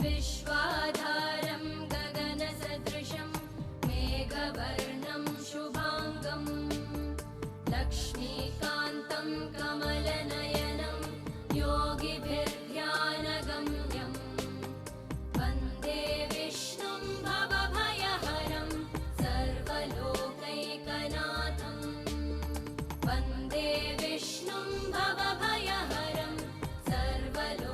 विश्वाधारं गगनसदृशं मेघवर्णं शुभाङ्गं लक्ष्मीकान्तं कमलनयनं योगिभिर्ध्यानगम्यं वन्दे विष्णुं भवभयहरं सर्वलोकैकनाथं वन्दे विष्णुं भवभयहरं सर्वलोकैकनाथम्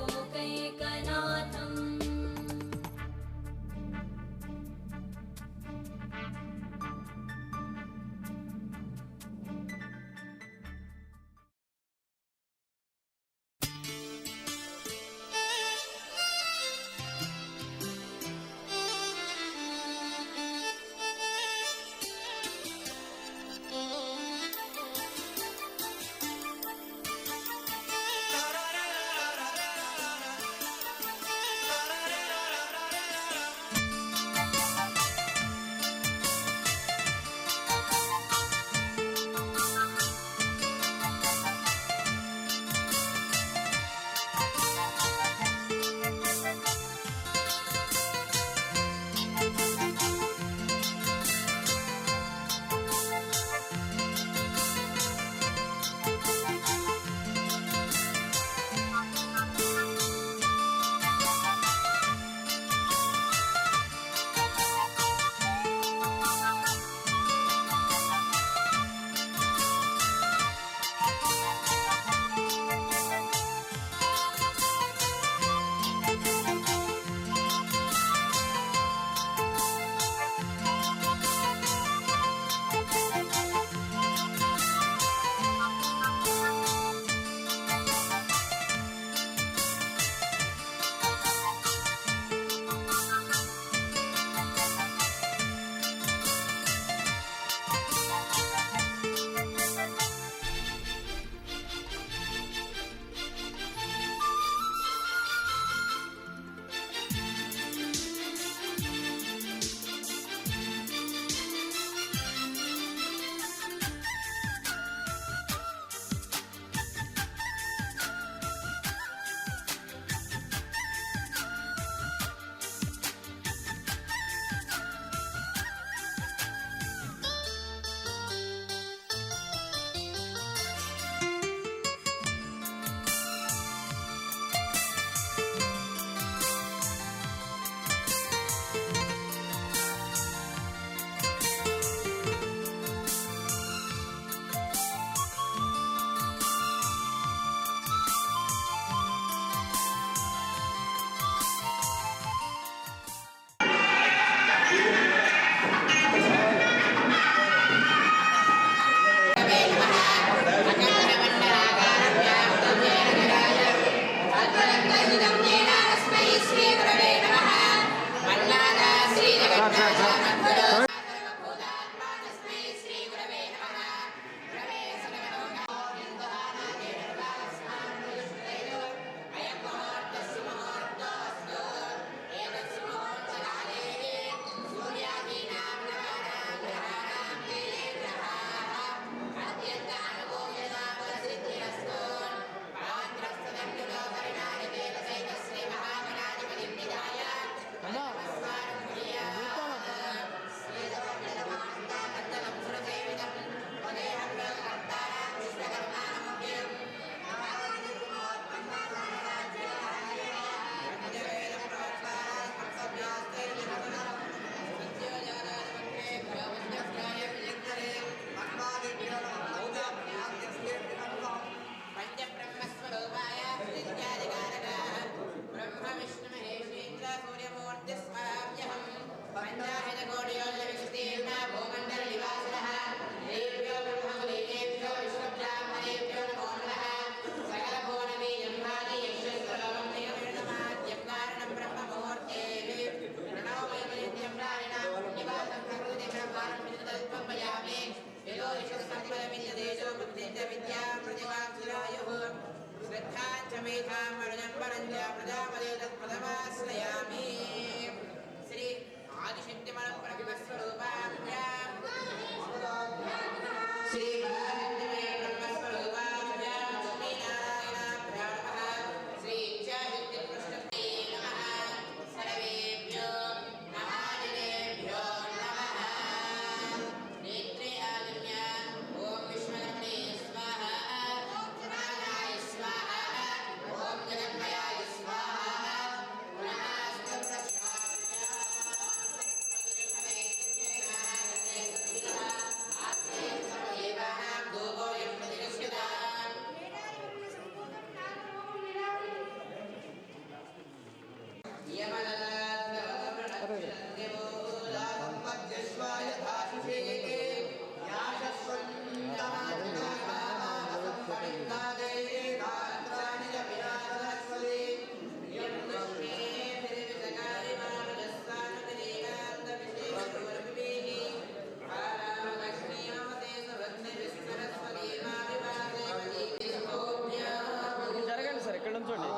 జరగండి సార్ ఇక్కడ నుంచోండి.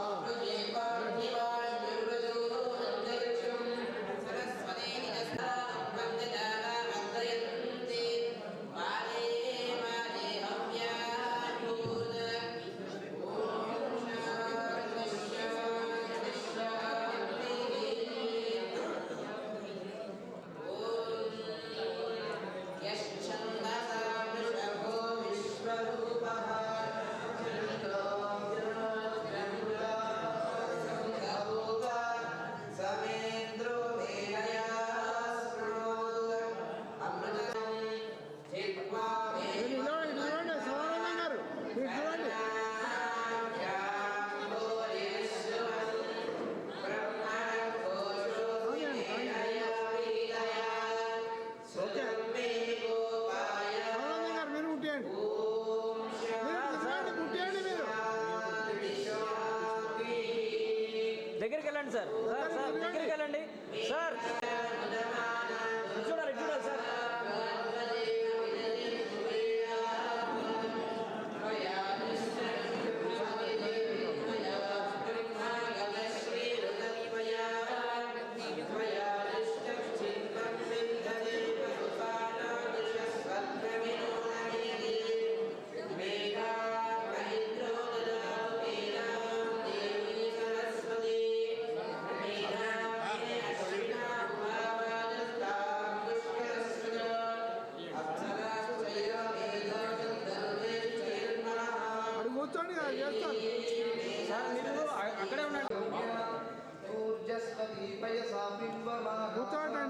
దగ్గరికి వెళ్ళండి సార్. సార్ సార్ దగ్గరికి వెళ్ళండి సార్. చూడాలి చూడాలి సార్. సార్ మీరు అక్కడే ఉండండి. కూర్చోండి.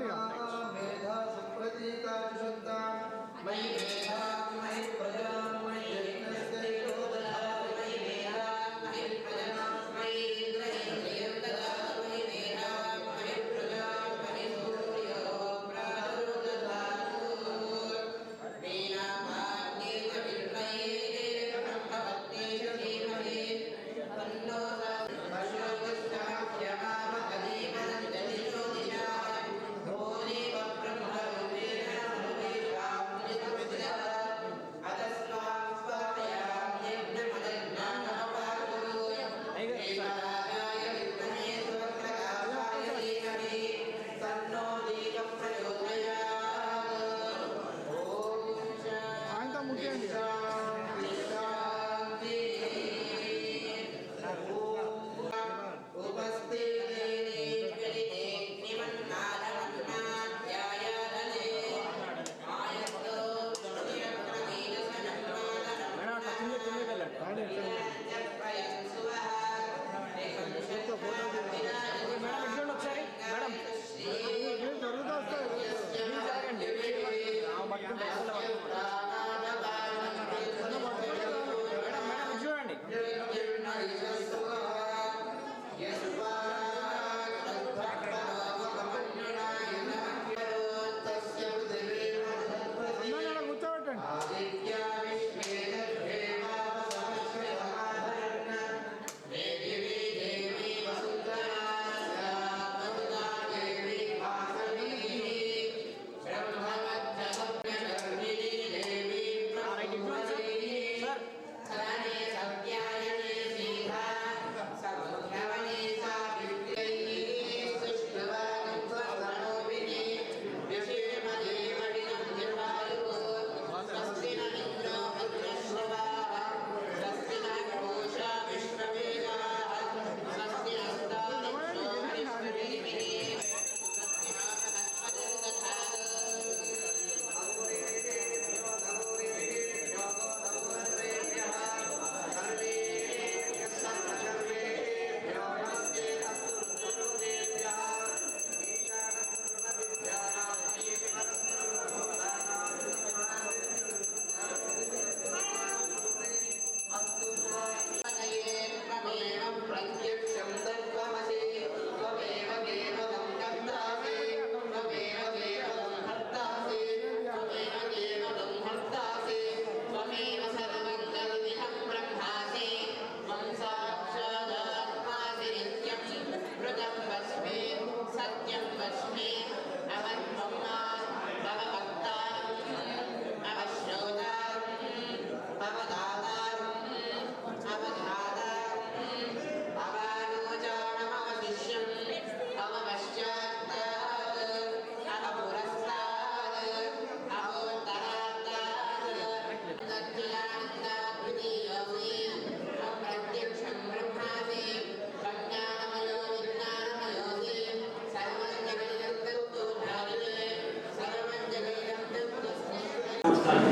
నమస్కారం.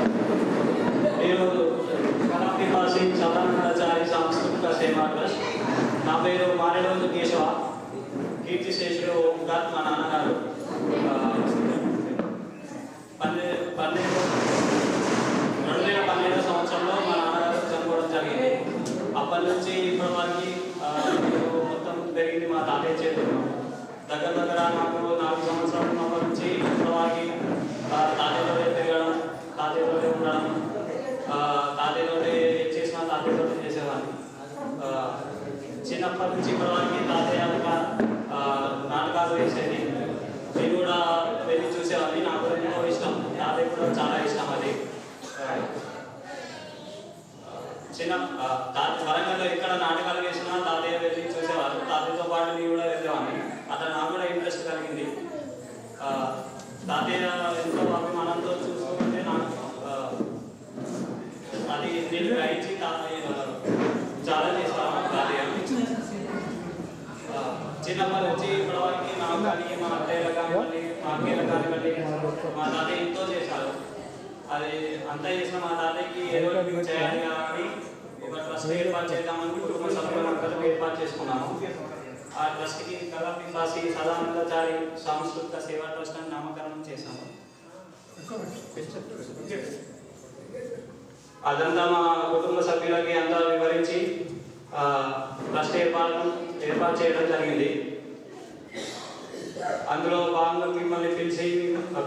నేను కళాపిపాసి సదానందాచారి సాంస్కృతిక సేవా ట్రస్ట్. నా పేరు మారేడు కేశవ. కీర్తిశేషుడు ఓంకార్ మా నాన్నగారు. 2012 సంవత్సరంలో మా నాన్నగారు చనిపోవడం జరిగింది. అప్పటి నుంచి ఇప్పటి వరకు మొత్తం పెరిగింది మా తాతయ్య చేతుల్లో. దగ్గర నాకు 4 సంవత్సరాల ఉన్నప్పటి నుంచి ఇప్పటి వరకు తాతయ్యతోనే పెరగడం, తాతయ్యతోనే ఉండడం, తాతయ్యతోనే ఏం చేసినా తాతయ్యతోనే చేసేవాడిని. చిన్నప్పటి నుంచి ఇప్పటి వరకు తాతయ్య నాటకాలు వేసేది. నేను కూడా వెళ్ళి చూసేవాడిని. నాకు ఎంతో ఇష్టం, తాతయ్య కూడా చాలా ఇష్టం. అది వరంగల్లో ఇక్కడ నాటకాలు వేసినా తాతయ్య వెళ్ళి చూసేవారు. తాతయ్యతో పాటు నేను కూడా వెళ్ళేవాడిని. అట్లా నాకు కూడా ఇంట్రెస్ట్ కలిగింది. తాతయ్య ఎంతో అభిమానంతో చూసుకుంటే నాకు అది నేను గ్రహించి తాతయ్య చాలా చేస్తాను. తాతయ్య చిన్నప్పటి నుంచి ఇప్పటివరకు నాకు కానీ మా అత్తయ్యలు కానివ్వండి, మా అక్కయ్యలు కానివ్వండి, మా తాతయ్య ఎంతో చేశారు. అది అంతా చేసిన మా తాతయ్యకి ఏదో చేయాలి కాబట్టి ఒక ట్రస్ట్ ఏర్పాటు చేద్దామని కుటుంబ సభ్యులందరూ ఏర్పాటు చేసుకున్నాము. ఆ ట్రస్ట్కి కళాపిపాసి సదానందాచారి సాంస్కృతిక సేవా ట్రస్ట్ అని నామకరణం చేశాము. అదంతా మా కుటుంబ సభ్యులకి అంతా వివరించి ట్రస్ట్ ఏర్పాటు చేయడం జరిగింది. అందులో భాగంగా మిమ్మల్ని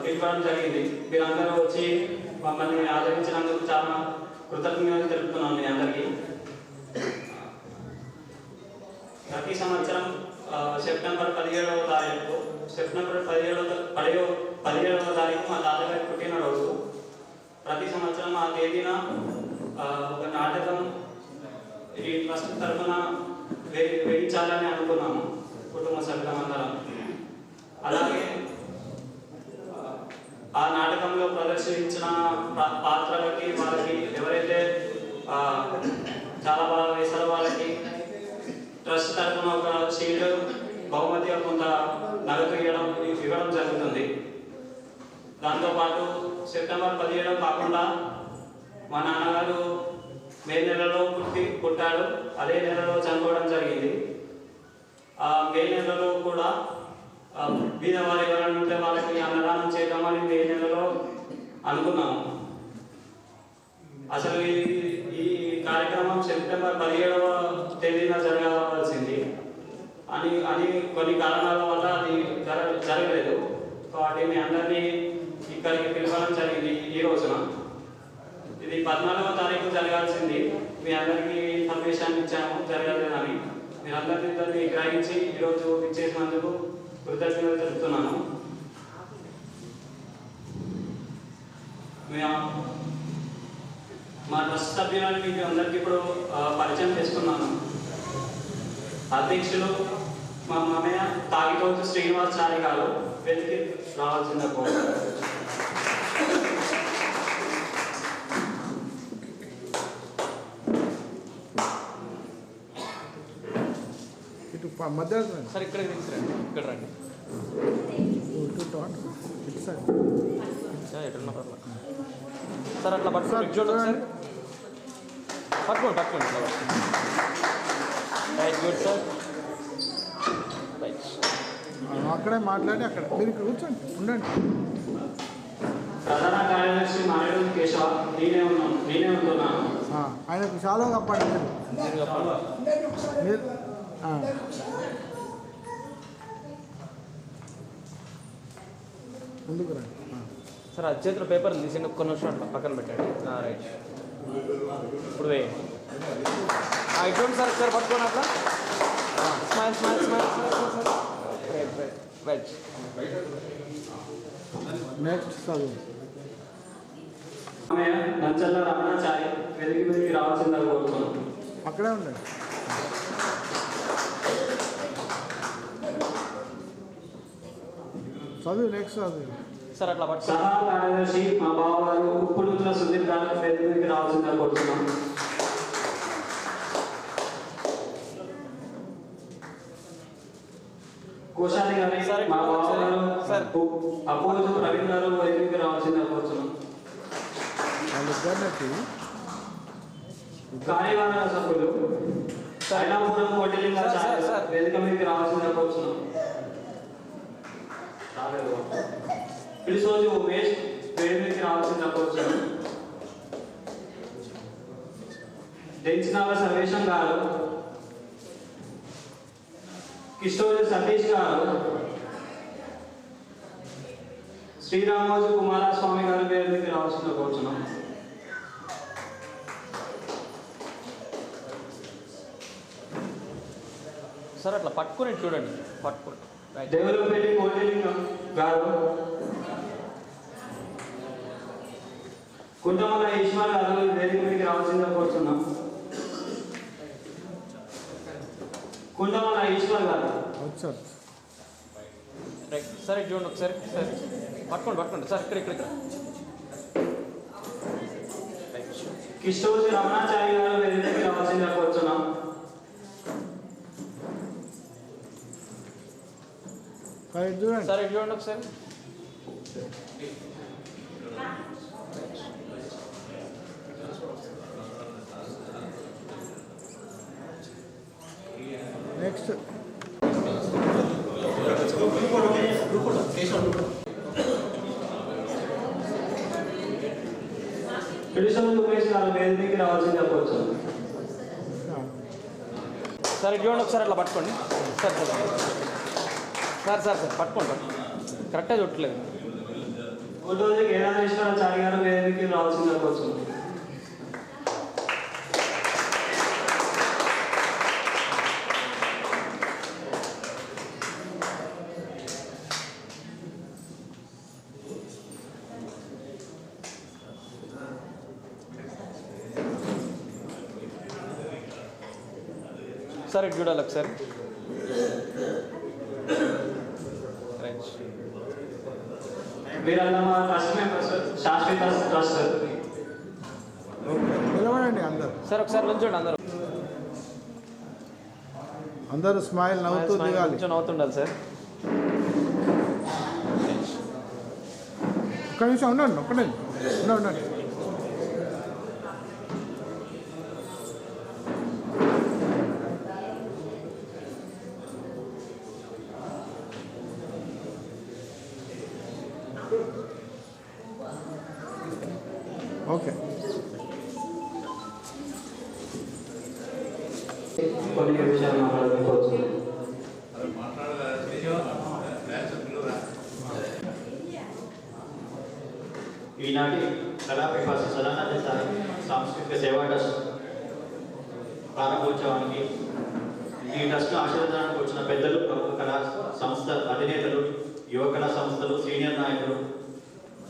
పిలవడం జరిగింది. మీరందరూ వచ్చి మమ్మల్ని ఆదరించినందుకు చాలా కృతజ్ఞతలు తెలుపుతున్నాను మీ అందరికీ. ప్రతి సంవత్సరం సెప్టెంబర్ 17వ తారీఖు మా తాతగారి పుట్టినరోజు. ప్రతి సంవత్సరం ఆ తేదీన ఒక నాటకం ఈ ట్రస్ట్ తరఫున వేయించాలని అనుకున్నాము కుటుంబ సభ్యులందరం. అలాగే ఆ నాటకంలో ప్రదర్శించిన పాత్రలకి వాళ్ళకి ఎవరైతే చాలా బాగా వేశారో వాళ్ళకి ట్రస్ట్ తరఫున ఒక షీల్డ్ బహుమతిగా కొంత నగదు ఇవ్వడం జరుగుతుంది. దాంతోపాటు సెప్టెంబర్ 17 కాకుండా మా నాన్నగారు మే నెలలో పుట్టాడు. అదే నెలలో చనిపోవడం జరిగింది. ఆ మే నెలలో కూడా బీదవారు ఎవరైనా ఉంటే వాళ్ళకి అన్నదానం చేద్దామని మే నెలలో అనుకున్నాము. అసలు ఈ కార్యక్రమం సెప్టెంబర్ 17వ తేదీన జరగాల్సింది అని కొన్ని కారణాల వల్ల అది జరగలేదు. కాబట్టి మీ అందరినీ ఇక్కడికి పిలవడం జరిగింది ఈ రోజున. ఇది 14వ తారీఖు జరగాల్సింది. మీ అందరికీ ఇన్ఫర్మేషన్ ఇచ్చాము జరగలేదని. మీరందరినీ గ్రహించి ఈరోజు ఇచ్చేసినందుకు కృతజ్ఞతలు తెలుపుతున్నాను. మా ట్రస్ట్ సభ్యులను మీకు అందరికీ ఇప్పుడు పరిచయం చేస్తున్నాను. అధ్యక్షులు మా మామయ్య తాగితోతు శ్రీనివాసాచారి గారు. వెతికి రావాల్సిందే. మధ్య సార్ ఇక్కడ తీసుకురండి, ఇక్కడ రండి ఎటున్న సార్. అట్లా పట్టుకోండి, చూడండి పట్టుకోండి ఇట్లా రైట్. Good sir. రైట్. అక్కడే మాట్లాడి అక్కడ మీరు కూర్చోండి, ఉండండి. ప్రధాన కార్యదర్శి మారేడు కేశవ. నేనే ఉంటున్నాను. ఆయనకు చాలా కప్పండి మీరు. ముందుకు రండి సార్. అది చేతిలో పేపర్లు తీసి కొన్ని నిమిషం అట్లా పక్కన పెట్టండి. రైట్. ఇప్పుడు వేయండి. ఇటువంటి సార్ సార్ పట్టుకోండి అట్లా. Smile smile smile smile. Right right right. Next చదువు. నంచల్ల రమణాచారి. వెతికి రావాల్సిందని కోరుతున్నాను. అక్కడే ఉండండి. చదువు. నెక్స్ట్ చదువు సార్. అట్లా పట్టు. సహా కార్యదర్శి మా బావగారు ఉప్పుడుతున్న సుదీప్ గారు వెతికి రావాల్సిందని కోరుతున్నాను. కోశాలి గారి మా బావగారు అపోజు ప్రవీణ్ గారు వెతికి రావాల్సిందని కోరుతున్నాను. వాళ్ళిద్దరినకి కార్యవర్గ సభ్యులు సైనాపురం కోటిలింగాచార్య వేదిక మీదకి రావాల్సిందిగా కోరుతున్నాం. పిలిసోజు ఉమేష్ వేదిక మీదకి రావాల్సిందిగా కోరుతున్నాం. దెంచినాల సర్వేశం గారు, కిషోర్ సతీష్ గారు, శ్రీరామోజు కుమారస్వామి గారు వేదిక మీదకి రావాల్సిందిగా కోరుతున్నాం. సార్ అట్లా పట్టుకుని చూడండి, పట్టుకుని. దేవులపల్లి కోటిలింగం గారు, కుంటమల ఈశ్వర్ గారు వేదిక మీదకి రావాల్సిందిగా కోరుతున్నాం. కుంటమల ఈశ్వర్ గారు వచ్చారు. రైట్ సార్, ఇది చూడండి ఒకసారి. సార్ పట్టుకోండి సార్, ఇక్కడ. కిషోర్ రమణాచారి గారు వేదిక మీదకి రావాల్సిందిగా కోరుతున్నాం. చూడండి. సార్ ఇది చూడండి ఒకసారి. నెక్స్ట్ పిలిసోజు ఉమేష్ గారు వేదిక మీదకి రావాల్సిందిగా కోరుతున్నాం. సార్ ఇది చూడండి ఒకసారి, అట్లా పట్టుకోండి. సార్ పట్టుకోండి. కరెక్ట్గా చూడట్లేదు. గుంటూరు కేదారేశ్వరాచారి గారు వేదిక మీదకి రావాల్సిందిగా కోరుతున్నాం. సార్ ఇది చూడాలి ఒకసారి. వీరన్నమ ట్రస్ట్ మెంబర్స్, శాశ్వత ట్రస్ట్. నిలబడండి అందరు. సార్ ఒకసారి నుంచోండి అందరూ స్మైల్ నవ్వుతూ దిగాలి. కొంచెం నవ్వుతుండాలి సార్. ఒక్క నిమిషం ఉండండి. ఉండండి. ఓకే. కొన్ని విషయాలు మాట్లాడుకోవచ్చు. ఈనాటి కళాపిపాస సదానంద సాంస్కృతిక సేవా ట్రస్ట్ ప్రారంభోత్సవానికి ఈ ట్రస్ట్ను ఆశీర్వదనానికి వచ్చిన పెద్దలు, ప్రముఖ కళా సంస్థ అధినేతలు, యువ కళా సంస్థలు, సీనియర్ నాయకులు,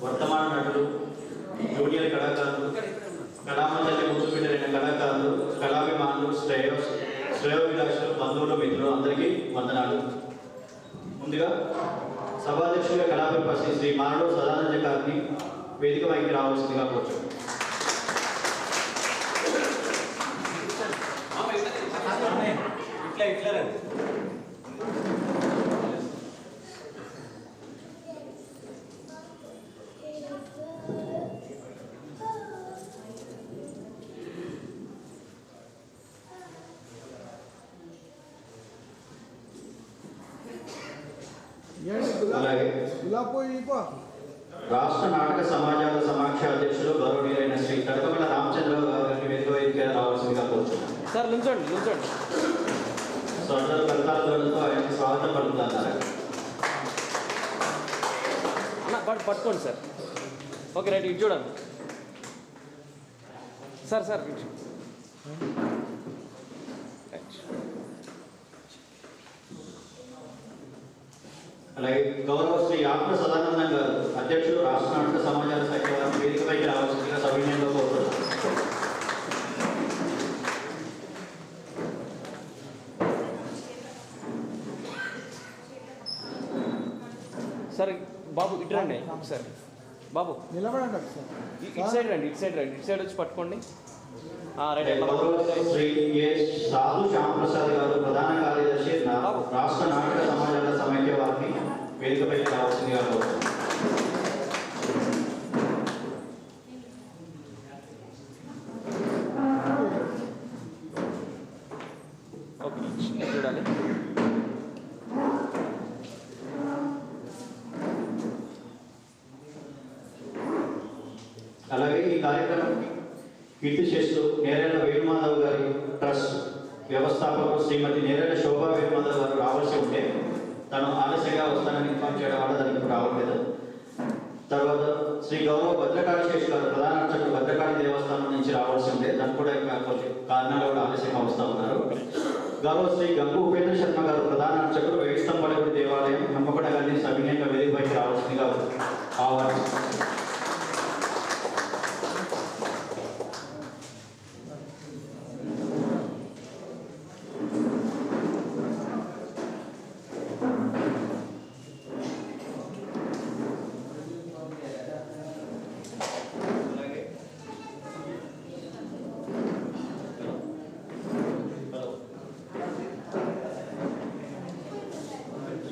వర్తమాన నటులు, జూనియర్ కళాకారులు, కళామండలి ముద్దుబిడ్డలైన కళాకారులు, కళాభిమానులు, శ్రేయోభిలాషులు, బంధువులు, మిత్రులు అందరికీ వందనాలు. ముందుగా సభాధ్యక్షులుగా కళాపిపాసి శ్రీ మారడు సదానంద గారిని వేదిక పైకి రావాల్సిందిగా కోరుతున్నాను. అలాగే రాష్ట్ర నాటక సమాజాల సమాఖ్య అధ్యక్షులు గౌరవనీయులైన శ్రీ కడకమల రామచంద్రరావు గారిని వేదిక రావాల్సిందిగా కోరుతున్నాను. సార్ నుంచోండి. సో అందరూ కలకాలతో ఆయనకి స్వాగతం పలుకుతున్నారు. పట్టుకోండి సార్. ఓకే రైట్, ఇది చూడండి సార్. అలాగే గౌరవ శ్రీ ఆత్మ సదానందం గారు అధ్యక్షులు రాష్ట్ర నాటక సమాజాల శాఖ వారిని వేదికపైకి రావాల్సిందిగా సవినయంలో కోరుతున్నాను. సార్ బాబు ఇటు రండి ఒకసారి. బాబు నిలబడండి ఒకసారి. ఇటు సైడ్ రండి. ఇటు సైడ్ వచ్చి పట్టుకోండి. రైట్. శ్రీ సాధు శ్యాంప్రసాద్ గారు ప్రధాన కార్యదర్శి రాష్ట్ర నాటక సమాజాల సమైక్య వారిని వేదికపైకి రావాల్సిందిగా కోరుతున్నాను. అలాగే ఈ కార్యక్రమం కీర్తి చేస్తూ నేరేళ్ల వేణుమాధవ్ గారి ట్రస్ట్ వ్యవస్థాపకులు శ్రీమతి నేరేళ్ల శోభా వేణుమాధవ్ గారు రావాల్సి ఉంటే తను ఆలస్యంగా వస్తానని ఇన్ఫార్మ్ చేయడం వల్ల దానికి రావట్లేదు. తర్వాత శ్రీ గౌరవ భద్రకాళి శేషు గారు ప్రధాన అర్చకులు భద్రకాళి దేవస్థానం నుంచి రావాల్సి ఉంటే దానికి కూడా ఇంకా కొన్ని కారణాలు కూడా ఆలస్యంగా వస్తూ ఉన్నారు. గౌరవ శ్రీ గంగు ఉపేంద్ర శర్మ గారు ప్రధాన అర్చకులు వేయిస్తంభలగుడి దేవాలయం హన్మకొండ గారిని సవినయంగా వేదికపైకి రావాల్సిందిగా ఆహ్వానిస్తున్నారు.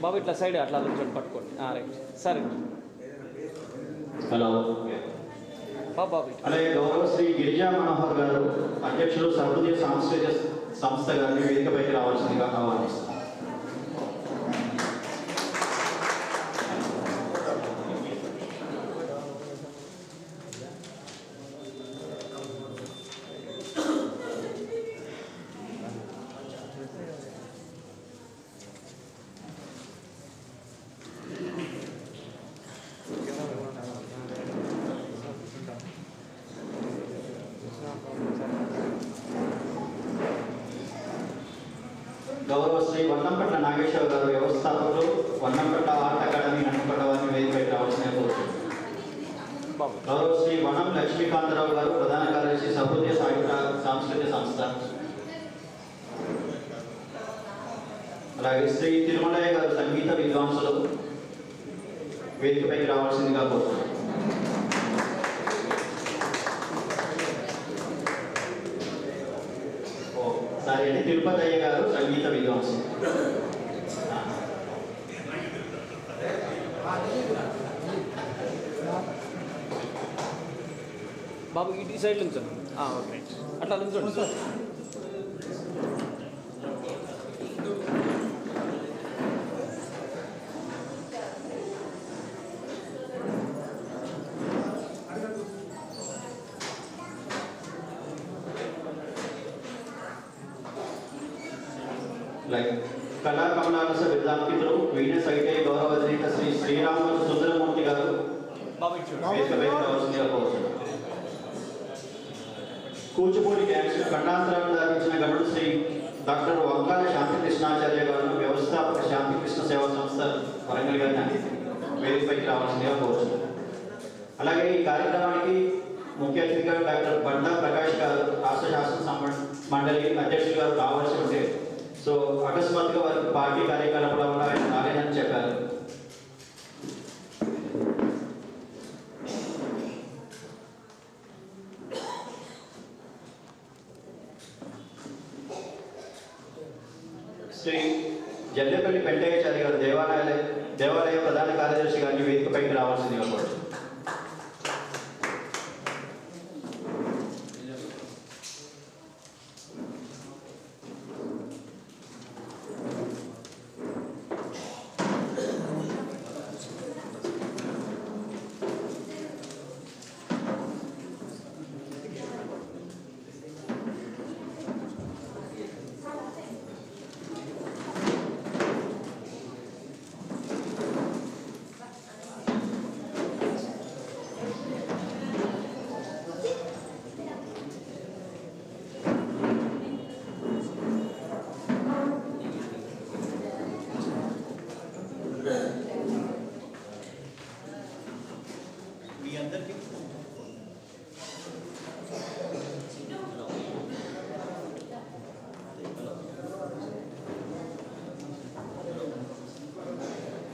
బాబు ఇట్లా సైడ్ అట్లా చూడండి పట్టుకోండి. రైట్ సరే హలో బాబు. అలాగే గౌరవ శ్రీ గిరిజా మనోహర్ గారు అధ్యక్షులు సహృదయ సాంస్కృతిక సంస్థ గారిని వేదికపైకి రావాల్సిందిగా ఆహ్వానిస్తున్నారు. గౌరవ శ్రీ వన్నంపట్ల నాగేశ్వర గారు వ్యవస్థాపకులు వన్నంపట్ల ఆర్ట్ అకాడమీ హన్మకొండ వారిని వేదికపైకి రావాల్సిన కోరుతున్నాను. గౌరవ శ్రీ వనం లక్ష్మీకాంతరావు గారు ప్రధాన కార్యదర్శి సహృదయ సాహిత్య సాంస్కృతిక సంస్థ. అలాగే శ్రీ తిరుమలయ్య గారు సంగీత విద్వాంసులు వేదికపైకి రావాల్సిందిగా కోరుతున్నాను. సరే అండి, తిరుపతి అయ్య గారు సంగీత విద్వాంసులు. బాబు ఇటు సైడ్ నుంచండి. ఓకే అట్లా నుంచండి సార్. కళా కమలాలస విద్వాంపితులు వీనస్ ఐటీ గౌరవ అధినేత శ్రీ శ్రీరాములు సుందరమూర్తి గారు కూచిపూడి డ్యాన్స్ ఖండాంతరాలు దాటించిన గనుడు శ్రీ డాక్టర్ వంకాల శాంతికృష్ణాచార్య గారు వ్యవస్థాపక శాంతికృష్ణ సేవా సంస్థ వరంగల్ గారిని వేదికపైకి రావాల్సిందిగా కోరుతున్నారు. అలాగే ఈ కార్యక్రమానికి ముఖ్య అతిథిగా డాక్టర్ బండా ప్రకాష్ గారు రాష్ట్ర శాసన మండలి అధ్యక్షులు గారు రావాల్సి ఉంటే సో అకస్మాత్తుగా వారికి పార్టీ కార్యకలాపాల వల్ల ఆయన రాలేదని చెప్పారు. శ్రీ జల్లెపల్లి వెంకయ్యాచారి గారు దేవాలయ ప్రధాన కార్యదర్శి గారిని వేదికపైకి రావాల్సిందిగా కోరుతున్నాను.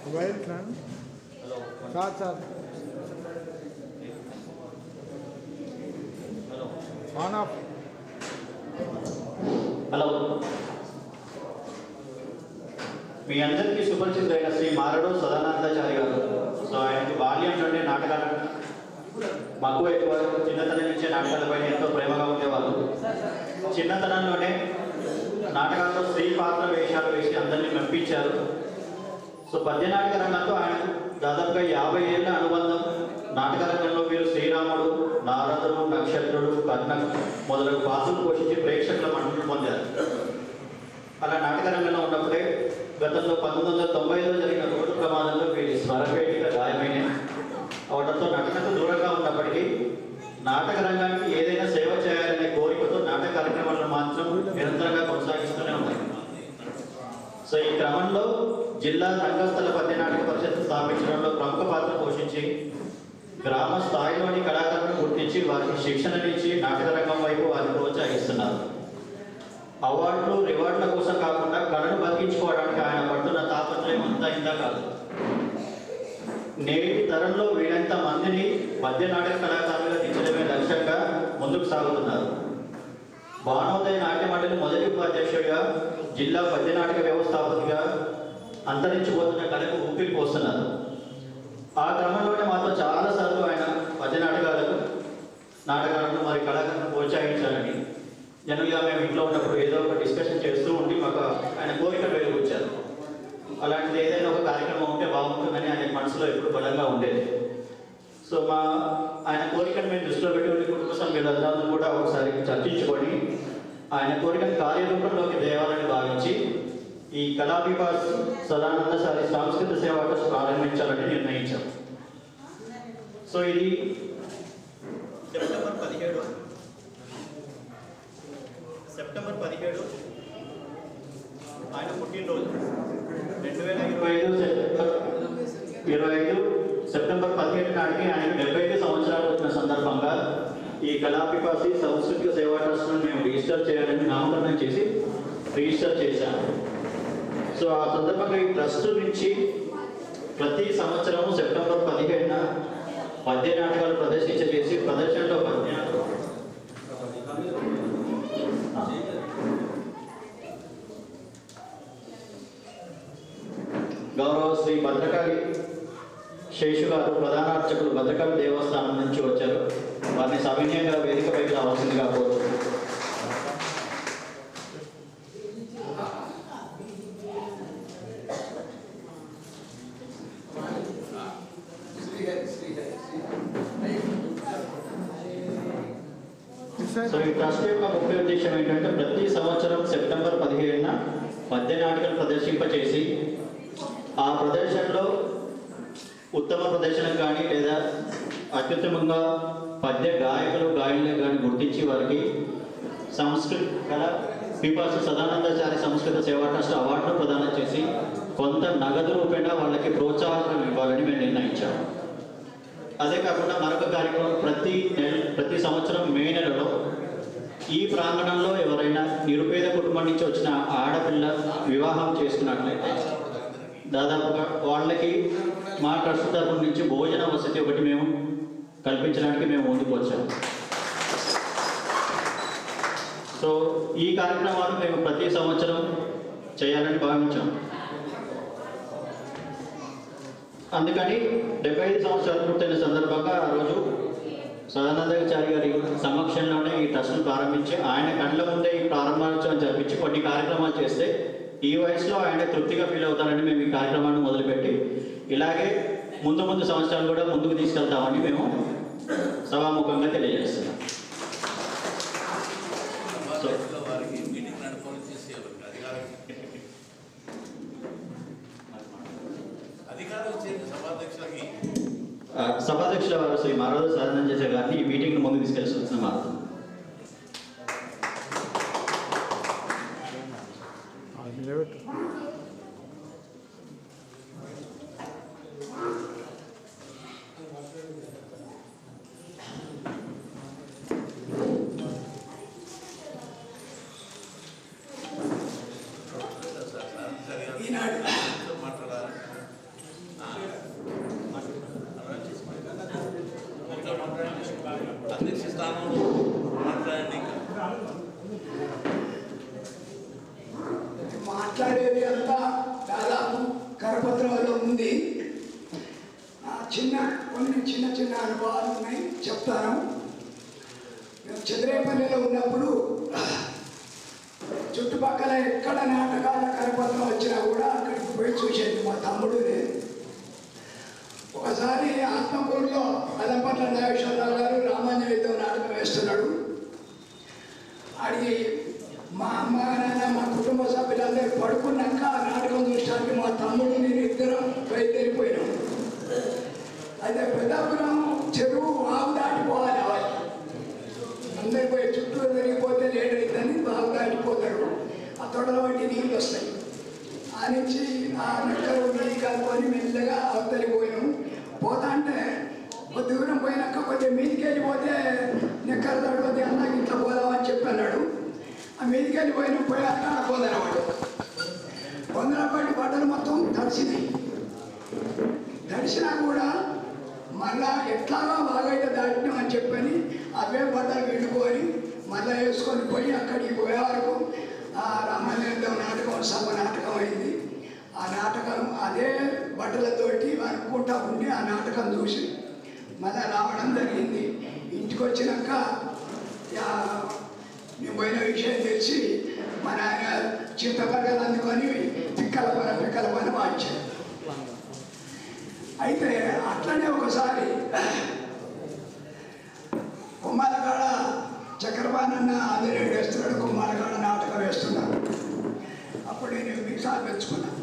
मोबाइल साथ साथ ऑन ऑफ. హలో, మీ అందరికీ సుపరిచితులైన శ్రీ మారడు సదానందాచారి గారు. సో ఆయనకి బాల్యం నుండి నాటకాల మక్కువ ఎక్కువ. చిన్నతనం నుంచే నాటకాలపై ఎంతో ప్రేమగా ఉండేవారు. చిన్నతనంలోనే నాటకాల్లో స్త్రీ పాత్ర వేషాలు వేసి అందరినీ మెప్పించారు. సో పద్యనాటక రంగంతో ఆయన దాదాపుగా 50 ఏళ్ళ అనుబంధం నాటకరంగంలో వీరు శ్రీరాముడు, నారదుడు, నక్షత్రుడు, కర్ణ మొదలగు పాత్రలు పోషించి ప్రేక్షకుల మన్ననలు పొందారు. అలా నాటకరంగంలో ఉన్నప్పుడే గతంలో 1990లో జరిగిన రోడ్డు ప్రమాదంలో వీరి స్వరపేటిక గాయమైన అవడంతో నటనకు దూరంగా ఉన్నప్పటికీ నాటక రంగానికి ఏదైనా సేవ చేయాలనే కోరికతో నాటక కార్యక్రమాలను మాత్రం నిరంతరంగా కొనసాగిస్తూనే ఉన్నాయి. సో ఈ క్రమంలో జిల్లా రంగస్థల పద్య నాటక పరిషత్ స్థాపించడంలో ప్రముఖ పాత్ర పోషించి గ్రామ స్థాయిలోని కళాకారులను గుర్తించి వారికి శిక్షణనిచ్చి నాటక రంగం వైపు వారిని ప్రోత్సహిస్తున్నారు. అవార్డులు రివార్డుల కోసం కాకుండా కళను బతికించుకోవడానికి ఆయన పడుతున్న తాపత్రయం అంతా ఇంతా కాదు. నేటి తరంలో వీళ్ళంత మందిని పద్య నాటక కళాకారులుగా తీర్చడమే లక్ష్యంగా ముందుకు సాగుతున్నారు. భానోదయ నాట్య మండలి మొదటి ఉపాధ్యక్షుడిగా, జిల్లా పద్య నాటక వ్యవస్థాపకుడిగా అంతరించిపోతున్న కళకు ఊపిరి పోస్తున్నారు. ఆ క్రమంలోనే మాతో చాలాసార్లు ఆయన పద్య నాటకాలను మరి కళాకారులను ప్రోత్సహించాలని జనరల్గా మేము ఇంట్లో ఉన్నప్పుడు ఏదో ఒక డిస్కషన్ చేస్తూ ఉండి మాకు ఆయన కోరిక వెలుగుచ్చారు. అలాంటిది ఏదైనా ఒక కార్యక్రమం ఉంటే బాగుంటుందని ఆయన మనసులో ఎప్పుడు బలంగా ఉండేది. సో ఆయన కోరికను మేము దృష్టిలో పెట్టి కుటుంబ సభ్యులందరూ కూడా ఒకసారి చర్చించుకొని ఆయన కోరికను కార్యరూపంలోకి తేవాలని భావించి ఈ కళాభిపాస్ సదానంద సారి సాంస్కృతిక సేవా ట్రస్ట్ ప్రారంభించాలని నిర్ణయించాం. సో ఇది సెప్టెంబర్ 17 ఆయన పుట్టినరోజు 2025 సెప్టెంబర్ 17 నాటికి ఆయన 75 సంవత్సరాలు వచ్చిన సందర్భంగా ఈ కళాభిపాసి సాంస్కృతిక సేవా ట్రస్ట్ను మేము రిజిస్టర్ చేయాలని నామకరణం చేసి రిజిస్టర్ చేశాము. సో ఆ సందర్భంగా ఈ ట్రస్ట్ నుంచి ప్రతి సంవత్సరం సెప్టెంబర్ 15న పద్య నాటకాలు ప్రదర్శించేసి ప్రదర్శనలో గౌరవ శ్రీ భద్రకాళి శేషు గారు ప్రధాన అర్చకులు భద్రకాళి దేవస్థానం నుంచి వచ్చారు. వారిని సవినయంగా వేదికపైకి రావాల్సిందిగా కోరుతున్నాను. సో ఈ ట్రస్ట్ యొక్క ముఖ్య ఉద్దేశం ఏంటంటే ప్రతి సంవత్సరం సెప్టెంబర్ 15న పద్య నాటకాలు ప్రదర్శింపచేసి ఆ ప్రదర్శనలో ఉత్తమ ప్రదర్శనకు కానీ లేదా అత్యుత్తమంగా పద్య గాయకులను కానీ గుర్తించి వారికి సంస్కృత కళ పిపాసి సదానందాచారి సంస్కృత సేవా ట్రస్ట్ అవార్డును ప్రదానం చేసి కొంత నగదు రూపేణా వాళ్ళకి ప్రోత్సాహం ఇవ్వాలని మేము నిర్ణయించాము. అదే కాకుండా మరొక కార్యక్రమం ప్రతి సంవత్సరం మే నెలలో ఈ ప్రాంగణంలో ఎవరైనా నిరుపేద కుటుంబం నుంచి వచ్చిన ఆడపిల్ల వివాహం చేసుకున్నట్లయితే దాదాపుగా వాళ్ళకి మా ట్రస్ట్ తరఫు నుంచి భోజన వసతి ఒకటి మేము కల్పించడానికి మేము ముందుకు వచ్చాము. సో ఈ కార్యక్రమాలు మేము ప్రతి సంవత్సరం చేయాలని భావించాము. అందుకని 75 సంవత్సరాలు పూర్తయిన సందర్భంగా ఆ రోజు సదానందాచారి గారి సమక్షంలోనే ఈ ట్రస్ట్ను ప్రారంభించి ఆయన కళ్ళ ముందే ఈ ప్రారంభోత్సవం జరిపించి కొన్ని కార్యక్రమాలు చేస్తే ఈ వయసులో ఆయన తృప్తిగా ఫీల్ అవుతారని మేము ఈ కార్యక్రమాన్ని మొదలుపెట్టి ఇలాగే ముందు సంవత్సరాలు కూడా ముందుకు తీసుకెళ్తామని మేము సభాముఖంగా తెలియజేస్తున్నాం. సభాధ్యక్షుల వారు శ్రీ మారద సదానందాచారి గారిని ఈ మీటింగ్ ముందుకు తీసుకెళ్తున్న మారుతుంది. మాట్లాడేది అంతా దాదాపు కరపత్రాల్లో ఉంది. కొన్ని చిన్న అనుభవాలు ఉన్నాయి, చెప్తాను. మేము చంద్రేపల్లిలో ఉన్నప్పుడు చుట్టుపక్కల ఎక్కడ నాటకాల కరపత్రం వచ్చినా కూడా అక్కడికి పోయి చూసేది మా తమ్ముడు. ఒకసారి ఆత్మకూరులో కొమ్మర్ల నాగేశ్వరరావు గారు రామాంజనేయుతో నాటకం వేస్తున్నాడు. అడిగి మా అమ్మ నాన్న మా కుటుంబ సభ్యులందరూ పడుకున్నాక ఆ నాటకం చూసడానికి మా తమ్ముడు నేను ఇద్దరం బయలుదేరిపోయినాం. అయితే పెద్దాపురం చెరువు ఆవు దాటిపోవాలి. అందరు పోయి చుట్టూ తిరిగిపోతే లేడైందని బాగు దాటిపోతారు. ఆ తొడల వంటి నీళ్ళు వస్తాయి. ఆ నుంచి ఆ నక్కలు నీళ్ళు కలుపుకొని మెల్లగా అవతలికి పోయినాం. పోతా అంటే కొద్ది దూరం పోయినాక కొద్దిగా మీదికి వెళ్ళిపోతే నెక్కలు తడిపోతే అన్నాక ఇంట్లో పోదామని చెప్పి అన్నాడు. ఆ మీదికి వెళ్ళిపోయినా పోయి అక్కడ పోదనవాడు. పొందనపాటి బట్టలు మొత్తం తడిసినాయి. తడిసినా కూడా మళ్ళా ఎట్లాగా బాగైతే దాటినాం అని చెప్పని అవే బట్టలు పెట్టుకొని మళ్ళీ వేసుకొని పోయి అక్కడికి పోయే వరకు ఆ రామాయణం నాటకం సభ నాటకం అయింది. ఆ నాటకం అదే బట్టలతోటి అనుకుంటా ఉండి ఆ నాటకం చూసి మళ్ళీ రావడం జరిగింది. ఇంటికి వచ్చినాక నేను పోయిన విషయం తెలిసి మా నాయన చింతపరగలు అందుకొని పిక్కల పని వాయించాడు. అయితే అట్లనే ఒకసారి కుమ్మాలకాడ చక్రపాణన్న ఆంజనేయుడు వేస్తున్నాడు, కుమ్మాలకాడ నాటకం వేస్తున్నాడు. అప్పుడు నేను మీసాలు పెంచుకున్నాను.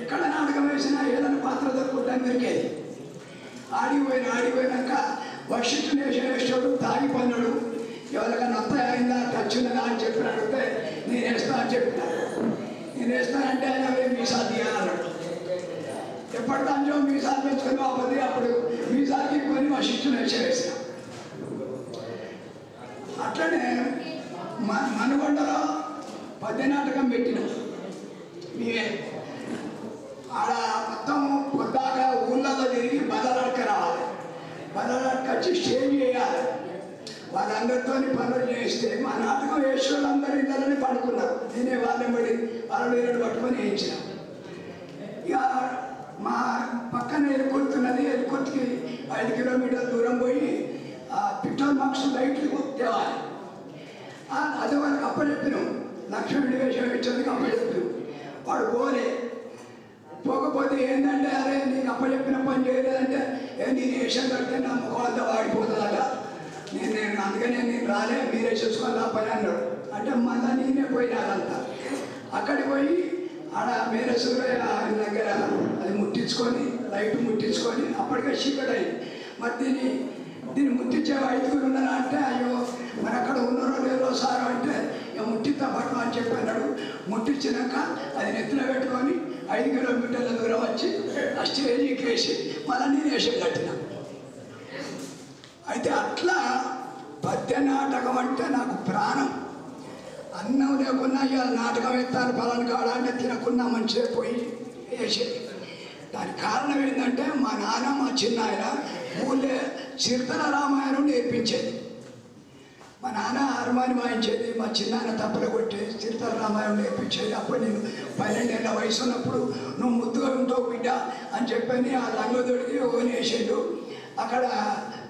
ఎక్కడ నాటకం వేసినా ఏదైనా పాత్ర దొరుకుతాను దొరికేది. ఆడిపోయినాక వర్షిష్ఠుని వేసేవాడు తాగి పన్నాడు. ఎవరికైనా అత్త అయిందా టచ్ ఉన్నదా అని చెప్పి అడిగితే నేను వేస్తా అని చెప్పినాడు. నేను వేస్తానంటే ఆయన మీసాలు తీయాలన్నాడు. ఎప్పటిదాంచో మీసాలు పెంచుకొని బాగుంది. అప్పుడు మీసాలకి కొని మా శిక్షణ వేసాం. అట్లనే మనుగొండలో పద్య నాటకం పెట్టినాం మేమే. ఆడ మొత్తం పొద్దాక ఊళ్ళలో తిరిగి బదలాడక రావాలి. బదలాడక వచ్చి స్టేజ్ చేయాలి. వాళ్ళందరితో పనులు చేస్తే మా నాటకం వేసే వాళ్ళందరూ ఇళ్ళని పడుకున్నారు. నేనే వాళ్ళని పడి వాళ్ళని పట్టుకొని వేయించిన. ఇక మా పక్కన ఎలుకొడుతున్నది. ఎలుకొట్టుకి 5 కిలోమీటర్ల దూరం పోయి పెట్రోల్ బాక్స్ లైట్లు తేవాలి. అదే వాళ్ళకి అప్పచెప్పినాం. లక్ష్మణుడి వేషం ఇచ్చేందుకు అప్పచెప్పినాం. వాడు పోకపోతే ఏంటంటే అరే నీకు అప్పచెప్పిన పని చేయలేదంటే నేను వేషం కడితే నా ముఖం అంతా వాడిపోతుందట. నేను అందుకనే నేను రాలే, మీరే చూసుకొని నా పని అన్నాడు. అంటే మళ్ళీ నేనే పోయినానంతా. అక్కడికి పోయి ఆడ మేరే సూర్య ఆయన దగ్గర అది ముట్టించుకొని లైట్ ముట్టించుకొని అప్పటికే చీకటి అయింది. మరి దీన్ని ముట్టించే 5గురు ఉన్నారా అంటే అయ్యో మరి అక్కడ ఉన్నారో లేదో సారు అంటే ఇక ముట్టిస్తా పట్టు అని చెప్పి అన్నాడు. ముట్టించినాక అది నెత్తిలో పెట్టుకొని 5 కిలోమీటర్ల దూరం వచ్చి ఆ స్టేజీకి వేసి మళ్ళీ నేను వేషం కట్టిన. అయితే అట్లా పద్య నాటకం అంటే నాకు ప్రాణం. అన్నం లేకున్నా ఇవాళ నాటకం ఎత్తాను పలాని కావాలంటే తినకున్నా మంచిగా పోయి వేసేది. దానికి కారణం ఏంటంటే మా నాన్న మా చిన్నాయన ఊళ్ళే చిరుతల రామాయణం నేర్పించేది. మా నాన్న హార్మోని వాయించేది, మా చిన్నాయన తప్పలు కొట్టేది, చిరుతల రామాయణం నేర్పించేది. అప్పుడు నేను 12 ఏళ్ళ వయసు ఉన్నప్పుడు నువ్వు ముద్దుగా ఉంటావు బిడ్డ అని చెప్పని ఆ లంగదొడికి ఓనేసాడు. అక్కడ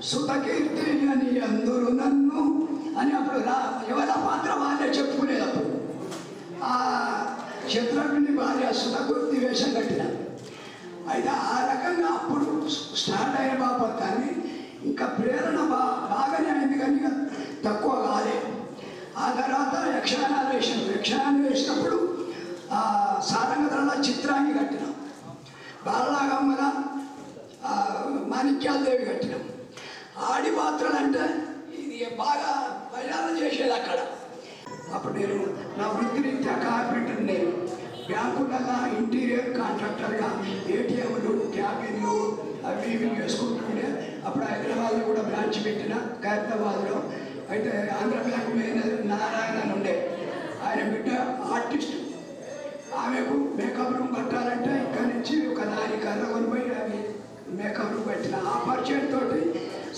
సుతకీర్తి అని అందరూ నన్ను అని అప్పుడు ఎవరి పాత్ర వాళ్ళే చెప్పుకునేది. అప్పుడు ఆ శత్రుఘ్ని భార్య సుతకీర్తి వేషం కట్టిన. అయితే ఆ రకంగా అప్పుడు స్టార్ట్ అయిన బాబా. కానీ ఇంకా ప్రేరణ బాగానే అయింది కానీ తక్కువ కాలే. ఆ తర్వాత యక్షగానాలు వేసినాం. యక్షగానం వేసినప్పుడు సారంగధరలో చిత్రాన్ని కట్టినాం. బాలనాగమ్మల మాణిక్యాలదేవి కట్టినాం. ఆడి పాత్రలు అంటే ఇది బాగా ప్రయాణం చేసేది అక్కడ. అప్పుడు నేను నా వృత్తిరీత్యా కార్పెంటర్. నేను బ్యాంకులలో ఇంటీరియర్ కాంట్రాక్టర్గా ఏటీఎంలు క్యాబిన్లు అవి ఇవి చేసుకుంటుండే. అప్పుడు హైదరాబాద్లో కూడా బ్రాంచ్ పెట్టిన ఖైరతాబాద్లో. అయితే ఆంధ్ర బ్యాంకు మేనేజర్ నారాయణ అని ఉండే, ఆయన బిడ్డ ఆర్టిస్ట్. ఆమెకు మేకప్ రూమ్ కట్టాలంటే ఇక్కడ నుంచి ఒక 4 కర్ర కొనిపోయి అవి మేకప్ రూమ్ పెట్టిన. ఆ పరిచయం తోటి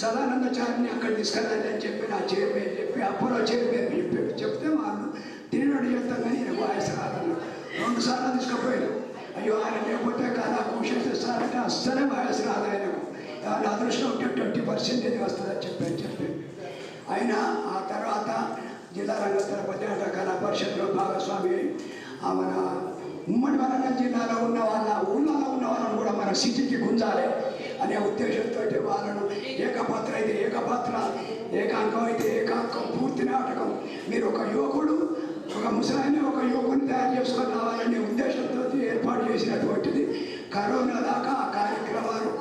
సదానందచారిని అక్కడ తీసుకెళ్ళాలి అని చెప్పి నా చైర్మన్ చెప్పి అప్పుడు చైర్మన్ చెప్తే వాళ్ళు తిరిగి చెప్తాం కానీ నేను వాయిస్ రాదన్న. 2 సార్లు తీసుకుపోయాను. అయ్యో ఆయన లేకపోతే కదా క్వశ్చన్స్ ఇస్తారంటే అస్సలే వాయిస్ రాదు. ఆయనకు ఏమైనా అదృష్టం ఉంటే 20% వస్తుందని చెప్పి ఆయన ఆ తర్వాత జిల్లా రంగ తిరుపతి కళా పరిషత్లో భాగస్వామి మన ఉమ్మడి వరంగల్ జిల్లాలో ఉన్న వాళ్ళ ఊళ్ళలో ఉన్న వాళ్ళని కూడా మన సిటీకి గుంజాలి అనే ఉద్దేశంతో వాళ్ళను ఏకపాత్ర అయితే ఏకపాత్ర, ఏకాంకం అయితే ఏకాంకం, పూర్తి నాటకం. మీరు ఒక యువకుడు, ఒక ముసలాయన ఒక యువకుని తయారు చేసుకొని రావాలనే ఉద్దేశంతో ఏర్పాటు చేసినటువంటిది. కరోనా దాకా ఆ కార్యక్రమాలు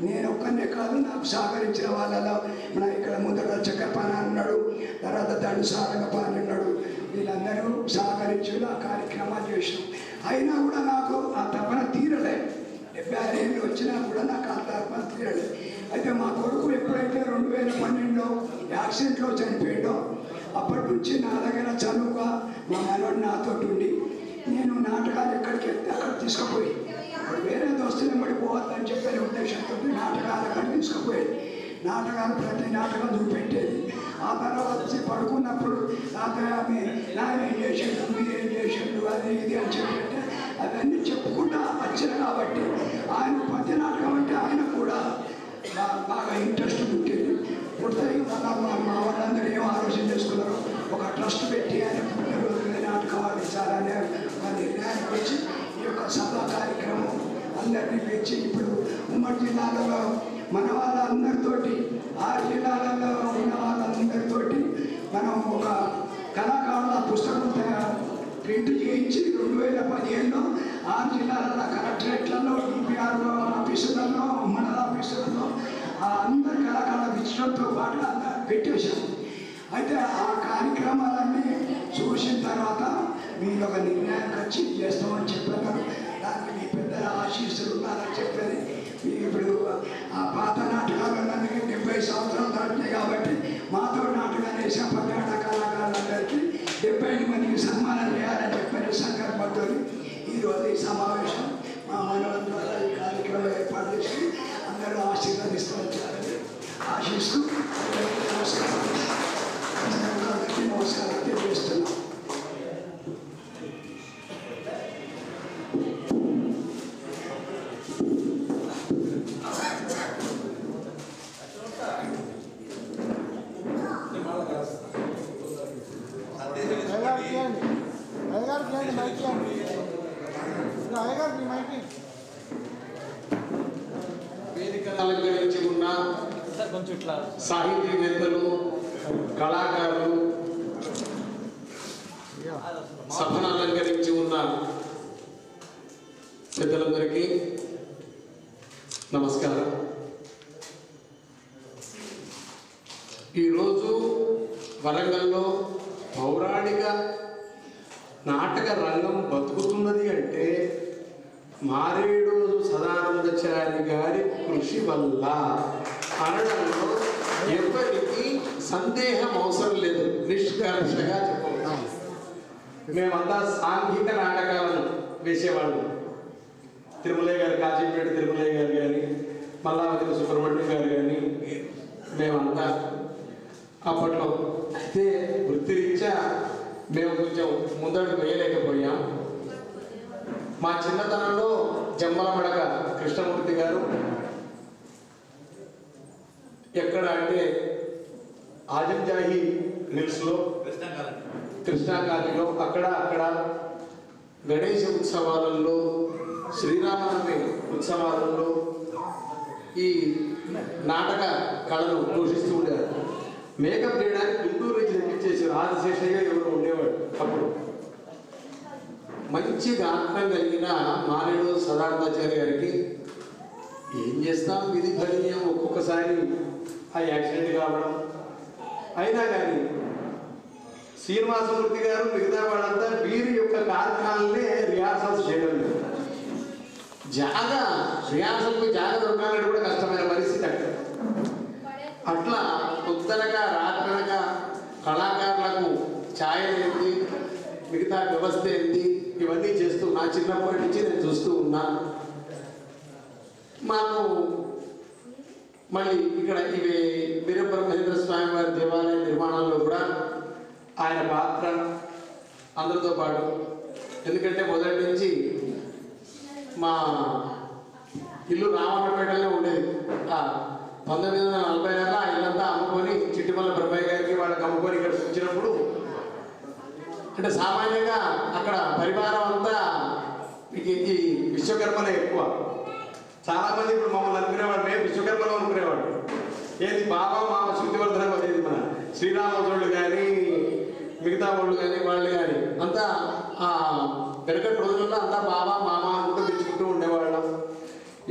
నేను ఒక్కనే కాదు, నాకు సహకరించిన వాళ్ళలో మన ఇక్కడ ముందర చక్రపాణి అన్నాడు, తర్వాత దండు సారంగపాణి అన్నాడు, వీళ్ళందరూ సహకరించి ఆ కార్యక్రమాలు చేసినాం. అయినా కూడా నాకు ఆ తపన తీరలే. 76 ఏళ్ళు వచ్చినా కూడా నాకు ఆ తపన తీరలే. అయితే మా కొడుకు ఎప్పుడైతే 2012లో యాక్సిడెంట్లో చనిపోయాడో అప్పటి నుంచి నా దగ్గర చనువుగా మా మనోడు నాతో ఉండి నేను నాటకాలు ఎక్కడికి వెళ్తే అక్కడ తీసుకుపోయి, అప్పుడు వేరే దోస్తులు పడిపోవద్దని చెప్పే ఉద్దేశంతో నాటకాలు అక్కడ తీసుకుపోయేది. నాటకాలు ప్రతి నాటకం చూపెట్టేది. ఆ తర్వాత వచ్చి పడుకున్నప్పుడు నాయన ఏం చేసిండు, మీరేం చేసిండు, అది ఇది అని చెప్పంటే అవన్నీ చెప్పుకుంటా వచ్చిన కాబట్టి ఆయన పద్య నాటకం అంటే ఆయన కూడా బాగా ఇంట్రెస్ట్ పుట్టింది. పుడితే మా వాళ్ళందరూ ఏం ఆలోచన చేసుకున్నారు, ఒక ట్రస్ట్ పెట్టి ఆయన పుట్టినరోజుగా నాటకం ఆడించాలనే ఒక నిర్ణయానికి వచ్చి ఈ యొక్క సభా కార్యక్రమం అందరినీ పెంచి ఇప్పుడు ఉమ్మడి జిల్లాలలో మన వాళ్ళందరితోటి, 6 జిల్లాలలో ఉన్న వాళ్ళందరితోటి మనం ఒక కళాకారుల పుస్తకం ప్రింట్ చేయించి 2015లో 6 జిల్లాల కలెక్టరేట్లలో, డిపిఆర్ఓ ఆఫీసులలో, మండల ఆఫీసులలో అందరి కళాకారుల విషయంతో పాటు పెట్టేశాం. అయితే ఆ కార్యక్రమాలన్నీ చూసిన తర్వాత మీరు ఒక నిర్ణయానికి వచ్చి చేస్తామని చెప్పారు. దానికి మీ పెద్దల ఆశీస్సులు ఉన్నారని చెప్పేది. ఇప్పుడు ఆ పాత నాటకాలందరికీ 70 సంవత్సరాలు దాటినాయి కాబట్టి మాతో నాటకాలు వేసే పర్యాటక కళాకారులందరికీ 75 మందికి సన్మానం చేయాలని చెప్పిన సంకల్పంతో ఈరోజు ఈ సమావేశం మా మనవల ద్వారా ఈ కార్యక్రమం ఏర్పాటు చేసి అందరూ ఆశీర్వదిస్తూ వచ్చారని ఆశిస్తూ నమస్కారం తెలియజేస్తున్నాం. వేదికను అలంకరించి ఉన్న సాహితీవేత్తలు, కళాకారులు, సభను అలంకరించి ఉన్న పెద్దలందరికీ నమస్కారం. ఈరోజు వరంగల్లో పౌరాణిక నాటక రంగం బతుకుతున్నది అంటే మారేడు సదానందచారి గారి కృషి వల్ల అనడంలో ఎవరికి సందేహం అవసరం లేదు. నిష్కర్షగా చెప్పవచ్చు. మేమంతా సాంఘిక నాటకాలను వేసేవాళ్ళం. తిరుమలయ్య గారు, కాజీపేట తిరుమలయ్య గారు కానీ, మల్లావతి సుబ్రహ్మణ్యం గారు కానీ మేమంతా అప్పట్లో. అయితే వృత్తిరీత్యా మేము కొంచెం ముందడుగు వేయలేకపోయాం. మా చిన్నతనంలో జమ్మలమడక కృష్ణమూర్తి గారు ఎక్కడ అంటే ఆజంజాహి హిల్స్లో, కృష్ణా కాలనీలో అక్కడ గణేష ఉత్సవాలలో, శ్రీరామనవమి ఉత్సవాలలో ఈ నాటక కళను పోషిస్తూ ఉండేవారు. మేకప్ చేయడానికి గుంటూరు నుంచి తెప్పించేసారు. ఆదిశేషయ్య ఎవరు ఉండేవాడు. అప్పుడు మంచి గాత్రం కలిగిన మారేడు సదానందాచార్య గారికి ఏం చేస్తాం, విధి ఫలితం ఒక్కొక్కసారి ఆ యాక్సిడెంట్ కావడం. అయినా కానీ శ్రీనివాసమూర్తి గారు మిగతా వాళ్ళంతా వీరి యొక్క కార్యక్రమాలనే రిహార్సల్స్ చేయడం లేదు. రిహార్సల్కి జాగ దొరకాలని కూడా కష్టమైన పరిస్థితి అక్కడ. అట్లా పొద్దునగా రాత్రనగా కళాకారులకు ఛాయలు ఏంటి, మిగతా వ్యవస్థ ఏంటి, ఇవన్నీ చేస్తూ నా చిన్నప్పటి నుంచి నేను చూస్తూ ఉన్నా. మాకు మళ్ళీ ఇక్కడ ఇవి వీరబ్రహ్మేంద్ర స్వామి వారి దేవాలయ నిర్మాణంలో కూడా ఆయన పాత్ర అందరితో పాటు. ఎందుకంటే మొదటి నుంచి మా ఇల్లు రామన్నపేటలో ఉండేది. 1940 ఆ ఇల్లంతా అమ్ముకొని చిట్టిమల్ల బ్రహ్మయ్య గారికి వాళ్ళకి అమ్ముకొని ఇక్కడ వచ్చినప్పుడు అంటే సామాన్యంగా అక్కడ పరివారం అంతా మీకు ఈ విశ్వకర్మలే ఎక్కువ. చాలామంది ఇప్పుడు మమ్మల్ని అనుకునేవాడు, మేము విశ్వకర్మలు అనుకునేవాడు. ఏది బాబా మామ శృతివర్ధనం అనేది మన శ్రీరామచంద్రుడు కానీ మిగతా వాళ్ళు కానీ వాళ్ళు కానీ అంతా వెనకటి రోజుల్లో అంతా బాబా మామ అంటూ పిలుచుకుంటూ ఉండేవాళ్ళం.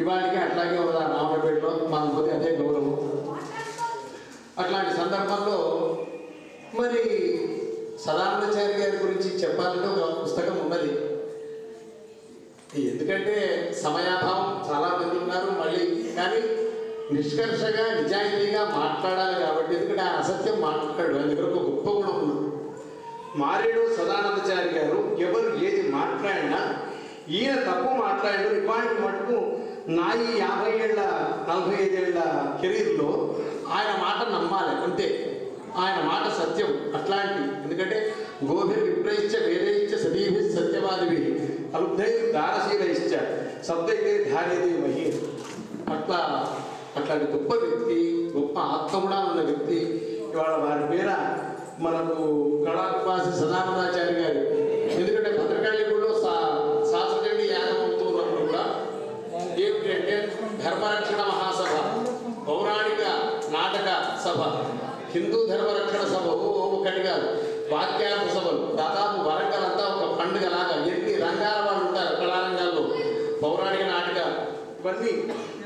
ఇవాళకి అట్లాగే ఉన్న రామపేటలో మాకు పోతే అదే గౌరవం. అట్లాంటి సందర్భంలో మరి సదానందాచారి గారి గురించి చెప్పాలంటే ఒక పుస్తకం ఉన్నది. ఎందుకంటే సమయాభావం చాలా మంది ఉన్నారు మళ్ళీ, కానీ నిష్కర్షగా నిజాయితీగా మాట్లాడాలి కాబట్టి. ఎందుకంటే ఆయన అసత్యం మాట్లాడాడు, ఆయన దగ్గర ఒక గొప్ప గుణం ఉంది. మారేడు సదానందాచారి గారు ఎవరు ఏది మాట్లాడినా ఈయన తప్పు మాట్లాడాడు. ఇవాళ మటుకు నా ఈ 50 ఏళ్ళ 45 ఏళ్ళ కెరీర్లో ఆయన మాట నమ్మాలి అంతే. ఆయన మాట సత్యం అట్లాంటి. ఎందుకంటే గోభిర్ విప్రయిశ్చ వేదయిశ్చ సదీభి సత్యవాదివి అలుబ్ధై దారశీలయిశ్చ శబ్దైతే ధార్యదే మహి. అట్లాంటి గొప్ప వ్యక్తి, గొప్ప ఆత్మగుణాలు ఉన్న వ్యక్తి. ఇవాళ వారి పేర మనకు కళాపిపాసి సదానందాచారి గారు. ఎందుకంటే భద్రకాళిగూడలో శాస్త్రచండి యాగం అవుతూ ఉన్నప్పుడు కూడా ఏమిటంటే ధర్మరక్షణ మహాసభ, పౌరాణిక నాటక సభ, హిందూ ధర్మరక్షణ సభ ఒకటి కాదు, వాక్యార్థ సభలు దాదాపు వరంగల్ అంతా ఒక పండుగలాగా ఎన్ని రంగాల వాళ్ళు ఉంటారు కళారంగాల్లో, పౌరాణిక నాటక ఇవన్నీ.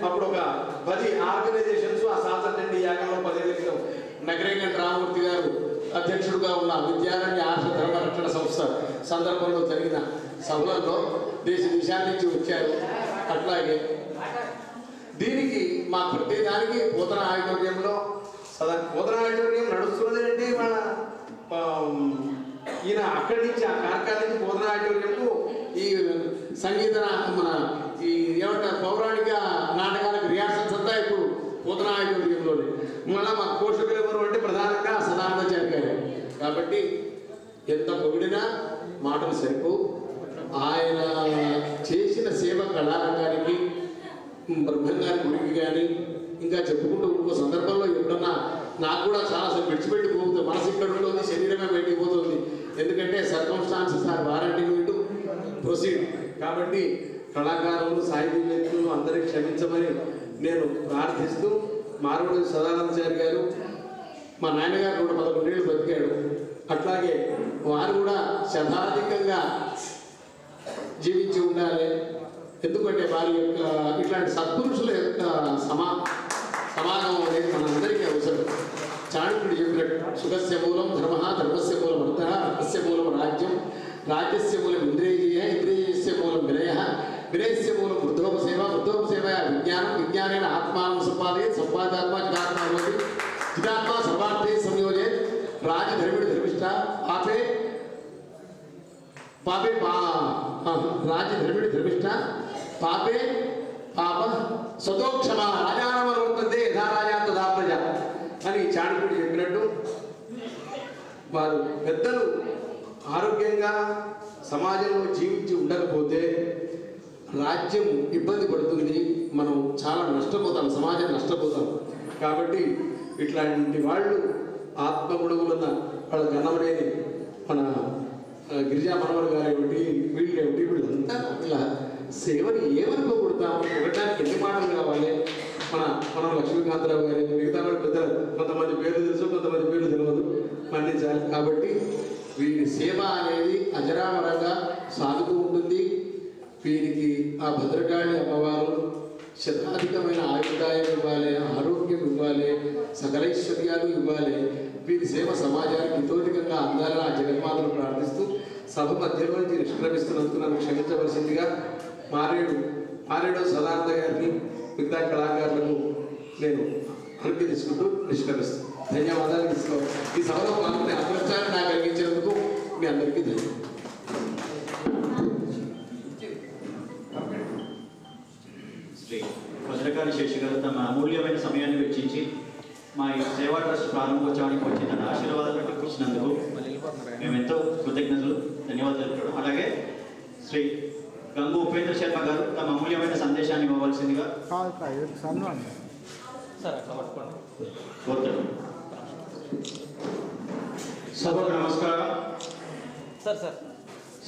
అప్పుడు ఒక 10 ఆర్గనైజేషన్స్ ఆ శాస్త్రచండి యాగంలో 10 ఏళ్ళ క్రితం నగరేగంటి రామమూర్తి గారు అధ్యక్షుడుగా ఉన్న విద్యారణ్య ఆర్ష ధర్మరక్షణ సంస్థ సందర్భంలో జరిగిన సభలలో దేశ దేశాల నుంచి వచ్చారు. అట్లాగే దీనికి మా ప్రతి పోతన ఆడిటోరియంలో పోతన ఆడిటోరియం నడుస్తున్నది అంటే మన ఈయన అక్కడి నుంచి ఆ కార్కాల నుంచి పోతన ఆడిటోరియంకు ఈ సంగీత మన ఈ ఏమంటారు పౌరాణిక నాటకాలకు రిహార్సల్స్ అంతా ఇప్పుడు పోతన ఆడిటోరియంలోనే. మళ్ళీ మా పోషకులు ఎవరు అంటే ప్రధానంగా సదానందాచారి గారు. కాబట్టి ఎంత పొగిడినా మాటలు సరిపో. ఆయన చేసిన సేవ కళారంగానికి, బ్రహ్మంగారి గురికి కానీ ఇంకా చెప్పుకుంటూ ఇంకో సందర్భంలో ఎప్పుడన్నా నాకు కూడా చాలాసేపు విడిచిపెట్టిపోతుంది. మనసు ఇక్కడ ఉంటుంది, శరీరమే బయటికి పోతుంది. ఎందుకంటే circumstances are warranting to proceed. కాబట్టి కళాకారులు, సాహితీవేత్తలు అందరికీ క్షమించమని నేను ప్రార్థిస్తూ, మారేడు సదానందాచారి గారు మా నాన్నగారు 111 ఏళ్ళు బతికాడు. అట్లాగే వారు కూడా శతాధికంగా జీవించి ఉండాలి. ఎందుకంటే వారి యొక్క ఇట్లాంటి సత్పురుషుల యొక్క సమాగమం అనేది మనందరికీ అవసరం. చాణక్యుడు చెప్పినట్టు సుఖస్య మూలం ధర్మ, ధర్మస్య మూలం అర్థ, అర్థస్య మూలం రాజ్యం, రాజ్యస్య మూలం ఇంద్రియ, ఇంద్రియస్య మూలం వినయ, వినయస్య మూలం వృద్ధోపసేవ, వృద్ధోపసేవ విజ్ఞానం, విజ్ఞానేన ఆత్మానం సంపాదే, సంపాదాత్మ చిదాత్మ భవతి, చిదాత్మ సర్వార్థే సంయోజే, రాజధర్మిడి ధర్మిష్ట పాపే పాపే రాజధర్మిడి ధర్మిష్ట పాపే పాప స్వతోక్షమ రాజానమనువర్తంతే యథా రాజా తథా ప్రజ అని చాణక్యుడు చెప్పినట్టు వారు పెద్దలు ఆరోగ్యంగా సమాజంలో జీవించి ఉండకపోతే రాజ్యం ఇబ్బంది పడుతుంది, మనం చాలా నష్టపోతాం, సమాజం నష్టపోతాం. కాబట్టి ఇట్లాంటి వాళ్ళు ఆత్మగుణములున్న వాళ్ళ గణమనేది మన గిరిజా మనవరు గారు ఏమిటి, వీళ్ళు ఏమిటి, వీళ్ళంతా ఇలా సేవని ఏమనుకోకూడతాం. ఒకటానికి ఎన్ని మాటలు కావాలి. మన లక్ష్మీకాంతరావు గారి మిగతా వాళ్ళు పెద్దలు కొంతమంది పేర్లు తెలుసు, కొంతమంది పేర్లు తెలియదు, మన్నించాలి. కాబట్టి వీరి సేవ అనేది అజరామరంగా సాగుతూ ఉంటుంది. వీరికి ఆ భద్రకాళి అమ్మవారు శతాధికమైన ఆయుర్దాయం ఇవ్వాలి, ఆరోగ్యం ఇవ్వాలి, సకలైశ్వర్యాలు ఇవ్వాలి. వీరి సేవ సమాజానికి హితోధికంగా అందాలని ఆ జగన్మాతను ప్రార్థిస్తూ సభ మధ్యలో నుంచి నిష్క్రమిస్తున్నందుకు నన్ను క్షమించవలసిందిగా మారేడు సదానంద గారిని, మిగతా కళాకారులకు నేను అనుమతి తీసుకుంటూ నిష్క్రమిస్తాను. ధన్యవాదాలు తీసుకోవాలి. ఈ సభలో పాల్గొనే అదృష్టాన్ని నాకు కలిగించినందుకు మీ అందరికీ ధన్యవాదాలు. శ్రీ భద్రకాళి శేషి గారు తమ అమూల్యమైన సమయాన్ని వెచ్చించి మా ఈ సేవా ట్రస్ట్ ప్రారంభోత్సవానికి వచ్చి తన ఆశీర్వాదాలు పెట్టించినందుకు మేము ఎంతో కృతజ్ఞతలు, ధన్యవాదాలు తెలుపుతాడు. అలాగే శ్రీ గంగు ఉపేంద్ర శర్మ గారు తమ అమూల్యమైన సందేశాన్ని ఇవ్వవలసిందిగా కోరుతాడు. సభకు నమస్కారం. సార్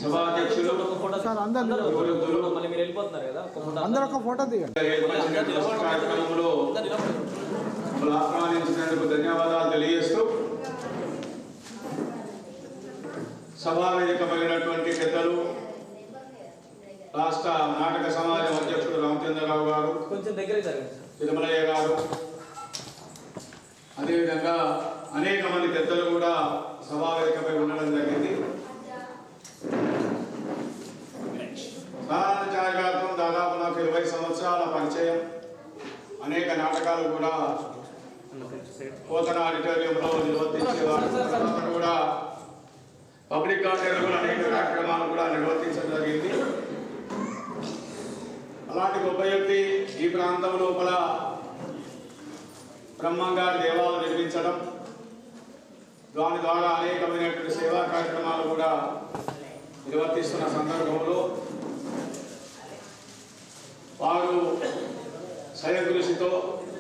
సభాధ్యక్షులు ఒక ఫోటో సార్, అందరూ మళ్ళీ మీరు వెళ్ళిపోతున్నారు కదా, ఒక ఫోటో అందరూ ఒక ఫోటో దిగండి. కార్యక్రమంలో ఆహ్వానించినందుకు ధన్యవాదాలు తెలియజేస్తూ సభా వేదికమైనటువంటి పెద్దలు రాష్ట్ర నాటక సమాజం అధ్యక్షుడు రామచంద్రరావు గారు, కొంచెం దగ్గర జరగండి. తిరుమలయ్య గారు, అదేవిధంగా అనేక మంది పెద్దలు కూడా సభా వేదికపై ఉండడం జరిగింది. సారాచార్య గారితో దాదాపు నాకు 20 సంవత్సరాల పరిచయం. అనేక నాటకాలు కూడా పోతన ఆడిటోరియంలో నిర్వర్తించేవారు. తర్వాత కూడా పబ్లిక్ గార్డెన్లో అనేక కార్యక్రమాలు కూడా నిర్వర్తించడం జరిగింది. అలాంటి గొప్ప వ్యక్తి ఈ ప్రాంతం లోపల బ్రహ్మంగారి దేవాలయం నిర్మించడం, దాని ద్వారా అనేకమైనటువంటి సేవా కార్యక్రమాలు కూడా నిర్వర్తిస్తున్న సందర్భంలో వారు స్వయంకృషితో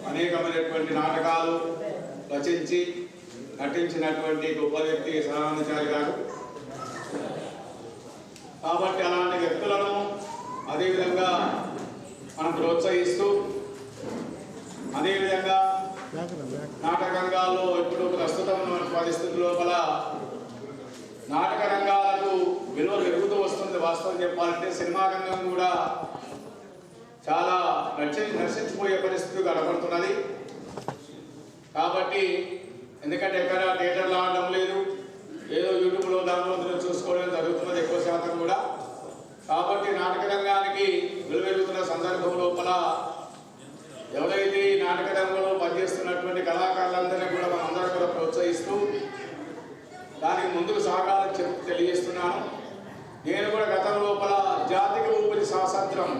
అనేకమైనటువంటి నాటకాలు రచించి నటించినటువంటి గొప్ప వ్యక్తి సదానందచారి గారు. కాబట్టి అలాంటి వ్యక్తులను అదేవిధంగా మనం ప్రోత్సహిస్తూ, అదేవిధంగా నాటక రంగాల్లో ఇప్పుడు ప్రస్తుతం ఉన్న పరిస్థితి లోపల నాటక రంగాలకు విలువ పెరుగుతూ వస్తుంది. వాస్తవం చెప్పాలంటే సినిమా రంగం కూడా చాలా నశించిపోయే పరిస్థితి కనబడుతున్నది. కాబట్టి ఎందుకంటే ఎక్కడ థియేటర్లు ఆడడం లేదు, ఏదో యూట్యూబ్లో దానిలో చూసుకోవడం జరుగుతున్నది ఎక్కువ శాతం కూడా. కాబట్టి నాటక రంగానికి విలువ పెరుగుతున్న సందర్భం లోపల ఎవరైతే నాటక రంగంలో పనిచేస్తున్నటువంటి కళాకారులందరినీ కూడా మనందరం కూడా ప్రోత్సహిస్తూ దానికి ముందుకు సాగాలని తెలియజేస్తున్నాను. నేను కూడా గతం లోపల జాతికి ఊపిరి స్వాతంత్రం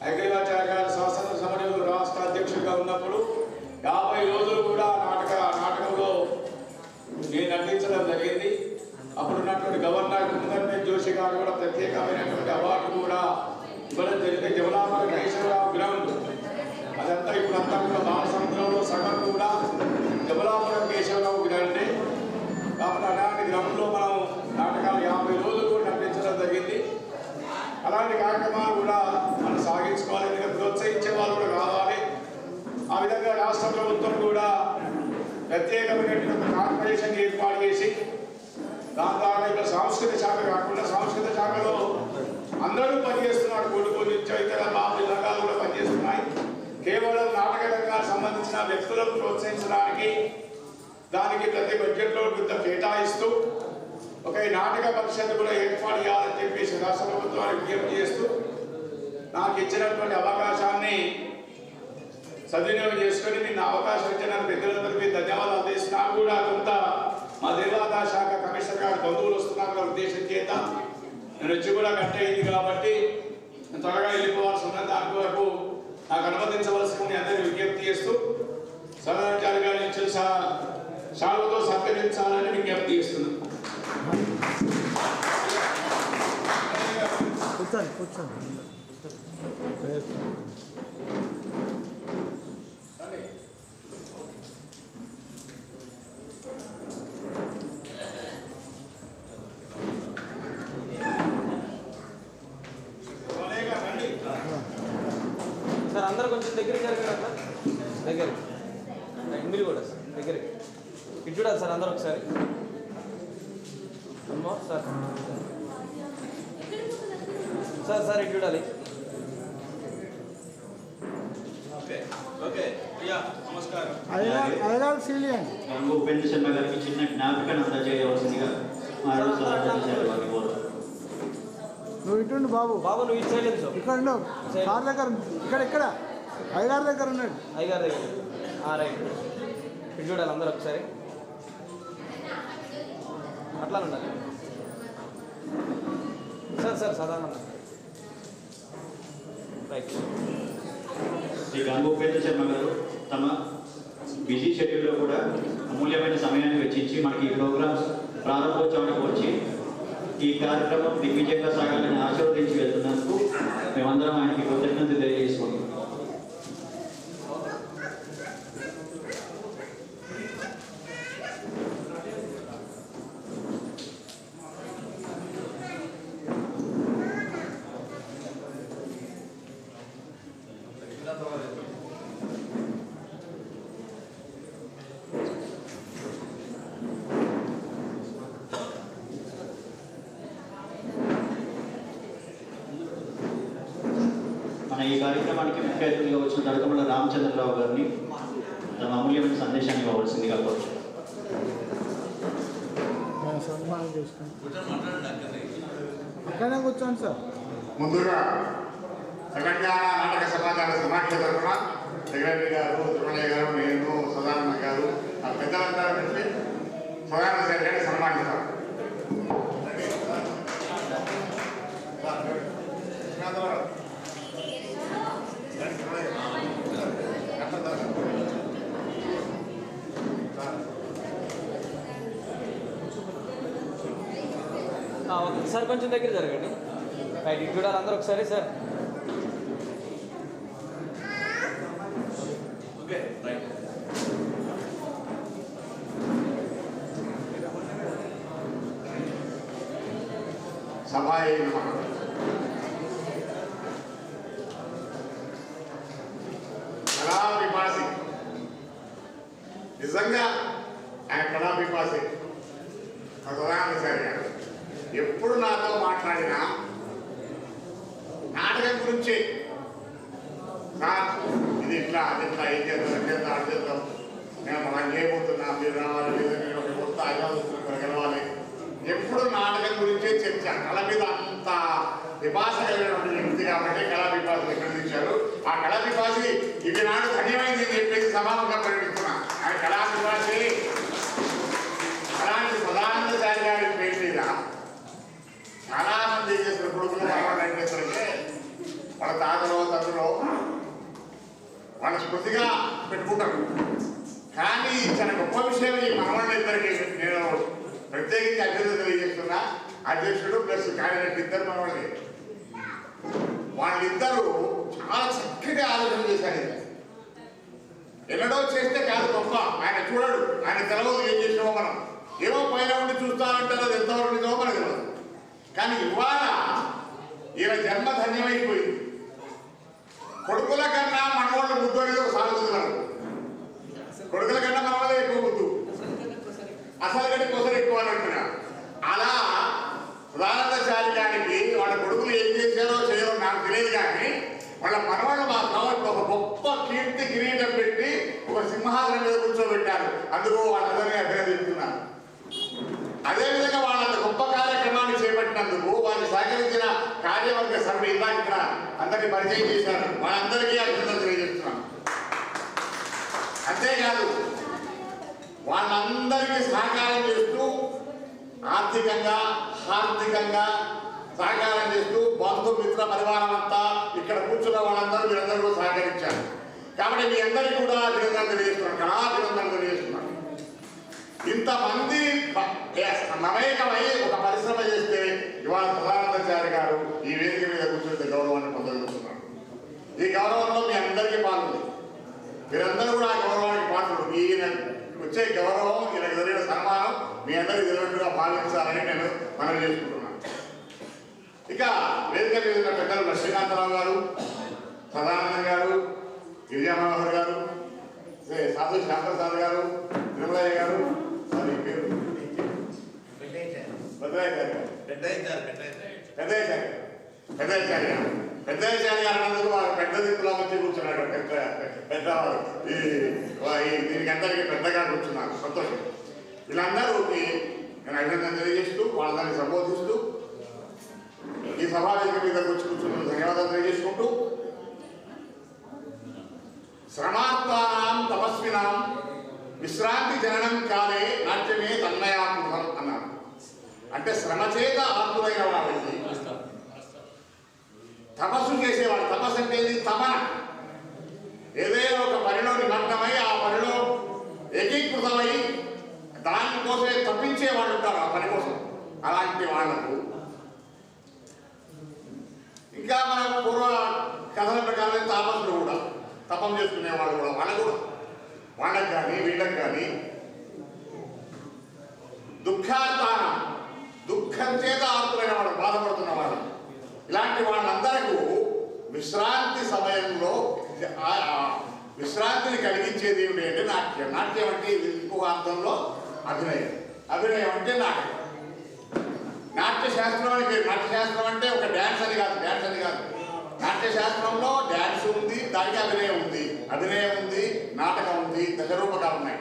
ఐగ్రీవాచార్య గారి శాసన సమితిలో రాష్ట్ర అధ్యక్షుడిగా ఉన్నప్పుడు 50 రోజులు కూడా నాటకంలో నేను నటించడం జరిగింది. అప్పుడున్నటువంటి గవర్నర్ కుందర్పేట్ జోషి గారు కూడా ప్రత్యేకమైనటువంటి అవార్డు కూడా ఇవ్వడం జరిగింది. జవలాపురం కేశవరావు గ్రౌండ్ అదంతా ఇప్పుడంతా కూడా బాలసముద్రంలో సగం కూడా జవలాపురం కేశవరావు గ్రౌండే. కాబట్టి అలాంటి గ్రౌండ్లో మనం నాటకాలు 50 రోజులు కూడా నటించడం జరిగింది. అలాంటి కార్యక్రమాలు కూడా మనం సాగించుకోవాలి, ఎందుకంటే ప్రోత్సహించే వాళ్ళు కూడా కావాలి. ఆ విధంగా రాష్ట్ర ప్రభుత్వం కూడా ప్రత్యేకమైనటువంటి కార్పొరేషన్ ఏర్పాటు చేసి దాని ద్వారా ఇక్కడ సాంస్కృతిక శాఖ కాకుండా సాంస్కృతిక శాఖలో అందరూ పనిచేస్తున్నారు. కొన్ని ఇతర విభాగాలు కూడా పనిచేస్తున్నాయి. కేవలం నాటక రంగానికి సంబంధించిన వ్యక్తులను ప్రోత్సహించడానికి దానికి ప్రతి బడ్జెట్లో కొంత కేటాయిస్తూ ఒక నాటక పరిషత్ కూడా ఏర్పాటు చేయాలని చెప్పేసి రాష్ట్ర ప్రభుత్వానికి విజ్ఞప్తి చేస్తూ నాకు ఇచ్చినటువంటి అవకాశాన్ని సద్వినియోగం చేసుకొని నిన్న అవకాశం ఇచ్చిన పెద్దలందరికీ ధన్యవాదాలు చేసి, నాకు కూడా కొంత మా దేవాదాయ శాఖ కమిషనర్ గారు బంధువులు వస్తున్నారు ఉద్దేశం చేత నేను వచ్చి కూడా గంట అయింది కాబట్టి త్వరగా వెళ్ళిపోవాల్సి ఉన్న దాని వరకు నాకు అనుమతించవలసింది అందరినీ విజ్ఞప్తి చేస్తూ సదాచార్య గారి నుంచి శాలువతో సత్కరించాలని విజ్ఞప్తి చేస్తున్నాను. కూర్చోండి. సార్ అందరూ కొంచెం దగ్గరికి జరగరా? దగ్గర మీరు కూడా సార్ దగ్గరికి ఇటు చూడాలి సార్ అందరూ ఒకసారి. సార్ సార్ సార్ ఇటు చూడాలి. నమస్కారం. ఉపేంద్ర శర్మ గారికి చిన్న జ్ఞాపికను అందజేయవలసిందిగా మా నువ్వు ఇటుండు బాబు. బాబు నువ్వు ఇటు సైడ్ వెళ్ళి ఇక్కడ ఉండవు. సార్ దగ్గర ఇక్కడ అయ్యగారి దగ్గర ఉన్నాడు. అయ్యగారి దగ్గర రైట్. ఇటు చూడాలి అందరూ ఒకసారి. అట్లా ఉండాలి సార్. సార్ సాధారణ రైట్. శ్రీ గంగు ఉపేంద్ర శర్మ గారు తమ బిజీ షెడ్యూల్లో కూడా అమూల్యమైన సమయాన్ని వెచ్చించి మనకి ఈ ప్రోగ్రామ్స్ ప్రారంభోత్సవానికి వచ్చి ఈ కార్యక్రమం దిగ్విజయంగా సాగాలని ఆశీర్వదించి వెళ్తున్నందుకు మేమందరం ఆయనకి కృతజ్ఞత తెలియజేసుకుంటున్నాం. ఈ కార్యక్రమానికి ముఖ్య అతిథిగా వచ్చిన తడకమల్ల రామచంద్రరావు గారిని తమ అమూల్యమైన సందేశాన్ని ఇవ్వవలసిందిగా కోరుతున్నాను. సన్మానం చేసుకుంటాం. అక్కడనే కూర్చోండి సార్. ముందుగా తెలంగాణ నాటక సమాచార సమాఖ్య తరఫున సెక్రటరీ గారు, తిరుమలయ్య గారు, నేను, సదానంద గారు, ఆ పెద్దలందరూ పెట్టి సదానంద సార్ గారిని సన్మానిస్తారు. సార్ కొంచెం దగ్గర జరగండి. రైట్, ఇటు చూడాలి అందరూ ఒకసారి సార్. సభాయే నమః. కళాపిపాసి, నిజంగా ఆయన కళాపిపాసి సదానందచారి గారు ఎప్పుడు నాతో మాట్లాడినా నాటకం గురించి, సార్ ఇది ఇట్లా అది ఇట్లా ఏం చేద్దాం ఏం చేద్దాం అది చేద్దాం, నేను మనం చేయబోతున్నా, మీరు రావాలి, లేదా నేను ఒక కొత్త ఆలోచన గెలవాలి, ఎప్పుడు నాటకం గురించే చర్చ. కళ మీద అంత విపాస కలిగినటువంటి వ్యక్తి కాబట్టి కళాపిపాసి ప్రకటించారు. ఆ కళాపిపాసి ఇది నాడు ధన్యమైంది అని చెప్పేసి సభాముఖంగా ప్రకటిస్తున్నా. ఆయన కళాపిపాసి అలాంటి సదానందచారి గారి పేరు మీద చాలా మంది చేసిన కొడుకులు వెంకటేశ్వరకే వాళ్ళ తాతలో తండ్రులో వాళ్ళ స్మృతిగా పెట్టుకుంటారు. కానీ చాలా గొప్ప విషయం ఈ మనవాళ్ళ ఇద్దరికి నేను ప్రత్యేకించి అభ్యర్థి తెలియజేస్తున్నా. అధ్యక్షుడు ప్లస్ కార్యదర్శి ఇద్దరు మనవాళ్ళే. వాళ్ళిద్దరూ చాలా చక్కగా ఆలోచన చేశారు. ఎన్నడో చేస్తే కాదు గొప్ప, ఆయన చూడడు, ఆయన తెలవదు ఏం చేసినామో మనం. ఏమో పైన ఉండి చూస్తానంటారు, అది ఎంతవరకు నిజమో మనకు తెలియదు. కానీ ఇవాళ ఈయన జన్మ ధన్యమైపోయింది. కొడుకుల కన్నా మనవాళ్ళు ముద్దు అనేది ఒక సాగుతున్నారు. కొడుకుల కన్నా మనవాళ్ళే ఎక్కువ ముద్దు, అసలు కంటే కొసరు ఎక్కువ అని అంటున్నారు. అలా సదానందచారి గారికి వాళ్ళ కొడుకులు ఏం చేశారో చేయరో నాకు తెలియదు, కానీ వాళ్ళ మనవాళ్ళు మాత్రం ఒక గొప్ప కీర్తి కిరీటం పెట్టి ఒక సింహాసనం మీద కూర్చోబెట్టారు. అందుకు వాళ్ళందరినీ అభినందిస్తున్నారు. అదేవిధంగా వాళ్ళంత గొప్ప కార్యక్రమాన్ని చేపట్టినందుకు వారికి సహకరించిన కార్యవర్గ సభ్యులు ఇందాక ఇక్కడ అందరినీ పరిచయం చేశారు. వాళ్ళందరికీ అభినందనలు తెలియజేస్తున్నాను. అంతేకాదు వాళ్ళందరికీ సహకారం చేస్తూ ఆర్థికంగా హార్దికంగా సహకారం చేస్తూ బంధుమిత్ర పరివారం అంతా ఇక్కడ కూర్చున్న వాళ్ళందరూ మీరందరూ సహకరించారు. కాబట్టి మీ అందరికీ కూడా అభినందనలు తెలియజేస్తున్నాను, కళాభినందనలు తెలియజేస్తున్నాను. ఇంతమంది మమేకమై ఒక పరిశ్రమ చేస్తే ఇవాళ సదానందచారి గారు ఈ వేదిక మీద కూర్చుంటే గౌరవాన్ని పొందగలుగుతున్నారు. ఈ గౌరవంలో మీ అందరికీ పాల్గొంది. మీరందరూ కూడా ఆ గౌరవానికి పాత్రలు. ఈయన వచ్చే గౌరవం, ఈయనకు జరిగిన సన్మానం మీ అందరికీ తెలియనట్టుగా భావించాలని నేను మనవి చేసుకుంటున్నాను. ఇక వేదిక మీద ఉన్న పెద్దలు శ్రీకాంతరావు గారు, సదానందం గారు, గిరిజా మనోహర్ గారు, సాధు శాంతప్రసాద్ గారు, తిరుమలయ్య గారు, సారీ పేరు పెద్దయ్యాచారి గారు అన్నందుకు వారు పెద్ద దిక్కులో వచ్చి కూర్చున్నాడు. పెద్దవారు దీనికి అందరికీ పెద్దగా కూర్చున్నారు. సంతోషం. వీళ్ళందరూకి నేను అభినందన తెలియజేస్తూ వాళ్ళని సంబోధిస్తూ ఈ సభావేదిక మీద వచ్చి కూర్చున్న ధన్యవాదాలు తెలియజేసుకుంటూ, శ్రమాత్మానాం తపస్వినాం విశ్రాంతి జననం కాలే నాట్యమే తన్మయాకృతం అన్నారు. అంటే శ్రమ చేత ఆత్ములైన వాళ్ళకి తపస్సు చేసేవాడు. తపస్సు అంటే తమన, ఏదైనా ఒక పనిలో నిమగ్నమై ఆ పనిలో ఏకీకృతమై దానికోసమే తప్పించే వాళ్ళు ఉంటారు ఆ పని కోసం. అలాంటి వాళ్లకు ఇంకా మన పూర్వ కథల ప్రకారం తాపసులు కూడా తపం చేసుకునే వాళ్ళు కూడా వాళ్ళకి కానీ వీళ్ళకి కానీ దుఃఖార్థానం, దుఃఖం చేత ఆర్తులైన వాళ్ళు, బాధపడుతున్న వాళ్ళు, ఇలాంటి వాళ్ళందరకు విశ్రాంతి సమయంలో విశ్రాంతిని కలిగించేది ఏమిటి అంటే నాట్యం. నాట్యం అంటే ఇంకొక అర్థంలో అభినయం. అభినయం అంటే నాటకం. నాట్యశాస్త్రం అని పేరు. నాట్యశాస్త్రం అంటే ఒక డ్యాన్స్ అని కాదు, నాట్యశాస్త్రంలో డ్యాన్స్ ఉంది, దానికి అభినయం ఉంది, అభినయం ఉంది, నాటకం ఉంది, దశరూపకాలు ఉన్నాయి.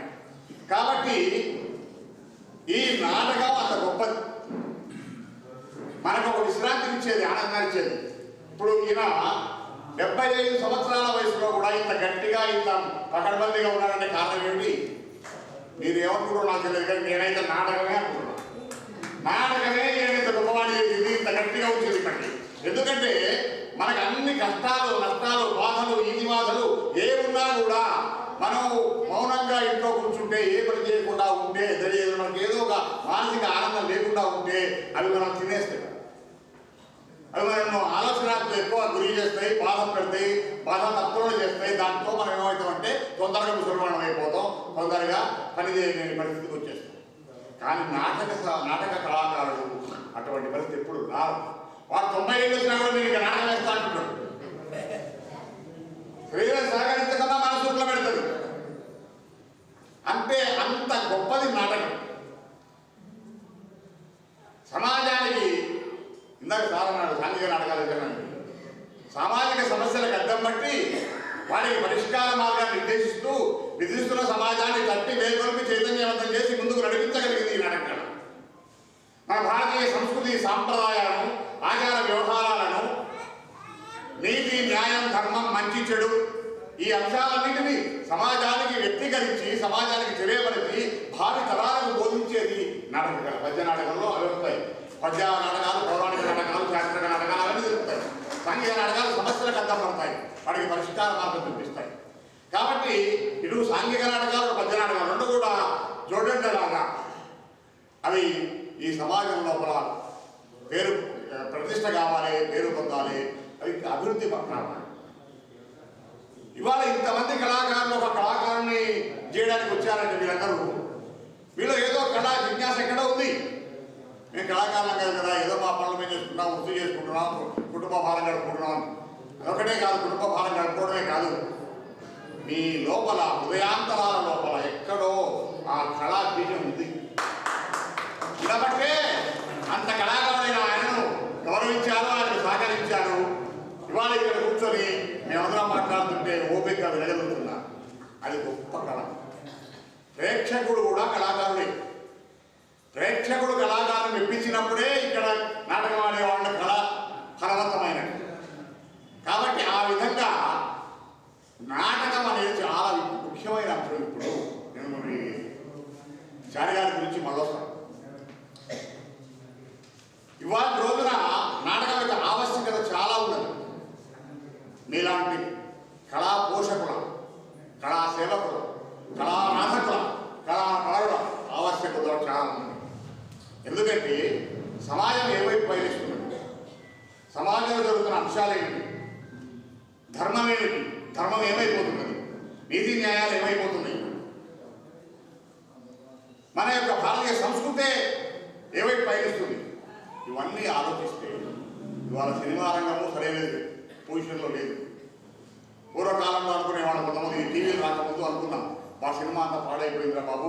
కాబట్టి ఈ నాటకం అంత గొప్పది, మనకు ఒక విశ్రాంతిని ఇచ్చేది, ఆనందాన్ని ఇచ్చేది. ఇప్పుడు ఈయన 75 సంవత్సరాల వయసులో కూడా ఇంత గట్టిగా ఇంత పకడ్బందీగా ఉన్నాడంటే కారణం ఏమిటి? మీరు ఏమనుకుంటారో నాకు తెలియదు, కానీ నేనైతే నాటకమే అనుకుంటున్నాను. నాటకమే ఇంత గొప్పవాడి చేసింది, ఇంత గట్టిగా వచ్చేది ఇక్కడికి. ఎందుకంటే మనకు అన్ని కష్టాలు, నష్టాలు, బాధలు, ఈది బాధలు ఏమున్నా కూడా మనం మౌనంగా ఇంట్లో కూర్చుంటే, ఏ పని చేయకుండా ఉంటే, తెలియదు మనకి ఏదో ఒక మానసిక ఆనందం లేకుండా ఉంటే అవి మనం తినేస్తాయి. అవి మనము ఆలోచనకు ఎక్కువ గురి చేస్తాయి, బాధ పెడతాయి, బాధ తత్వంలో చేస్తాయి. దాంతో మనం ఏమవుతామంటే తొందరగా ముసల్మానం అయిపోతాం, తొందరగా పని చేయలేని పరిస్థితికి వచ్చేస్తాం. కానీ నాటక కళాకారుడు అటువంటి పరిస్థితి ఎప్పుడు రాదు. వాడు 90 ఏళ్ళు వచ్చినా కూడా నేను నాటకం వేస్తా అంటున్నాడు. శరీరం సహకరించకుండా మనసులో పెడతాడు. అంటే అంత గొప్పది నాటకం. సమాజానికి ఇందాక సారన్నాడు సాంఘిక నాటకాలు జరగండి. సామాజిక సమస్యలకు అడ్డం పట్టి వారికి పరిష్కార మార్గాన్ని నిర్దేశిస్తున్న సమాజాన్ని తట్టి వేగొలిపి చైతన్యవంతం చేసి ముందుకు నడిపించగలిగింది ఈ నాటకం. మన భారతీయ సంస్కృతి సాంప్రదాయాలను, ఆచార వ్యవహారాలను, నీతి, న్యాయం, ధర్మం, మంచి, చెడు ఈ అంశాలన్నింటినీ సమాజానికి వ్యక్తీకరించి, సమాజానికి తెలియపరిచి భావి తరాలకు బోధించేది నాటకాలు. పద్య నాటకంలో అవి వస్తాయి. పద్య నాటకాలు, పౌరాణిక నాటకాలు, శాస్త్రీయ నాటకాలు అవన్నీ జరుగుతాయి. సాంఘిక నాటకాలు సమస్యలకు అర్థం పడతాయి, వాటికి పరిష్కార మార్గం చూపిస్తాయి. కాబట్టి ఇటు సాంఘిక నాటకాలు, పద్య నాటకాలు రెండు కూడా జోడెండలాగా అవి ఈ సమాజం లోపల పేరు ప్రతిష్ట కావాలి, పేరు పొందాలి, అవి అభివృద్ధి కావాలి. ఇవాళ ఇంతమంది కళాకారులు ఒక కళాకారుని చేయడానికి వచ్చారంటే వీళ్ళు ఏదో కళా జిజ్ఞాస ఎక్కడ ఉంది? మేము కళాకారులం కాదు కదా, ఏదో మా పనులు మేము చేసుకుంటున్నాం, వృత్తి చేసుకుంటున్నాం, కుటుంబ భారం గడుపుకుంటున్నాం. అదొకటే కాదు, కుటుంబ భారం గడుపుకోవడమే కాదు, మీ లోపల హృదయాంతరాల లోపల ఎక్కడో ఆ కళా బీజం ఉంది. కాబట్టే అంత కళాకారులైన ఆయనను గౌరవించారు, ఆయనకు సహకరించారు. ఇవాళ ఇక్కడ కూర్చొని మేమందరం మాట్లాడుతుంటే ఓపికగా వినగలుగుతున్నా. అది గొప్ప కళ. ప్రేక్షకుడు కూడా కళాకారుడే. ప్రేక్షకుడు కళాకారుని మెప్పించినప్పుడే ఇక్కడ నాటకం ఆడేవాళ్ళ కళ ఫలవంతమైనది. కాబట్టి ఆ విధంగా నాటకం అనేది చాలా ముఖ్యమైన అంశం. ఇప్పుడు నేను మీ చారి గారి గురించి మళ్ళొస్తాను. ఇవాళ రోజున నాటకం యొక్క ఆవశ్యకత చాలా ఉన్నది. మీలాంటి కళా పోషకుల, కళా సేవకుల, కళానాథకుల, కళాకారుల ఆవశ్యకత చాలా ఉంది. ఎందుకంటే సమాజం ఏవైపు పయనిస్తున్నది, సమాజంలో జరుగుతున్న అంశాలు ఏమిటి, ధర్మం ఏమిటి, ధర్మం ఏమైపోతున్నది, నీతి న్యాయాలు ఏమైపోతున్నాయి, మన యొక్క భారతీయ సంస్కృతే ఏవైపు పయనిస్తుంది, ఇవన్నీ ఆలోచిస్తే ఇవాళ సినిమా రంగము సరైన పొజిషన్లో లేదు. పూర్వకాలంలో అనుకునేవాళ్ళు కొంతమంది టీవీలు రాకముందు అనుకున్నాం మా సినిమా అంతా పాడైపోయిందిరా బాబు,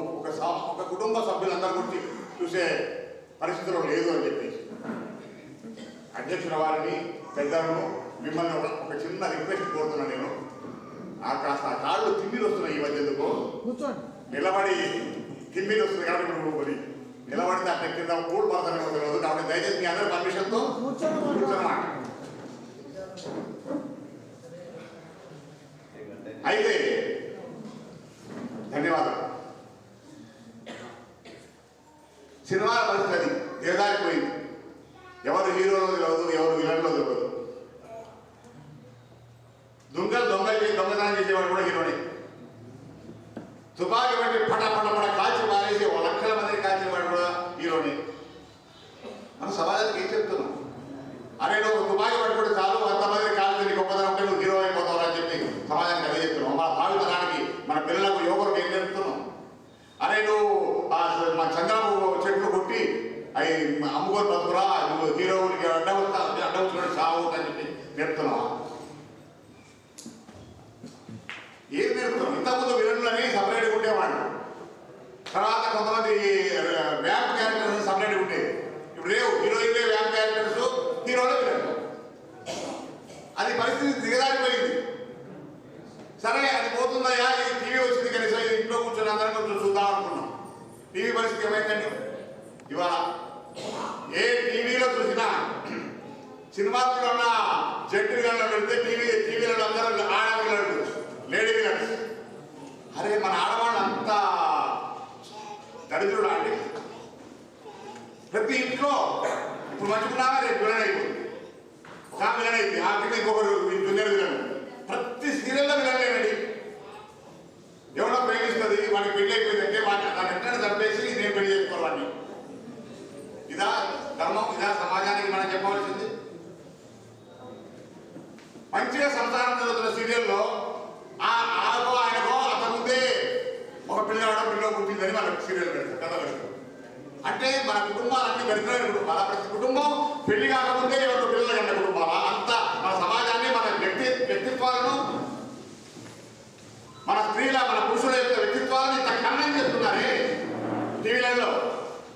ఒక కుటుంబ సభ్యులందరి గురించి చూసే పరిస్థితిలో లేదు అని చెప్పేసి. అధ్యక్షుల వారిని, పెద్దలను, మిమ్మల్ని ఒక చిన్న రిక్వెస్ట్ కోరుతున్నా. నేను నాకు కాస్త కాళ్ళు తిమ్మిరి వస్తున్నాయి ఈ మధ్య. ఎందుకు నిలబడి తిమ్మిరి వస్తుంది కాబట్టి ఇప్పుడు నిలబడితే అట్ట కింద కూడు పడతానే తెలియదు. కాబట్టి దయచేసి మీ అందరి పర్మిషన్తో కూర్చున్నా. అయితే ధన్యవాదాలు. సినిమాల పరిస్థితి దిగజారిపోయింది. ఎవరు హీరోలో తెలియదు, ఎవరు విలన్లో తెలియదు. దొంగతనం చేసేవాడు కూడా హీరోనే. తుపాకీ బట్టి పడ పడ పడ కాల్చి మారేసి లక్షల మందిని కాల్చేవాడు కూడా హీరోనే. మనం సమాజానికి ఏం చెప్తున్నాం? అరే నువ్వు తుపాకీ పట్టుకుంటే చాలు, అంతమందిని కాల్చి గొప్పతనం ఉంటే నువ్వు హీరో అయిపోతావు అని చెప్పి సమాజానికి అదే చెప్తున్నాం. మన భావితరానికి, మన పిల్లలకు, యువకులకు ఏం చెప్తున్నాం? అరే నువ్వు మా చంద్రబాబు చెట్లు కొట్టి అవి అమ్ముకొని బతుకురా, నువ్వు హీరోకి అడ్డవుతున్నాడు సాగు అని చెప్పి నేర్పుతున్నావా? ఏం నేర్పుతున్నాం? ఇంతకుముందు విలన్లని సపరేట్గా ఉండేవాడు. తర్వాత కొంతమంది వ్యాప్ క్యారెక్టర్స్ సపరేట్గా ఉండేది. ఇప్పుడు లేవు, హీరోయిన్లే వ్యాప్ క్యారెక్టర్స్, హీరోలే విలన్లు. అది పరిస్థితి దిగజారిపోయింది. సరే అది పోతుందయ్యా, ఇది టీవీ వచ్చింది కనీసం ఇది ఇంట్లో కూర్చొని అందరం కొంచెం చూద్దాం అనుకున్నాం. టీవీ పరిస్థితి ఏమైందండి? ఇవాళ ఏ టీవీలో చూసినా సినిమాలో ఉన్న జట్టులలో పెడితే టీవీలలో అందరూ ఆడపిల్లలు లేడీ గర్ల్స్. అరే మన ఆడవాళ్ళు అంతా దరిద్రుడా అండి? ప్రతి ఇంట్లో ఇప్పుడు మంచుకున్నాగా రేపు విలన్ అయిపోతుంది, విలన్ అయింది, ఆ కింద ఇంకొకరు జూనియర్ విలన్. ప్రతి సీరియల్లో విలన్లేనండి. ఎవడో ప్రేమిస్తుంది, వాడికి పెళ్లి అయిపోయిందంటే వాడిని వెంటనే చంపేసి నేను పెళ్లి చేసుకోవాలని. ఇదా ధర్మం? ఇదా సమాజానికి మనం చెప్పవలసింది? మంచిగా సంసారం జరుగుతున్న సీరియల్లో ఆగో ఆయనకో అంతకుముందే ఒక పిల్లవాడో పిల్ల పుట్టిందని మనకు సీరియల్ పెడతారు, కథ పెడతారు. అంటే మన కుటుంబాలన్నీ దరిద్రమైన కుటుంబాలా? ప్రతి కుటుంబం పెళ్లి కాకముందే ఎవరు పిల్లలు కన్న కుటుంబాలా? అంతా మన సమాజాన్ని, మన వ్యక్తిత్వాలను, మన స్త్రీల, మన పురుషుల యొక్క వ్యక్తిత్వాలను ఇంత ఖండం చేస్తున్నారే టీవీలలో.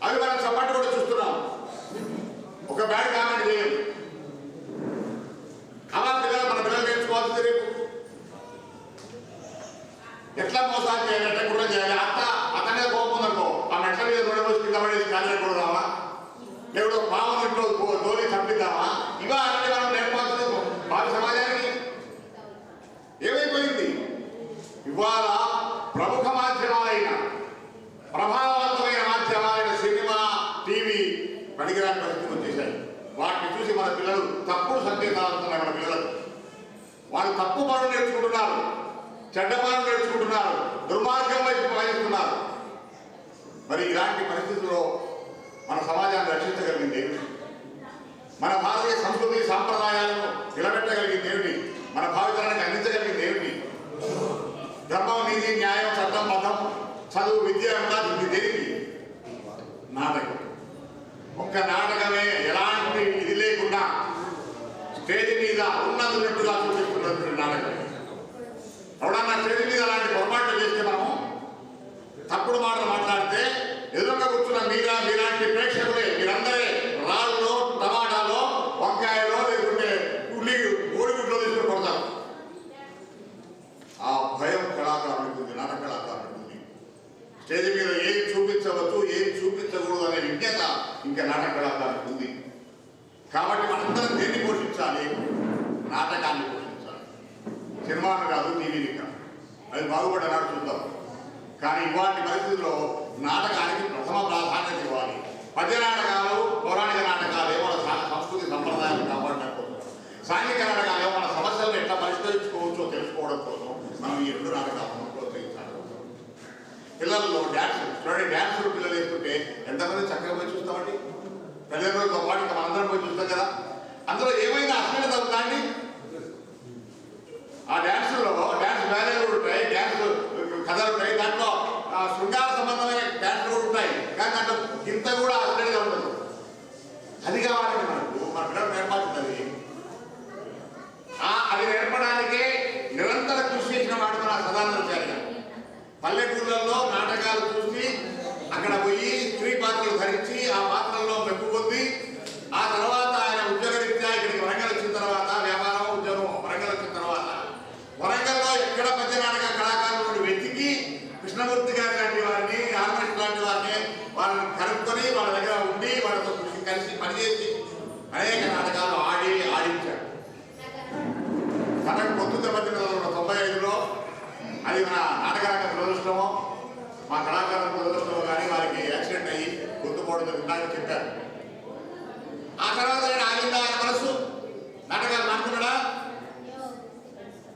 అవి మనం సపోర్ట్ కూడా చూస్తున్నాం. ఒక బ్యాడ్ కామెంట్ చేయం. అలా పిల్లలు మన పిల్లలు నేర్చుకోవాల్సింది రేపు ఎట్లా మోసాలు చేయాలి, ఎట్లా కూడా చేయాలి. అతనే కోపం అనుకో, ఆ మెట్ల మీద నూనె కింద పడేసి కాళ్ళు కొడదామా, లేకపోతే పాము ఇంట్లో దోలి చంపిద్దామా? ఇవా అంటే మనం నేర్పాల్సింది భావి సమాజానికి. ఏమైపోయింది? ఇవాళ ప్రముఖ మాధ్యమాలైన, ప్రభావవంతమైన మాధ్యమాలైన సినిమా, టీవీ పనికిరాని పరిస్థితికి వచ్చేసాయి. వాటిని చూసి మన పిల్లలు తప్పుడు సంకేతాలు అవుతున్నాయి. మన పిల్లలకు వాళ్ళు తప్పు పనులు నేర్చుకుంటున్నారు, చెడ్డ పనులు నేర్చుకుంటున్నారు, దుర్మార్గం వైపు వాయిస్తున్నారు. మరి ఇలాంటి పరిస్థితుల్లో మన సమాజాన్ని రక్షించగలిగింది ఏమిటి? మన భారతీయ సంస్కృతి సాంప్రదాయాలను నిలబెట్టగలిగింది ఏమిటి? మన భావితరానికి అందించగలిగింది ఏమిటి? ధర్మం, నీతి, న్యాయం, చట్టం, మతం, చదువు, విద్య ఉండాల్సింది దేనికి? నాటకం. ఒక్క నాటకమే ఎలాంటి ఇది లేకుండా స్టేజ్ మీద ఉన్నట్టుగా చూపిస్తున్నటువంటి నాటకం. ఎవడన్నా స్టేజ్ మీద అలాంటి పొరపాట్లు చేస్తే మనము తప్పుడు మాటలు మాట్లాడితే ఎదురుగా కూర్చున్న మీలాంటి ప్రేక్షకులే, మీరందరే రాళ్ళలో, టమాటాలో, వంకాయలో, లేకుంటే కోడిగుడ్లో తీసుకుని కొడతారు. ఆ భయం కళాకారునికి ఉంది, నాటక కళాకారునికి ఉంది. స్టేజ్ మీద ఏం చూపించవచ్చు, ఏం చూపించకూడదు అనే విజ్ఞత ఇంకా నాటక కళాకారునికి ఉంది. కాబట్టి మనందరం దేన్ని పోషించాలి? నాటకాన్ని పోషించాలి. సినిమాను కాదు, టీవీని కాదు. అది బాగుపడేనాడు చూద్దాం. కానీ ఇవాటి పరిస్థితుల్లో నాటకానికి ప్రథమ ప్రాధాన్యత ఇవ్వాలి. పద్య నాటకాలు, పౌరాణిక నాటకాలు ఏమో మన సంస్కృతి సంప్రదాయాలను కాపాడడం కోసం, సాంఘిక నాటకాలు ఏమో మన సమస్యలను ఎట్లా పరిష్కరించుకోవచ్చో తెలుసుకోవడం కోసం మనం ఈ రెండు నాటకాలను ప్రోత్సహించాలి. పిల్లల్లో డ్యాన్స్ చూడండి, డ్యాన్సులు పిల్లలు వేస్తుంటే ఎంతమంది చక్కగా పోయి చూస్తామండి. తల్లిదండ్రులతో పాటు ఇంకా మనందరం పోయి చూస్తాం కదా. అందులో ఏమైనా అశ్లీలత ఉందా అండి? ఆ డ్యాన్సుల్లో డ్యాన్స్ బ్యాలెన్స్ కూడా ఉంటాయి, డ్యాన్స్ కథలు ఉంటాయి, దాంట్లో శృంగార సంబంధమైన డ్యాన్సులు కూడా ఉంటాయి. కానీ దాంట్లో ఇంత కూడా అశ్లీలత ఉండదు. అది కావాలండి మనకు, మన పిల్లలు నేర్పాల్సింది. అది నేర్పడానికే నిరంతర కృషి చేసిన వాడు మన సదానందాచార్య. పల్లెటూళ్ళల్లో నాటకాలు చూసి అక్కడ పోయి స్త్రీ పాత్రలు ధరించి ఆ పాత్రల్లో మెప్పు పొంది, ఆ తర్వాత ఆయన ఉద్యోగరీత్యా ఇక్కడికి వరంగల్ వచ్చిన తర్వాత, వ్యాపారం ఉద్యోగం వరంగల్ వచ్చిన తర్వాత, వరంగల్లో ఎక్కడ పద్య నాటక కళాకారులను వెతికి కృష్ణమూర్తి గారి లాంటి వారిని, ఆర్మేష్ లాంటి వారిని వాళ్ళని కనుక్కొని వాళ్ళ దగ్గర ఉండి వాళ్ళతో కలిసి పనిచేసి అనేక నాటకాలు ఆడించాడు. తనకు పొత్తు దెబ్బతిన్న 95లో అది మన నాటకరంగ దురదృష్టమో, మా కళాకారుల దురదృష్టమో కానీ వారికి యాక్సిడెంట్ అయ్యి గుర్తుపోవడం జరుగుతుందని చెప్పారు. ఆ తర్వాత ఆయన ఆగిందా ఆయన మనసు? నాటకాలు అనుకున్నాడా?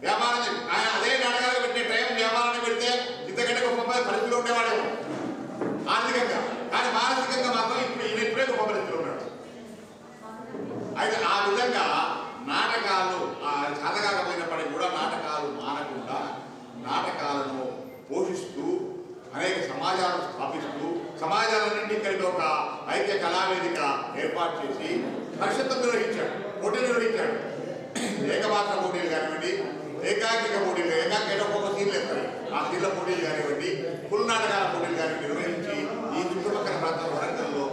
వ్యాపారం ఆయన అదే నాటకాలు పెట్టే టైం వ్యాపారాన్ని పెడితే ఇంతకంటే గొప్ప పరిస్థితులు ఉండేవాడేమో ఆర్థికంగా, కానీ మానసికంగా మాత్రం ఇప్పుడే గొప్ప పరిస్థితులు ఉన్నాడు. అయితే ఆ విధంగా నాటకాలు చేతకాకపోయినప్పటికీ కూడా నాటకాలు మానకుండా నాటకాలను పోషిస్తూ అనేక సమాజాలను స్థాపిస్తూ సమాజాలన్నింటినీ కలిపి ఒక ఐక్య కళావేదిక ఏర్పాటు చేసి పరిషత్తులు నిర్వహించాడు, పోటీలు నిర్వహించాడు. ఏకపాత్ర పోటీలు కానివ్వండి, ఏకాంకిక పోటీలు, ఏకాంకిక ఒక్కొక్క సీన్లు వేస్తారు, ఆ సీన్ల పోటీలు కానివ్వండి, ఫుల్ నాటకాల పోటీలు కానివ్వండి నిర్వహించి ఈ చుట్టుపక్కల ప్రాంతాల వరంగల్లో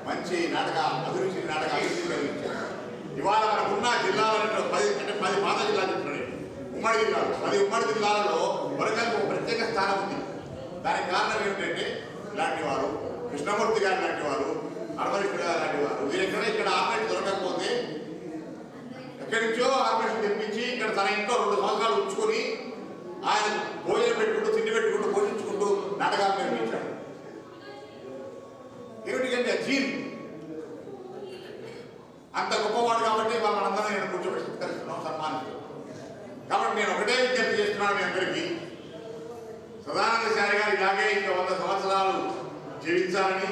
మంచి నాటక అభిరుచి కలిగించాడు. ఇవాళ మనకున్న జిల్లాలలో 10 పాత జిల్లాలు చెప్తున్నాడు, ఉమ్మడి జిల్లాలు 10 ఉమ్మడి జిల్లాలలో వరంగల్కి ఒక ప్రత్యేక స్థానం ఉంది. దానికి కారణం ఏమిటంటే ఇలాంటి వారు, కృష్ణమూర్తి గారు లాంటి వారు, హనుమకృష్ణ గారు లాంటి వారు, వీరెక్కడ ఇక్కడ ఆర్మెంట్ దొరకకపోతే ఎక్కడి నుంచో ఆర్మెంట్ తెప్పించి ఇక్కడ తన ఇంట్లో 2 సంవత్సరాలు ఉంచుకొని ఆయన భోజనం పెట్టుకుంటూ, తిండి పెట్టుకుంటూ, పోషించుకుంటూ నాటకాలు నిర్మించాడు. ఏమిటికంటే జీన్ అంత గొప్పవాడు కాబట్టి మనందరం నేను కూర్చోబెట్టి సత్కరిస్తున్నాం, సన్మానిస్తున్నాం. కాబట్టి నేను ఒకటే విజ్ఞప్తి చేస్తున్నాను మీ అందరికీ, సదానందచారి గారు ఇలాగే ఇంకా 100 సంవత్సరాలు జీవించాలని,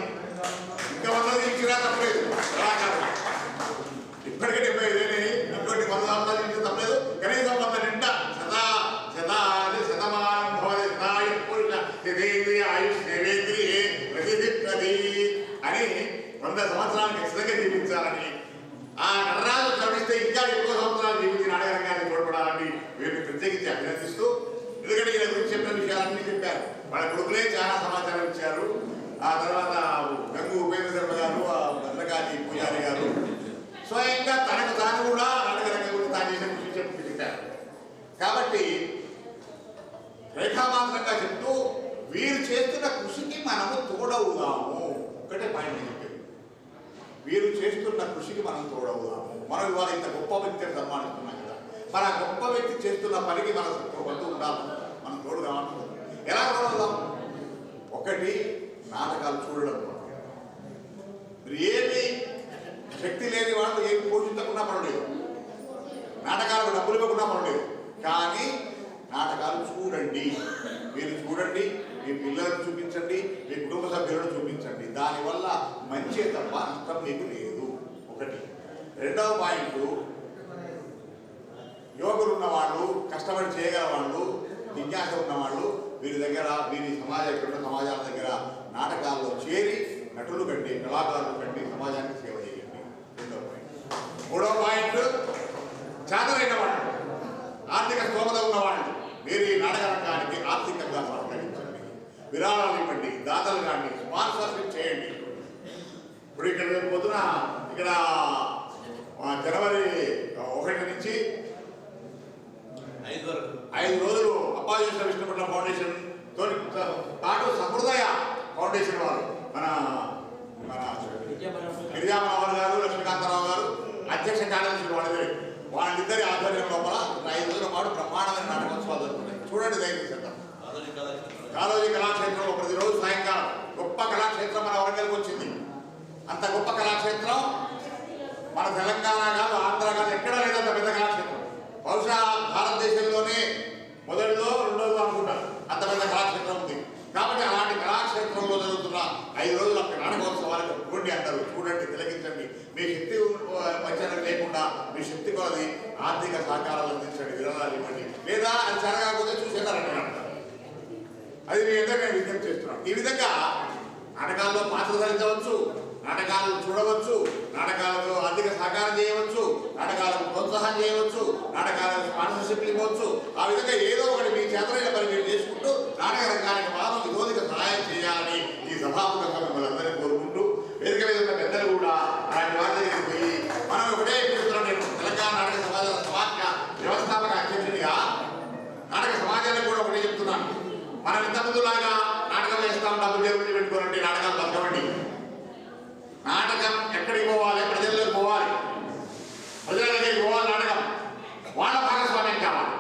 ఇంకా 100 జీవించినా తప్పలేదు. కళాకారులు ఇప్పటికే 75 ఏళ్ళని, ఇంకోటి 100 సంవత్సరాలు జీవించడం తప్పలేదు. కనీసం 100 నిండా శతమానం భవతి సదాయ పురుష శతేంద్రియ ఆయుష్ దేవేంద్రియే ప్రతిదిప్పతి అని 100 సంవత్సరాలు ఖచ్చితంగా జీవించాలని, ఆ నటరాజు కరుణిస్తే ఇంకా ఎక్కువ సంవత్సరాలు జీవించి నాటకరంగాన్ని తోడ్పడాలని వీరిని ప్రత్యేకించి అభినందిస్తూ, ఎందుకంటే ఈయన గురించి చెప్పిన విషయాలన్నీ చెప్పారు. వాళ్ళ కొడుకులే చాలా సమాచారం ఇచ్చారు. ఆ తర్వాత గంగు ఉపేంద్ర శర్మ గారు, భద్రకాళి పూజారి గారు స్వయంగా తనకు తాను కూడా నాటకరంగం గురించి తాను చేసిన కృషి చెప్పారు. కాబట్టి రేఖామాత్రంగా చెప్తూ వీరు చేస్తున్న కృషికి మనము తోడవుదాము. ఒకటే పాయింట్ నేను చెప్పేది, వీరు చేస్తున్న కృషికి మనం తోడవుదాము. మనం ఇవాళ ఇంత గొప్ప వ్యక్తిని సన్మానిస్తున్నాం కదా, మన గొప్ప వ్యక్తి చేస్తున్న పనికి మన వద్దు ఉండాలి, మనం తోడుదామని. ఎలా తోడవుదాం? ఒకటి, నాటకాలు చూడడం. మీరు ఏమి శక్తి లేని వాళ్ళు ఏమి పోషించకుండా పడలేదు, నాటకాలకు డబ్బులు ఇవ్వకుండా పడలేదు, కానీ నాటకాలు చూడండి. మీరు చూడండి, మీ పిల్లలకు చూపించండి, మీ కుటుంబ సభ్యులను చూపించండి. దానివల్ల మంచి తప్ప నష్టం మీకు లేదు. ఒకటి. రెండవ పాయింట్, యువకులు ఉన్నవాళ్ళు, కష్టపడి చేయగల వాళ్ళు, జిజ్ఞాస ఉన్నవాళ్ళు వీరి దగ్గర, వీరి సమాజాల దగ్గర నాటకాల్లో చేరి నటులు కండి, కళాకారులు కండి, సమాజానికి సేవ చేయండి. రెండవ పాయింట్. మూడవ పాయింట్, చేతనైన వాళ్ళు, ఆర్థిక స్తోమత ఉన్నవాళ్ళు మీరు ఈ నాటక రంగానికి ఆర్థికంగా సహకరించండి, విరాళాలు ఇవ్వండి, దాతలు కానీ స్పాన్సర్షిప్ చేయండి. ఇప్పుడు ఇక్కడ రేపు పొద్దున ఇక్కడ జనవరి 1 నుంచి 5 రోజులు అప్పాజేశ్వర విష్ణుపట్ల ఫౌండేషన్ పాటు సహృదయ ఫౌండేషన్ వారు మన గిరిజామనోహర్ గారు, లక్ష్మీకాంతరావు గారు అధ్యక్ష కార్యదర్శులు వాళ్ళిద్దరి ఆధ్వర్యం లోపల 5 రోజుల పాటు బ్రహ్మాండమైన నాటకోత్సవాలు జరుగుతున్నాయి. చూడండి దయచేసి. కాళోజీ కళాక్షేత్రంలో ప్రతిరోజు సాయంకాలం గొప్ప కళాక్షేత్రం మన వరంగల్కి వచ్చింది. అంత గొప్ప కళాక్షేత్రం మన తెలంగాణ కాదు, ఆంధ్ర కాదు, ఎక్కడా లేదంత పెద్ద కళాక్షేత్రం. బహుశా భారతదేశంలోనే మొదటిదో రెండోదో అనుకుంటారు, అంత పెద్ద కళాక్షేత్రం ఉంది. కాబట్టి అలాంటి కళాక్షేత్రంలో జరుగుతున్న 5 రోజుల నాటకోత్సవాలకు పోండి అంటారు. చూడండి, తిలకించండి. మీ శక్తి వంచన లేకుండా మీ శక్తి కొలది ఆర్థిక సహకారాలు అందించండి, విరాళాలు ఇవ్వండి. లేదా అది జరగకపోతే చూసేదారంటే అంటారు. అది మీ అందరూ నేను విజ్ఞప్తి చేస్తున్నాను. ఈ విధంగా నాటకాల్లో పాత్ర ధరించవచ్చు, నాటకాలను చూడవచ్చు, నాటకాలకు ఆర్థిక సహకారం చేయవచ్చు, నాటకాలకు ప్రోత్సాహం చేయవచ్చు, నాటకాలకు స్పాన్సర్షిప్లు ఇవ్వచ్చు. ఆ విధంగా ఏదో ఒకటి మీ చేతనైన పని మీరు చేసుకుంటూ నాటక రంగానికి మాత్రం విరోధిక సహాయం చేయాలని ఈ సభాముఖంగా మిమ్మల్ని అందరినీ కోరుకుంటూ, వేదిక మీద ఉన్న పెద్దలు కూడా అలాంటి వారి దగ్గరికి పోయి మనం ఒకటే చెప్తున్నాం. నేను తెలంగాణ నాటక సమాజాల సమాఖ్య వ్యవస్థాపక అధ్యక్షుడిగా నాటక సమాజానికి కూడా ఒకటే చెప్తున్నాను. మనం ఇంతకుముందులాగా నాటకం వేస్తాం, డబ్బులు జరుగుతుంది పెట్టుకోనండి, నాటకాలు బతకమండి. నాటకం ఎక్కడికి పోవాలి? ప్రజల్లోకి పోవాలి, ప్రజల దగ్గరికి పోవాలి. నాటకం వాళ్ళ భాగస్వామ్యం కావాలి.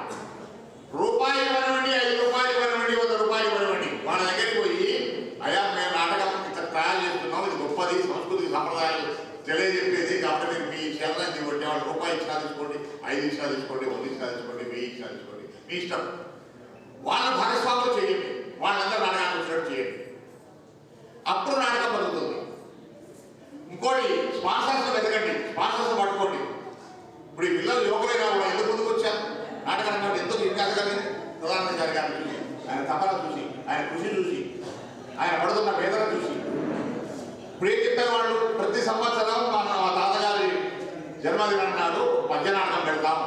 రూపాయి ఇవ్వనివ్వండి, 5 రూపాయలు ఇవ్వనివ్వండి, 100 రూపాయలు ఇవ్వనివ్వండి, వాళ్ళ దగ్గరికి పోయి అయ్యా మేము నాటకం ఇట్లా తయారు చేస్తున్నాం, ఇది గొప్పది, సంస్కృతి సంప్రదాయాలు తెలియజెప్పేది, కాబట్టి మీరు మీ చేతనాన్ని ఇవ్వండి. వాళ్ళు రూపాయి ఇచ్చినా తీసుకోండి, 5 ఇచ్చినా తీసుకోండి, 100 ఇచ్చినా తీసుకోండి, 1000 ఇచ్చినా తీసుకోండి, మీ ఇష్టం. వాళ్ళ భాగస్వామ్యం చేయండి, వాళ్ళందరూ నాటకాన్ని వచ్చినట్టు చేయండి. అప్పుడు నాటకం బతుకుతుంది. ఇంకోటి, స్పాన్సర్స్ వెతకండి, స్పాన్సర్స్ పట్టుకోండి. ఇప్పుడు ఈ పిల్లలు యువకులైనా కూడా ఎందుకు ముందుకు వచ్చారు? నాటక రంగం ఎందుకు ఇంకాగలిగింది? ప్రధానమంత్రి గారిని చూసి, ఆయన తపన చూసి, ఆయన కృషి చూసి, ఆయన పడుతున్న వేదన చూసి. ఇప్పుడు ఏం చెప్పారు వాళ్ళు? ప్రతి సంవత్సరం మన తాతగారి జన్మదినం నాడు పద్య నాటకం పెడతాం.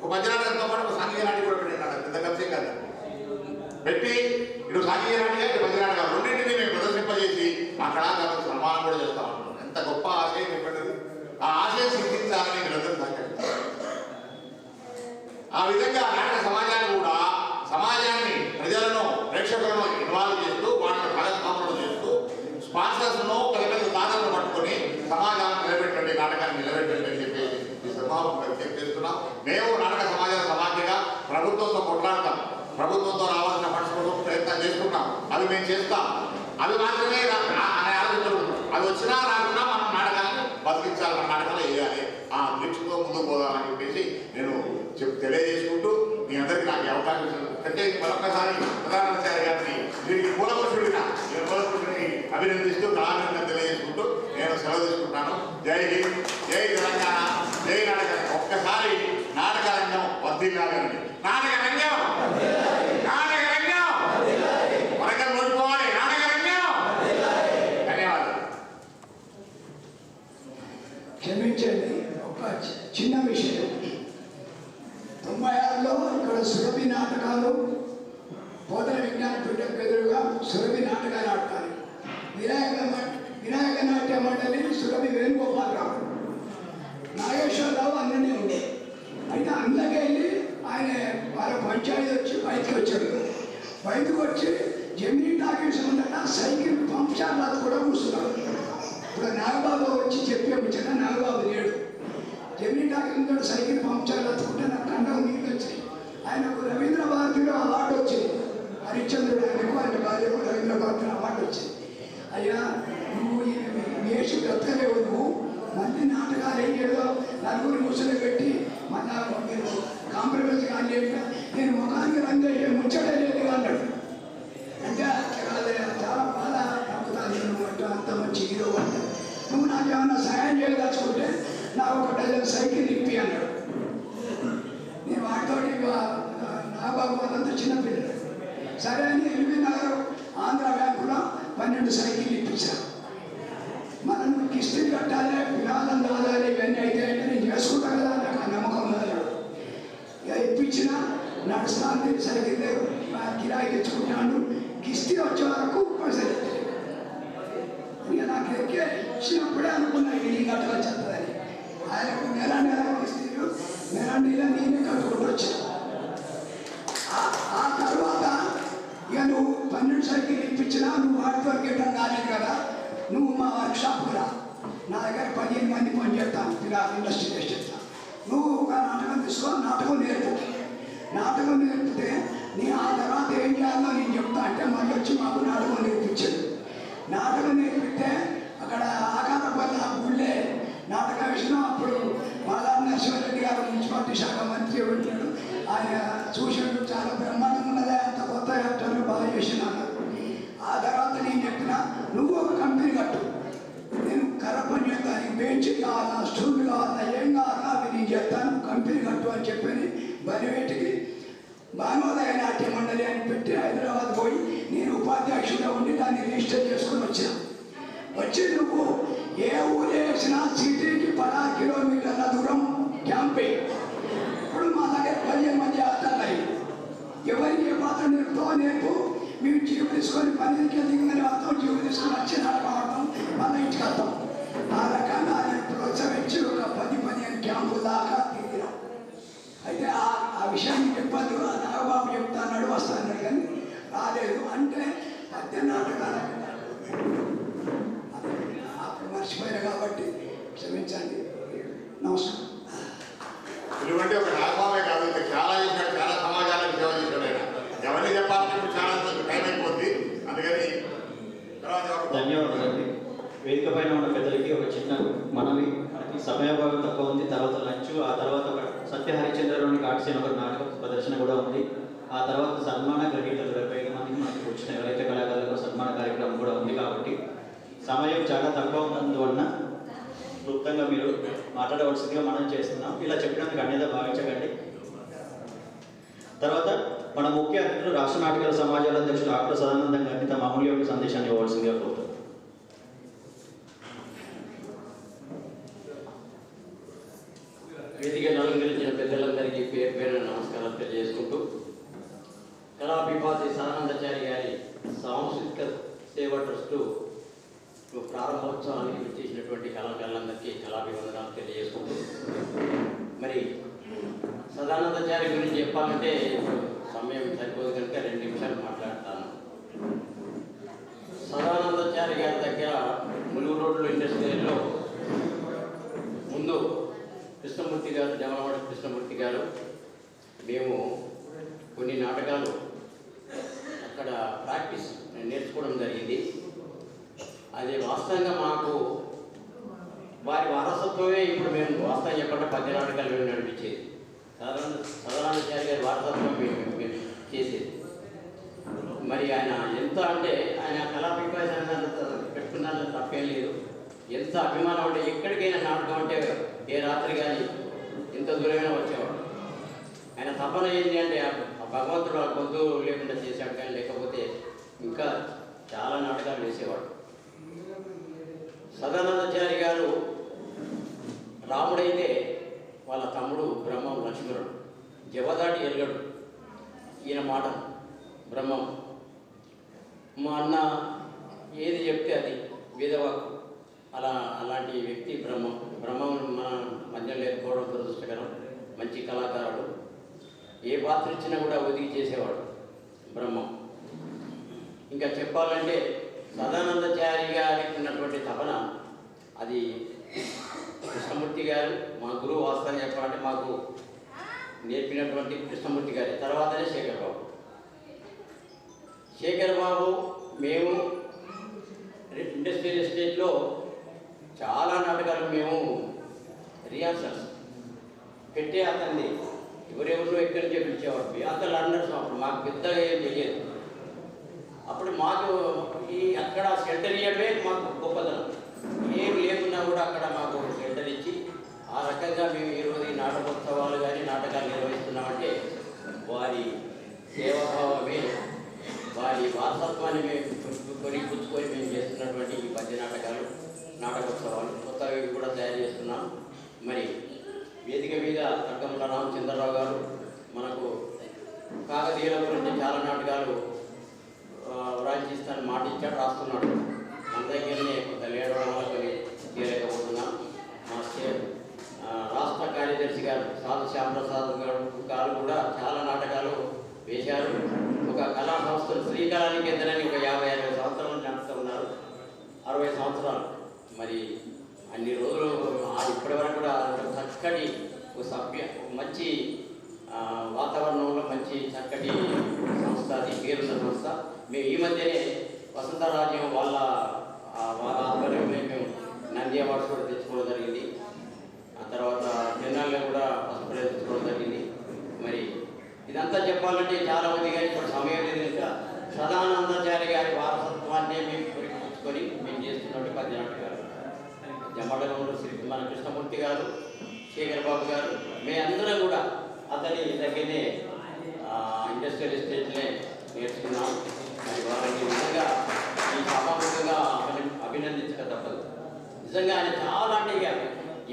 ఒక పద్య నాటకంతో పాటు ఒక సాంఘిక నాటి కూడా పెట్టాడు. పెద్ద ఖర్చే కాదు. పెట్టి ఇటు సాంఘిక నాటిగా ఇటు పద్య నాటకాలు రెండింటినీ మేము ప్రదర్శింపజేసి మా కళాకారులకు సన్మానం కూడా చేస్తాం. ఎంత గొప్ప ఆశయం చెప్పండి. ఆ ఆశయం సిద్ధించాలని ఆ విధంగా నాటక సమాజాన్ని కూడా సమాజాన్ని ప్రజలను ప్రేక్షకులను ఇన్వాల్వ్ చేస్తూ వాళ్ళని భాగస్వాములను చేస్తూ స్పాన్సర్స్ను పెద్ద పెద్ద దాతలను పట్టుకొని సమాజాన్ని నిలబెట్టండి, నాటకాన్ని నిలబెట్టండి అని చెప్పేసి ఈ సభాముఖంగా చేస్తున్నాం. మేము నాటక సమాజాల సమాఖ్యగా ప్రభుత్వంతో కొట్లాడతాం, ప్రభుత్వంతో రావాల్సిన ఫండ్స్ కోసం ప్రయత్నం చేస్తున్నాం. అవి మేము చేస్తాం. అవి మాత్రమే అనే ఆలోచన. అవి వచ్చినా రాకుండా మనం నాటకాన్ని బతికించాలి, మన నాటకాలు వేయాలి, ఆ దృష్టితో ముందుకు పోదామని చెప్పేసి నేను తెలియజేసుకుంటూ మీ అందరికీ నాకు అవకాశం అంటే మరొకసారి ప్రధానాచార్య గారిని దీనికి మూలపురుషుడిగా నేను మూలపురుషుడిని అభినందిస్తూ ప్రారంభంగా తెలియజేసుకుంటూ నేను సెలవు తీసుకుంటాను. జై హింద్, జై తెలంగాణ, జై నాటక. ఒక్కసారి నాటక రంగం వర్ధిల్లాలండి. నాటక రంగం, నాటక రంగం వరంగల్ ఓడిపోవాలి. నాటక రంగం. ధన్యవాదాలు. క్షమించండి, ఒక చిన్న విషయం. 96లో ఇక్కడ సురభి నాటకాలు బోధన విజ్ఞాన పీఠం ఎదురుగా సురభి నాటకాలు ఆడతారు. వినాయక నాట్య మండలి సురభి వేణుగోపాలరావు, నాగేశ్వరరావు అన్ననే ఉండే. అయితే అందులోకి వెళ్ళి ఆయన వాళ్ళ పంచాయతీ వచ్చి బయటకు వచ్చాడు. బయటకు వచ్చి జమినీ టాకీస్ ముందట సైకిల్ పంప్షాప్ కూడా కూర్చున్నాడు. ఇప్పుడు నాగబాబు వచ్చి చెప్పే ముచ్చట నాగబాబు లేడు. జమినీ టాకీస్ సైకిల్ పంప్షాప్ అతుకుంటే నాకు కండం నీళ్ళు వచ్చాయి. ఆయనకు రవీంద్ర భారతిలో అవార్డు వచ్చింది. హరిశ్చంద్రుడు ఆయనకు, ఆయన భార్యకు రవీంద్ర భారతిలో అవార్డు వచ్చింది. అయ్యా నువ్వు వేసి బ్రతకలేవు, నువ్వు మళ్ళీ నాటకాలు ఏం చేయదో నలుగురు ముసలు పెట్టి మళ్ళా మీరు కాంప్రమైజ్ కానీ నేను ముఖానికి రంగు ముచ్చటే లేదు అన్నాడు. అంటే చాలా బాధ నమ్ముతాను నేను అంటూ, అంత మంచి హీరో అంట. నువ్వు నాకు ఏమన్నా సహాయం చేయదలుచుకుంటే నాకు ఒక డజన్ సైకిల్ ఇప్పి అన్నాడు. నేను వాటితోటి నాగబాబు వాళ్ళంతా చిన్నపిల్లలు. సరే అని ఎల్బీ నగర్ ఆంధ్ర బ్యాంకులో 12 సైకిల్ ఇప్పించాను. మనం కిస్తీ కట్టాలి, విరాళం రావాలి, ఇవన్నీ అయితే నేను చేసుకుంటాను కదా, నాకు ఆ నమ్మకం ఉన్నది. ఇక ఇప్పించిన నడుస్తాను సైకిల్ కిరాయి తెచ్చుకుంటాను. కిస్తీ వచ్చే వరకు పైసలు ఇక నాకు ఎక్కే ఇచ్చినప్పుడే అనుకున్నా ఈ గట్ట వచ్చేస్తుందని. ఆయనకు నెల కిస్తీలు నెల నేనే కట్టుకుంటూ వచ్చాను. ఆ తర్వాత ఇక నువ్వు 12 సైకిల్ ఇప్పించినా నువ్వు వాటితో గిట్టం కాలేదు కదా, నువ్వు మా వర్క్షాప్కి రా, నా దగ్గర 15 మంది పని చేస్తాను, ఇండస్ట్రీ చేస్తాను. నువ్వు ఒక నాటకం తీసుకో, నాటకం నేర్పు. నాటకం నేర్పితే నీ ఆ తర్వాత ఏం చేయాలో నేను చెప్తా అంటే మళ్ళీ వచ్చి మాకు నాటకం నేర్పించాడు. నాటకం నేర్పితే అక్కడ ఆకారపల్లి ఆ గుళ్ళే నాటక విషయం. అప్పుడు మాలా నరసింహారెడ్డి గారు మున్సిపాలిటీ శాఖ మంత్రి ఉంటాడు. ఆయన చూసాడు, చాలా బ్రహ్మాండంగా ఉన్నదే, అంత కొత్త యాక్టర్లు బాగా చేసినాను. ఆ తర్వాత నేను చెప్పిన నువ్వు ఒక కంపెనీ కట్టు, నేను కర్ర పని చేస్తాను, బెంచ్ కావాలా, స్టూల్ కావాలా, ఏం కావాలా అవి నేను చేస్తాను, కంపెనీ కట్టు అని చెప్పని బలివేటికి భానోదయ నాట్య మండలి అని పెట్టి హైదరాబాద్ పోయి నేను ఉపాధ్యక్షుడిగా ఉండి దాన్ని రిజిస్టర్ చేసుకుని వచ్చాను. వచ్చి నువ్వు ఏ ఊరు వేసినా సిటీకి 10 కిలోమీటర్ల దూరం క్యాంపే. ఇప్పుడు మా దగ్గర 15 మంది ఆడతాయి. ఎవరికి ఏ పాత్ర నేర్పుతావో నేర్పు, మేము జీవు తీసుకొని 10కి దిగుమని వస్తాం, జీవు తీసుకొని వచ్చి నాటకం ఆడతాం, మళ్ళీ ఇంటికి వస్తాం. ఆ రకంగా ఆయన ప్రోత్సహించి ఒక 10-15 క్యాంపుల దాకా తిరిగినాం. అయితే ఆ విషయాన్ని చెప్పద్దు, ఆ నాగబాబు చెప్తాన్నాడు వస్తాడు కానీ రాలేదు. అంటే పద్య నాటకాల అప్పుడు మర్చిపోయారు కాబట్టి క్షమించండి. నమస్కారం. ఇటువంటి ఒక నాగబాబే కాదు, ఇంకా చాలా చేశాడు, చాలా సమాజాలకు సేవ చేశాడు ఆయన. ఎవరిని చెప్పాలంటే చాలా టైం అయిపోద్ది, అందుకని ధన్యవాదాలండి. వేదిక పైన ఉన్న పెద్దలకి ఒక చిన్న మనవి, మనకి సమయభాగం తక్కువ ఉంది. తర్వాత లంచ్, ఆ తర్వాత సత్య హరిశ్చంద్రలోని కాట్సేన ఒక నాటక ప్రదర్శన కూడా ఉంది. ఆ తర్వాత సన్మాన గ్రహీతలు 25 మందికి మనకి వచ్చిన ఎవరైతే కళాకారులకు సన్మాన కార్యక్రమం కూడా ఉంది. కాబట్టి సమయం చాలా తక్కువ ఉన్నందువలన క్లుప్తంగా మీరు మాట్లాడవలసిందిగా మనం చేస్తున్నాం. ఇలా చెప్పినందుకు అన్యత భావించకండి. తర్వాత మన ముఖ్య అతిథులు రాష్ట్ర నాటకాల సమాజాల అధ్యక్షులు ఆకుల సదానందం గారిని తమ అమూల్యమైన సందేశాన్ని ఇవ్వవలసిందిగా కోరుతారు. వేదిక నలుగురిచిన పెద్దలందరికీ పేరు పేరు నమస్కారాలు తెలియజేసుకుంటూ, కళాభిపాతి సదానందాచారి గారి సాంస్కృతిక సేవ ట్రస్టు ప్రారంభోత్సవానికి విచ్చేసినటువంటి కళాకారులందరికీ కళాభివందనాలు తెలియజేసుకుంటూ, మరి సదానందాచారి గురించి చెప్పాలంటే సమయం సరిపోదు కనుక 2 నిమిషాలు మాట్లాడతాను. సదానందాచారి గారి దగ్గర ములుగు రోడ్లో ఇండస్ట్రీలో ముందు కృష్ణమూర్తి గారు, జమలవాడ కృష్ణమూర్తి గారు, మేము కొన్ని నాటకాలు అక్కడ ప్రాక్టీస్ నేర్చుకోవడం జరిగింది. అది వాస్తవంగా మాకు వారి వారసత్వమే ఇప్పుడు మేము వాస్తవం చెప్పండి 10 నాటకాలు మేము నడిపించేది. సదానందాచారి గారి వారసత్వం మేము చేసేది. మరి ఆయన ఎంత అంటే ఆయన కళా పిపాసన పెట్టుకున్నాను తప్పేం లేదు. ఎంత అభిమానం అంటే ఎక్కడికైనా నాటకం అంటే ఏ రాత్రి కానీ ఎంత దూరమైనా వచ్చేవాడు. ఆయన తపన ఏంటి అంటే ఆ భగవంతుడు ఆ గొంతు లేకుండా చేశాడు, కానీ లేకపోతే ఇంకా చాలా నాటకాలు వేసేవాడు. సదానందాచారి గారు రాముడైతే వాళ్ళ తమ్ముడు బ్రహ్మం లక్ష్మణుడు, జవదాటి ఎల్గడు ఈయన మాట బ్రహ్మం. మా అన్న ఏది చెప్తే అది వేదవాక్కు. అలాంటి వ్యక్తి బ్రహ్మం. బ్రహ్మం మన మధ్య లేకపోవడం దురదృష్టకరం. మంచి కళాకారుడు, ఏ పాత్ర ఇచ్చినా కూడా ఒదిగి చేసేవాడు బ్రహ్మం. ఇంకా చెప్పాలంటే సదానందాచారి గారికి ఉన్నటువంటి తపన అది కృష్ణమూర్తి గారు మా గురువు. వాస్తవం చెప్పాలంటే మాకు నేర్పినటువంటి కృష్ణమూర్తి గారి తర్వాతనే శేఖర్ బాబు. శేఖర్ బాబు మేము ఇండస్ట్రియల్ ఎస్టేట్లో చాలా నాటకాలు మేము రిహార్సల్స్ పెట్టే అతన్ని ఎవరెవరు ఎక్కడి నుంచి పిలిచేవాడు. అంత లర్నర్స్ అప్పుడు మాకు పెద్దగా ఏం తెలియదు. అప్పుడు మాకు అక్కడ సెంటర్ ఇవ్వడమే మాకు గొప్పతనం. ఏం లేకున్నా కూడా అక్కడ మాకు సెంటర్ ఇచ్చి ఆ రకంగా మేము ఈరోజు ఈ నాటకోత్సవాలు కానీ నాటకాలు నిర్వహిస్తున్నామంటే వారి సేవాభావమే, వారి వారసత్వాన్ని మేము పుచ్చుకొని మేము చేస్తున్నటువంటి ఈ 10 నాటకాలు, నాటకోత్సవాలు కొత్తవి కూడా తయారు చేస్తున్నాం. మరి వేదిక మీద తగ్గముల రామచంద్రరావు గారు మనకు కాకతీయుల గురించి చాలా నాటకాలు వ్రాయించిస్తానని మాట ఇచ్చాడు, రాస్తున్నాడు. మన దగ్గరనే కొంత లేడవడం వల్ల కొన్ని తీయలేకపోతున్నాం. మా రాష్ట్ర కార్యదర్శి గారు సాధు శ్యాంప్రసాద్ గారు కూడా చాలా నాటకాలు వేశారు. ఒక కళా సంస్థలు శ్రీకళానికేంద్రాన్ని ఒక 50-60 సంవత్సరాలు నడుస్తూ ఉన్నారు. 60 సంవత్సరాలు. మరి అన్ని రోజులు ఇప్పటి వరకు కూడా చక్కటి ఒక మంచి వాతావరణంలో మంచి చక్కటి సంస్థ, అది పేరున్న సంస్థ. మేము ఈ మధ్యనే వసంతరాజ్యం వాళ్ళ ఆధ్వర్యంలో మేము నంది అవార్డ్స్ కూడా తెచ్చుకోవడం జరిగింది. ఆ తర్వాత జనాల్లో కూడా ఫస్ట్ ప్రైజ్ తెచ్చుకోవడం జరిగింది. మరి ఇదంతా చెప్పాలంటే చాలా మంది, కానీ ఇప్పుడు సమయం లేదు కనుక సదానందాచారి గారి వారసత్వాన్ని మేము పుచ్చుకొని మేము చేస్తున్నట్టు 10 నాటకాలు. జమ్మడగంలో మన కృష్ణమూర్తి గారు, శేఖర్ బాబు గారు, మేమందరం కూడా అతని దగ్గరనే ఇండస్ట్రియల్ ఎస్టేట్లే నేర్చుకున్నాం. మరి వారిని నిజంగా ఈ సభాముఖంగా అభినందించక తప్పదు. నిజంగా ఆయన చాలా అంటే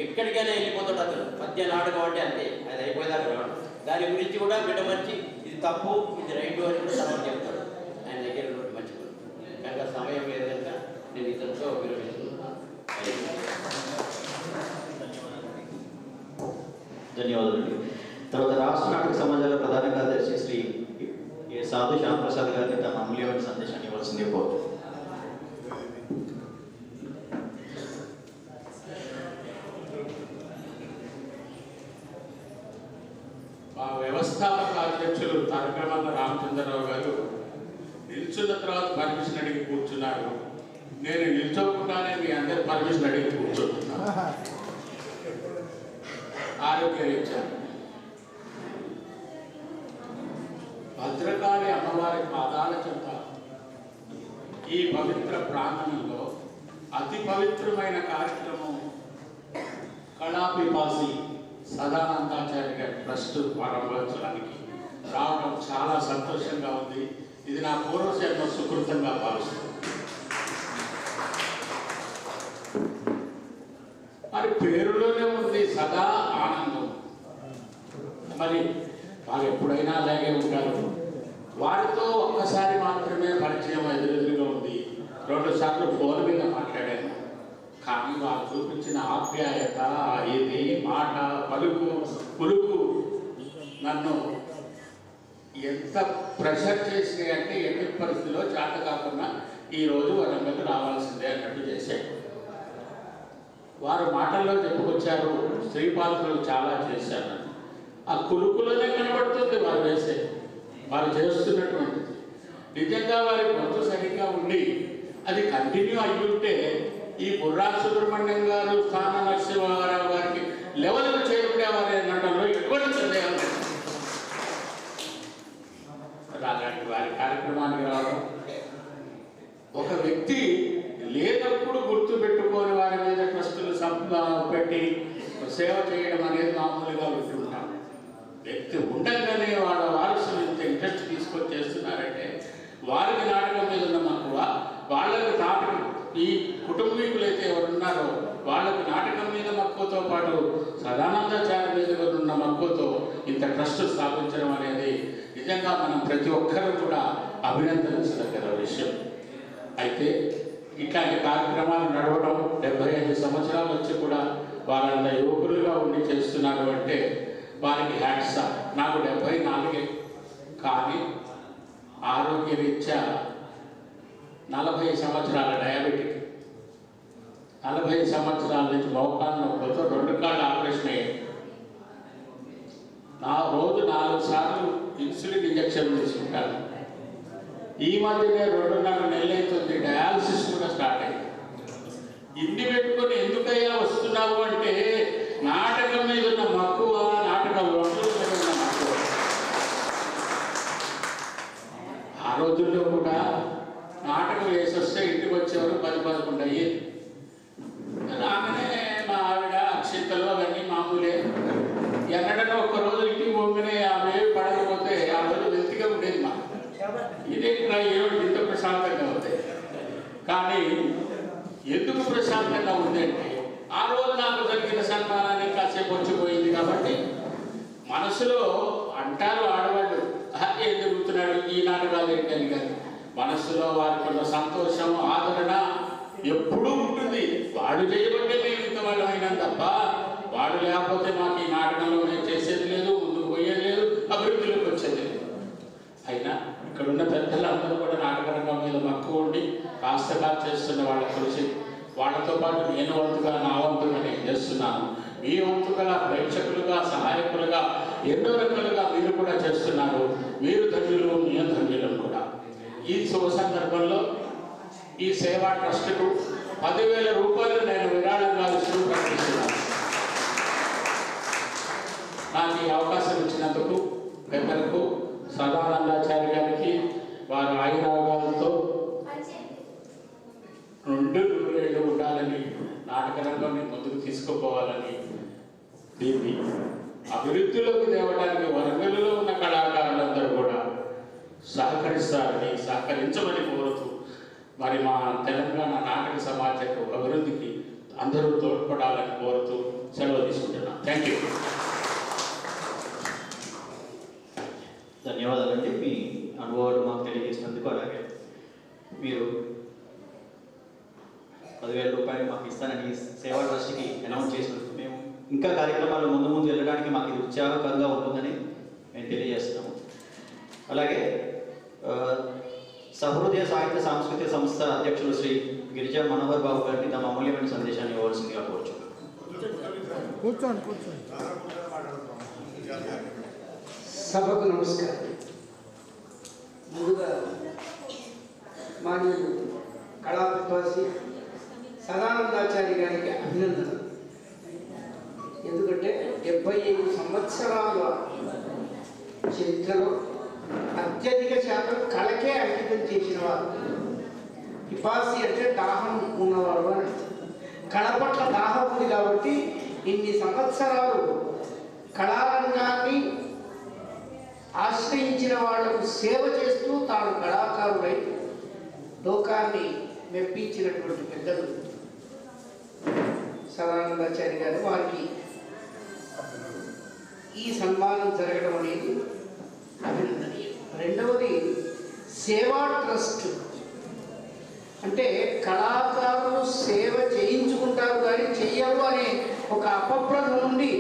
ఎక్కడికైనా వెళ్ళిపోతాడు అతను. మధ్య నాటకం అంటే అంతే, అది అయిపోయేదాకా రాడు. దాని గురించి కూడా బిడ్డమర్చి ఇది తప్పు, ఇది రైట్ అని కూడా తర్వాత చెప్తాడు. ఆయన దగ్గర మంచిగా కనుక సమయం లేదు కనుక నేను ఇతనితో విరమిస్తున్నాను. ధన్యవాదాలు. తర్వాత రాష్ట్ర నాటక సమాజాల ప్రధాన కార్యదర్శి శ్రీ సాధు శ్యాంప్రసాద్ గారిని తమ అమూల్యమైన సందేశాన్ని ఇవ్వాల్సిందే కోరుతున్నాను. మా వ్యవస్థాపక అధ్యక్షులు తారకమంద రామచంద్రరావు గారు నిల్చున్న తర్వాత పర్మిషన్ అడిగి కూర్చున్నారు. నేను నిల్చోకుండానే మీ అందరి పర్మిషన్ అడిగి కూర్చుంటున్నాను. ఆరోగ్యరీత్యా భద్రకాళి అమ్మవారి పాదాల చెంత ఈ పవిత్ర ప్రాంగణంలో అతి పవిత్రమైన కార్యక్రమం కళాపిపాసి సదానందాచార్య గారి ట్రస్ట్ ప్రారంభోత్సవానికి రావడం చాలా సంతోషంగా ఉంది. ఇది నా పూర్వజన్మ సుకృతంగా భావిస్తుంది. మరి పేరులోనే ఉంది సదా ఆనందం. మరి వాళ్ళు ఎప్పుడైనా అలాగే ఉంటారు. వారితో ఒక్కసారి మాత్రమే పరిచయం ఎదురుగా ఉంది. 2 సార్లు ఫోన్ మీద మాట్లాడాను. కానీ వారు చూపించిన ఆప్యాయత, ఇది మాట, పులుకు నన్ను ఎంత ప్రెషర్ చేసినాయి అంటే ఎట్టి పరిస్థితిలో చేత కాకుండా ఈరోజు వరంగల్ రావాల్సిందే అన్నట్టు చేశారు. వారు మాటల్లో చెప్పుకొచ్చారు స్త్రీపాత్రలు చాలా చేశారు. ఆ కులుకులోనే కనబడుతుంది వారు వారు చేస్తున్నటువంటిది. నిజంగా వారి గొంతు సరిగ్గా ఉండి అది కంటిన్యూ అయ్యుంటే ఈ బుర్రా సుబ్రహ్మణ్యం గారు, స్థాన నరసింహారావు గారికి లెవెల్కు చేరుకునేవారు అనడంలో ఎటువంటి సందేహం లేదు. అలాంటి వారి కార్యక్రమానికి రావడం, ఒక వ్యక్తి లేనప్పుడు గుర్తు పెట్టుకొని వారి మీద ట్రస్టులు పెట్టి సేవ చేయడం అనేది మామూలుగా వింటుంటాం. వ్యక్తి ఉండగానే వాళ్ళ వారసులు ఇంత ఇంట్రెస్ట్ తీసుకొని చేస్తున్నారంటే వారికి నాటకం మీద ఉన్న మక్కువ, వాళ్ళకి నాటకం ఈ కుటుంబీకులైతే ఎవరున్నారో వాళ్ళకి నాటకం మీద మక్కువతో పాటు సదానందాచార్య మీద ఉన్న మక్కువతో ఇంత ట్రస్ట్ స్థాపించడం అనేది నిజంగా మనం ప్రతి ఒక్కరూ కూడా అభినందించదగ్గర విషయం. అయితే ఇట్లాంటి కార్యక్రమాలు నడవడం 75 సంవత్సరాలు వచ్చి కూడా వారంత యువకులుగా ఉండి చేస్తున్నారు అంటే వారికి హ్యాట్స్ ఆఫ్. నాకు 74 కానీ ఆరోగ్యరీత్యా 40 సంవత్సరాల డయాబెటిక్, 40 సంవత్సరాల నుంచి మోకాళ్ళ నొప్పులతో 2 కాళ్ళు ఆపరేషన్ అయ్యాయి. రోజు 4 సార్లు ఇన్సులిన్ ఇంజక్షన్ తీసుకుంటాను. ఈ మధ్యనే 2.5 నెలలు అవుతుంది డయాలసిస్ కూడా స్టార్ట్ అయింది. ఇన్ని పెట్టుకొని ఎందుకయ్యా వస్తున్నావు అంటే నాటకం మీద ఉన్న మక్కువ, నాటకం వంటల మీద ఉన్న మక్కువ. ఆ రోజుల్లో కూడా నాటకం వేసి వస్తే ఇంటికి వచ్చేవారు 10-11 అయ్యేది. రాగానే మా ఆవిడ అక్షింతలు అవన్నీ మామూలే. ఎన్నడన్నా ఒక్కరోజు ఇంటికి పోగానే ఆమె పడకపోతే ఆ రోజు వెతిగా ఉండేది మా ఇదే ఇంత ప్రశాంతంగా ఉంది. కానీ ఎందుకు ప్రశాంతంగా ఉంది అంటే ఆ రోజు నాకు జరిగిన సన్మానాన్ని కాసేపు వచ్చిపోయింది కాబట్టి మనసులో అంటారు ఆడవాళ్ళు ఏం జరుగుతున్నాడు ఈ నాటకాలు ఏంటి అని. కానీ మనసులో వారికి ఉన్న సంతోషం, ఆదరణ ఎప్పుడూ ఉంటుంది. వాడు చేయబట్టే మేము ఇంతవాళ్ళు అయినా తప్ప వాడు లేకపోతే మాకు ఈ నాటకంలో మేము చేసేది లేదు, ముందుకు పోయేది లేదు, అభివృద్ధిలోకి వచ్చేది లేదు. అయినా ఇక్కడ ఉన్న పెద్దలందరూ కూడా నాటక రంగం మీద మక్కువ ఉండి కాస్తగా చేస్తున్న వాళ్ళ కృషి, వాళ్ళతో పాటు నేను వంతుగా నా వంతుగా నేను చేస్తున్నాను. మీ వంతుగా ప్రేక్షకులుగా, సహాయకులుగా ఎన్నో రకాలుగా మీరు కూడా చేస్తున్నారు. మీరు ధన్యులు, నేను ధన్యులను కూడా. ఈ శుభ సందర్భంలో ఈ సేవా ట్రస్టుకు 10,000 రూపాయలు నేను విరాళంగా ఇస్తూ ప్రకటిస్తున్నాను. నాకు ఈ అవకాశం ఇచ్చినందుకు పెద్దలకు, సదానందాచార్య గారికి వారి ఆయురాగాలతో 2 ఏళ్ళు ఉండాలని, నాటక రంగాన్ని ముందుకు తీసుకుపోవాలని, దీన్ని అభివృద్ధిలోకి తేవడానికి వరంగల్లో ఉన్న కళాకారులందరూ కూడా సహకరించమని కోరుతూ మరి మా తెలంగాణ నాటక సమాజకు అభివృద్ధికి అందరూ తోడ్పడాలని కోరుతూ సెలవు తీసుకుంటున్నాను. Thank you. ధన్యవాదాలండి మీ అనుభవాలు మాకు తెలియజేసినందుకు. అలాగే మీరు 10,000 రూపాయలు మాకు ఇస్తానని సేవా ట్రస్ట్కి అనౌన్స్ చేసినందుకు మేము ఇంకా కార్యక్రమాలు ముందు వెళ్ళడానికి మాకు ఇది ఉత్సాహకరంగా ఉంటుందని మేము తెలియజేస్తున్నాము. అలాగే సహృదయ సాహిత్య సాంస్కృతిక సంస్థ అధ్యక్షులు శ్రీ గిరిజా మనోహర్ బాబు గారిని తమ అమూల్యమైన సందేశాన్ని ఇవ్వవలసిందిగా కోరుచున్నాను. కూర్చోండి. సభకు నమస్కారం. ముందుగా మాన్యులు కళావిద్వాసి సదానందాచార్య గారికి అభినందనలు. ఎందుకంటే 75 సంవత్సరాల చరిత్రలో అత్యధిక శాతం కళకే అంకితం చేసిన వారు. పిపాసి అంటే దాహం ఉన్నవాడు అని, కళ పట్ల దాహం ఉంది కాబట్టి ఇన్ని సంవత్సరాలు కళారంగాన్ని ఆశ్రయించిన వాళ్లకు సేవ చేస్తూ తాను కళాకారుడై లోకాన్ని మెప్పించినటువంటి పెద్దలు సదానందాచార్య గారు. వారికి ఈ సన్మానం జరగడం అనేది అభినందనీయం. రెండవది సేవా ట్రస్ట్ అంటే కళాకారులు సేవ చేయించుకుంటారు కానీ చెయ్యరు అనే ఒక అపప్రథ నుండి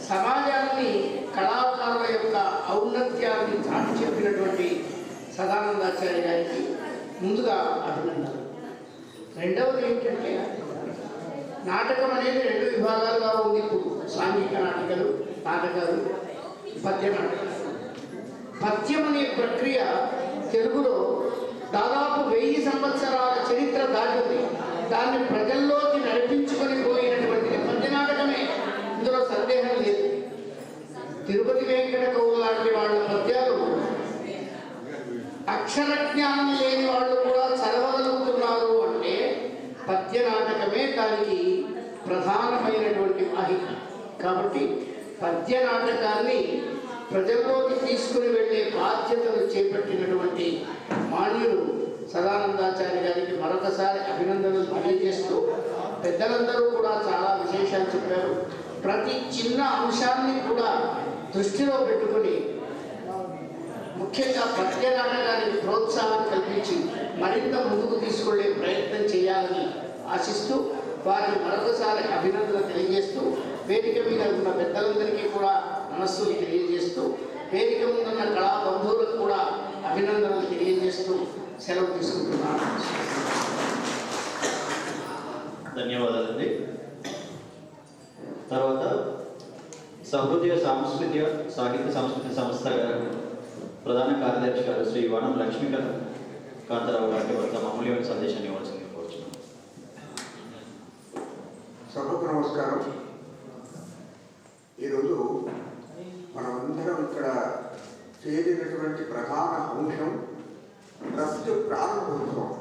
సమాజాన్ని కళాకారుల యొక్క ఔన్నత్యాన్ని చాటి చెప్పినటువంటి సదానందాచార్య గారికి ముందుగా అభినందనలు. రెండవది ఏంటంటే నాటకం అనేది 2 విభాగాలుగా ఉంది ఇప్పుడు. సాంఘిక నాటకాలు, పద్య నాటకాలు. పద్యం అనే ప్రక్రియ తెలుగులో దాదాపు 1000 సంవత్సరాల చరిత్ర దాటింది. దాన్ని ప్రజల్లోకి నడిపించుకొని పోయినటువంటిది పద్య నాటకమే, ఇందులో సందేహం లేదు. తిరుపతి వెంకట కవులు లాంటి వాళ్ళ పద్యాలు అక్షర జ్ఞానం లేని వాళ్ళు కూడా చదవగలుగుతున్నారు అంటే పద్య నాటకమే దానికి ప్రధానమైనటువంటి వాహిక. కాబట్టి పద్య నాటకాన్ని ప్రజల్లోకి తీసుకుని వెళ్ళే బాధ్యతలు చేపట్టినటువంటి మాన్యుడు సదానందాచార్య గారికి మరొకసారి అభినందనలు తెలియజేస్తూ, పెద్దలందరూ కూడా చాలా విశేషాలు చెప్పారు. ప్రతి చిన్న అంశాన్ని కూడా దృష్టిలో పెట్టుకుని ముఖ్యంగా పద్య నాటకానికి ప్రోత్సాహం కల్పించి మరింత ముందుకు తీసుకెళ్లే ప్రయత్నం చేయాలని ఆశిస్తూ వారిని మరొకసారి అభినందనలు తెలియజేస్తూ, వేదిక మీద ఉన్న పెద్దలందరికీ కూడా మనస్సులు తెలియజేస్తూ, వేదిక ముందున్న కళా బంధువులకు కూడా అభినందనలు తెలియజేస్తూ సెలవు తీసుకుంటున్నాను. ధన్యవాదాలండి. తర్వాత సహృదయ సాంస్కృతిక సాహిత్య సంస్కృతి సంస్థ గారు ప్రధాన కార్యదర్శి గారు శ్రీ వనం లక్ష్మీకాంతరావు గారికి తమ అమూల్యమైన సందేశాన్ని ఇవ్వాల్సిందిగా కోరుచున్నాను. సభకు నమస్కారం. ఈరోజు మనమందరం ఇక్కడ చేరినటువంటి ప్రధాన అంశం ట్రస్ట్ ప్రారంభోత్సవం.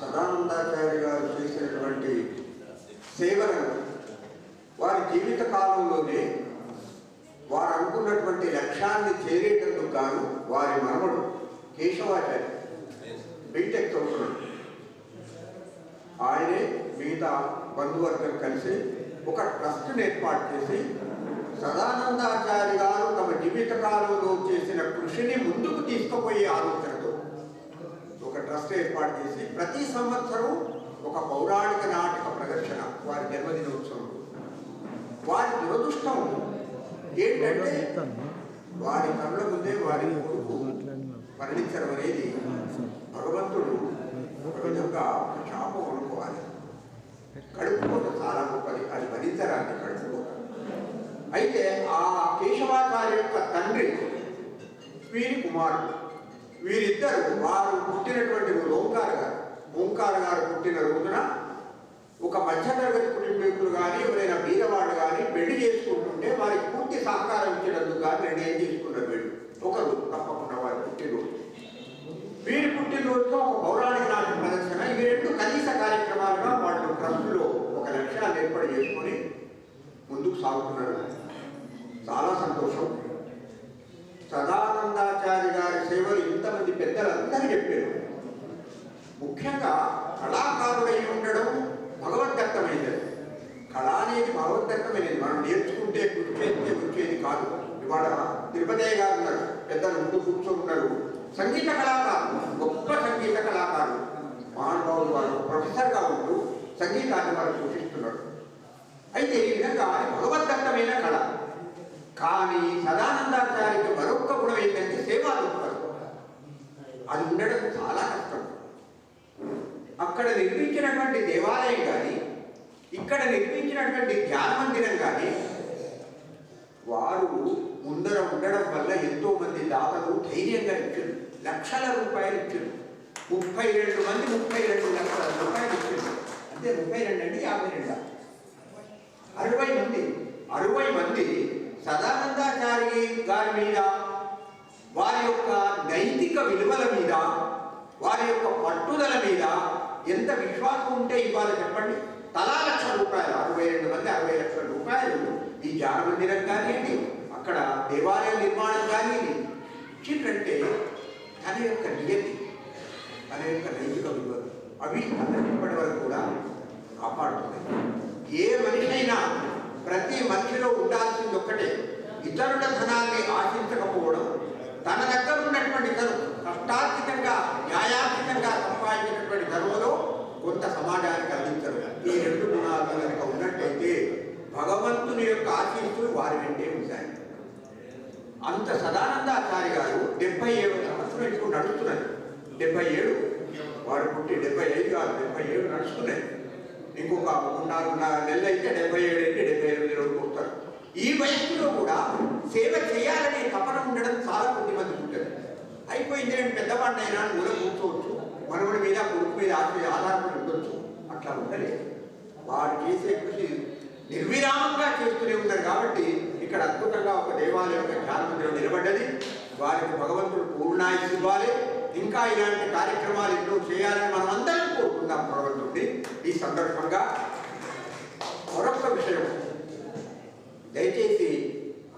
సదానందాచార్య గారు చేసినటువంటి సేవలను వారి జీవిత కాలంలోనే వారు అనుకున్నటువంటి లక్ష్యాన్ని చేరేటందుకు గాను వారి మనవడు కేశవాచార్య బీటెక్ చదువుతున్నాడు. ఆయనే మిగతా బంధువర్గం కలిసి ఒక ట్రస్ట్ని ఏర్పాటు చేసి సదానందాచార్య గారు తమ జీవిత కాలంలో చేసిన కృషిని ముందుకు తీసుకుపోయే ఆలోచనతో ఒక ట్రస్ట్ ఏర్పాటు చేసి ప్రతి సంవత్సరం ఒక పౌరాణిక నాటక ప్రదర్శన వారి జన్మదినోత్సవం. వారి దురదృష్టం ఏంటంటే వారి కళ్ళ ముందే వారి కొడుకు మరణించడం అనేది భగవంతుడు ఒక విధంగా శాపం అనుకోవాలి. కడుపుకోట చాలా గొప్పది, అది భరించడానికి కడుపుకోట. అయితే ఆ కేశవాచార్య యొక్క తండ్రి వీరి కుమారుడు, వీరిద్దరు వారు పుట్టినటువంటి ఓంకార్ గారు పుట్టిన రోజున ఒక మధ్యతరగతి కుటుంబీకులు కానీ ఎవరైనా బీదవాళ్ళు కానీ పెళ్లి చేసుకుంటుంటే వారికి పూర్తి సహకారం ఇచ్చేందుకు కానీ నిర్ణయం చేసుకున్నారు. వీళ్ళు ఒకరు తప్పకుండా వారి పుట్టినరోజు. వీరి పుట్టినరోజుతో ఒక పౌరాణిక నాటక ప్రదర్శన, ఇవి 2 కనీస కార్యక్రమాలుగా వాళ్ళు ట్రస్టులో ఒక లక్ష్యాన్ని ఏర్పాటు చేసుకొని ముందుకు సాగుతున్నారు. చాలా సంతోషం. సదానందాచార్య గారి సేవలు ఇంతమంది పెద్దలందరూ చెప్పారు. ముఖ్యంగా కళాకారుడై ఉండడం భగవద్దత్తమైనది. కళ అనేది భగవద్దత్తమైనది. మనం నేర్చుకుంటే వచ్చేది కాదు. ఇవాళ తిరుపతయ్య గారు ఉన్నారు, పెద్దలు ముందు కూర్చోన్నారు, సంగీత కళాకారులు, గొప్ప సంగీత కళాకారులు, మహానుభావులు. వారు ప్రొఫెసర్గా ఉంటూ సంగీతాన్ని వారు సూచిస్తున్నారు. అయితే ఈ విధంగా భగవద్దత్తమైన కళ. కానీ సదానందాచార్యకి మరొక గుణం ఏంటంటే సేవా దృక్పథం. అది ఉండడం చాలా కష్టం. అక్కడ నిర్మించినటువంటి దేవాలయం కానీ, ఇక్కడ నిర్మించినటువంటి ధ్యాన మందిరం కానీ వారు ముందర ఉండడం వల్ల ఎంతో మంది దాతలు ధైర్యంగా ఇచ్చారు. లక్షల రూపాయలు ఇచ్చారు. 32 మంది 32 లక్షల రూపాయలు ఇచ్చారు. అంటే 32 అండి 52 60 మంది సదానందాచార్య గారి మీద, వారి యొక్క నైతిక విలువల మీద, వారి యొక్క పట్టుదల మీద ఎంత విశ్వాసం ఉంటే ఇవ్వాలి చెప్పండి. తలా 1,00,000 రూపాయలు, 62 మంది 60 లక్షల రూపాయలు ఈ ధ్యాన మందిరం కానివ్వండి, అక్కడ దేవాలయ నిర్మాణం కానివ్వండి ఇచ్చిందంటే తన యొక్క నియతి, తన యొక్క నైతిక విలువలు అవి అతను ఇప్పటి వరకు కూడా కాపాడుతున్నాయి. ఏ మనిషి అయినా ప్రతి మనిషిలో ఉండాల్సింది ఒక్కటే, ఇతరుల ధనాన్ని ఆశించకపోవడం, తన దగ్గర ఉన్నటువంటి ధనం కష్టార్థికంగా న్యాయార్థికంగా సంపాదించినటువంటి ధనంలో కొంత సమాజానికి అందించరు. ఈ 2 గుణాలు కనుక ఉన్నట్టయితే భగవంతుని యొక్క వారి వెంటే ఉంటాయి. అంత సదానందాచారి గారు 77 సంవత్సరం ఇప్పుడు నడుస్తున్నారు. 77 వాడు పుట్టి 75 కాదు 77 నడుస్తున్నాయి. ఇంకొక 3-4 నెలలు అయితే 77 అయితే 78 రోజులు పుడతారు. ఈ వయసులో కూడా సేవ చేయాలనే తపన ఉండడం చాలా కొద్ది మందికి ఉంటుంది. అయిపోయింది నేను పెద్దవాడినైనా కూడా కూర్చోవచ్చు, మనవుడి మీద కొడుకు మీద ఆధారపడి ఉండొచ్చు, అట్లా ఉండలేదు. వాడు చేసే కృషి నిర్విరామంగా చేస్తూనే ఉన్నారు. కాబట్టి ఇక్కడ అద్భుతంగా ఒక దేవాలయం ధ్యాన మందిరం నిలబడ్డది. వారికి భగవంతుడు పూర్ణాయుస్సు ఇవ్వాలి. ఇంకా ఇలాంటి కార్యక్రమాలు ఎన్నో చేయాలని మనం అందరం కోరుకుందాం భగవంతుడిని. ఈ సందర్భంగా మరొక విషయం దయచేసి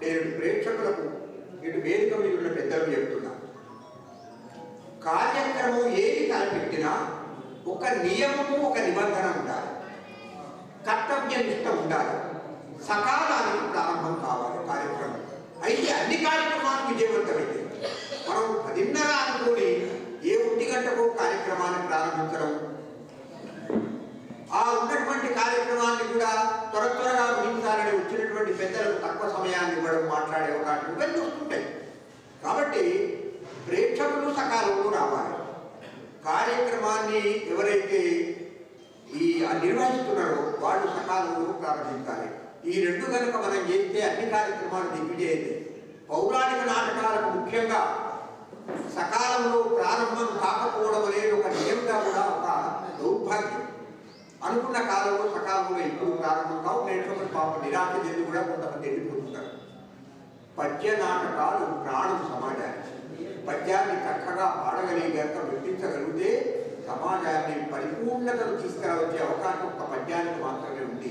నేను ప్రేక్షకులకు ఇటు వేదిక మీద ఉన్న పెద్దలు చెప్తున్నా, కార్యక్రమం ఏది తలపెట్టినా ఒక నియమము ఒక నిబంధన ఉండాలి, కర్తవ్యనిష్ట ఉండాలి, సకాలానికి ప్రారంభం కావాలి కార్యక్రమం. అయితే అన్ని కార్యక్రమాలు విజయవంతమైంది. మనం 10:30 అనుకోని ఏ 1 గంటకు కార్యక్రమాన్ని ప్రారంభించడం, ఆ ఉన్నటువంటి కార్యక్రమాన్ని కూడా త్వరగా ముగించాలని వచ్చినటువంటి పెద్దలకు తక్కువ సమయాన్ని ఇవ్వడం, మాట్లాడే అవకాశం ఇవన్నీ వస్తుంటాయి. కాబట్టి ప్రేక్షకులు సకాలంలో రావాలి. కార్యక్రమాన్ని ఎవరైతే నిర్వహిస్తున్నారో వాళ్ళు సకాలంలో ప్రారంభించాలి. ఈ రెండు కనుక మనం చేస్తే అన్ని కార్యక్రమాలు దిగ్విజయతే. పౌరాణిక నాటకాలకు ముఖ్యంగా సకాలంలో ప్రారంభం కాకపోవడం అనేది ఒక నిజంగా కూడా ఒక దౌర్భాగ్యం. అనుకున్న కాలంలో సకాలంలో ఎప్పుడు ప్రారంభం కావు. ప్రేక్షకులు పాప నిరాశ చెంది కూడా కొంతమంది వెళ్ళిపోతున్నారు. పద్య నాటకాలు ప్రాణం సమాజానికి. పద్యాన్ని చక్కగా పాడగలిగాక మెప్పించగలిగితే సమాజాన్ని పరిపూర్ణతను తీసుకురావచ్చే అవకాశం ఒక పద్యానికి మాత్రమే ఉంది.